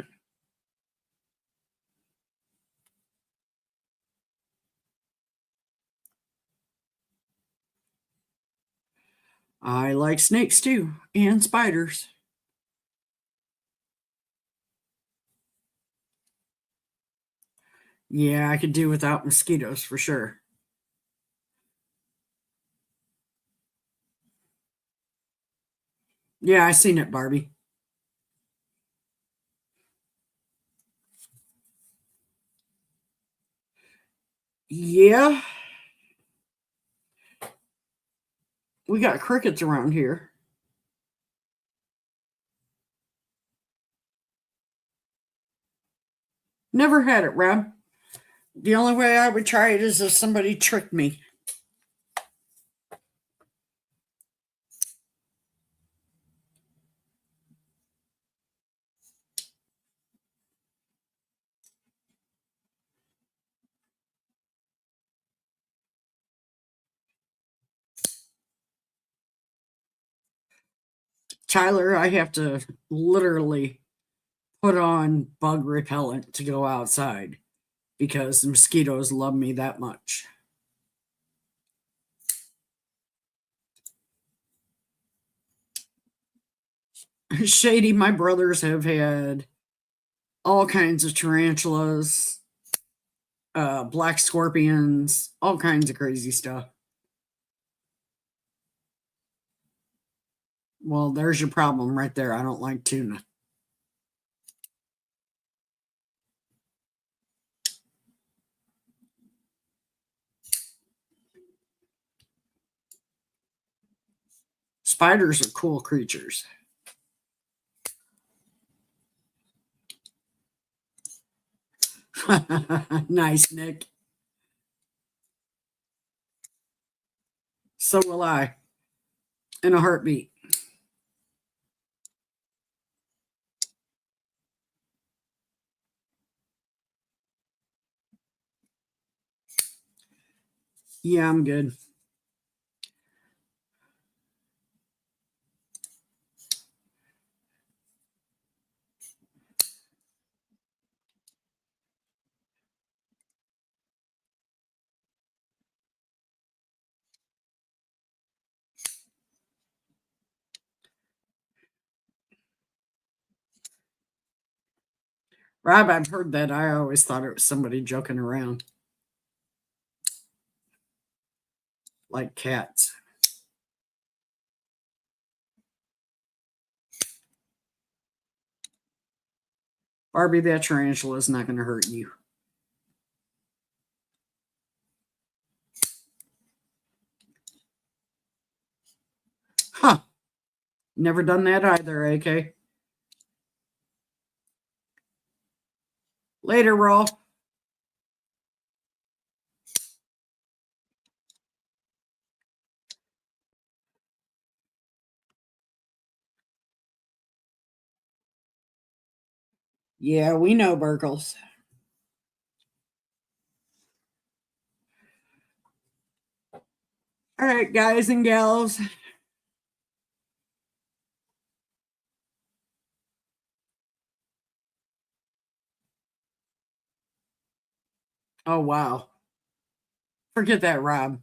I like snakes too, and spiders. Yeah, I could do without mosquitoes for sure. Yeah, I seen it, Barbie. Yeah, we got crickets around here. Never had it, Rob. The only way I would try it is if somebody tricked me. Tyler, I have to literally put on bug repellent to go outside because the mosquitoes love me that much. Shady, my brothers have had all kinds of tarantulas, black scorpions, all kinds of crazy stuff. Well, there's your problem right there. I don't like tuna. Spiders are cool creatures. Nice, Nick. So will I, in a heartbeat. Yeah, I'm good. Rob, I've heard that. I always thought it was somebody joking around, like cats. Barbie, that tarantula is not going to hurt you. Huh. Never done that either, AK. Later, Rolf. Yeah, we know Burkles. All right, guys and gals. Oh, wow. Forget that, Rob.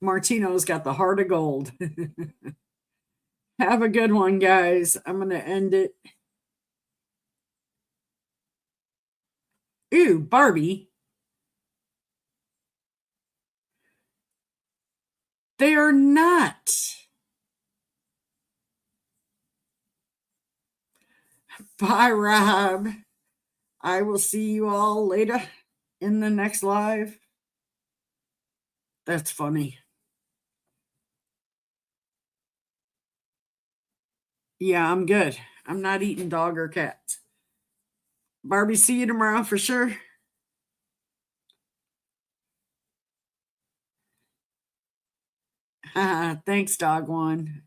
Martino's got the heart of gold. Have a good one, guys. I'm going to end it. Ooh, Barbie. They are not. Bye, Rob. I will see you all later in the next live. That's funny. Yeah, I'm good. I'm not eating dog or cat. Barbie, see you tomorrow for sure. Thanks, dog one.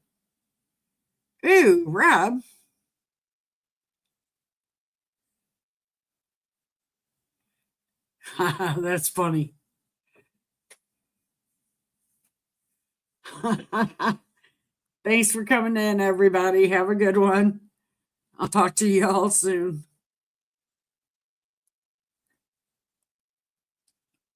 Ooh, Rob. That's funny. Thanks for coming in, everybody. Have a good one. I'll talk to you all soon.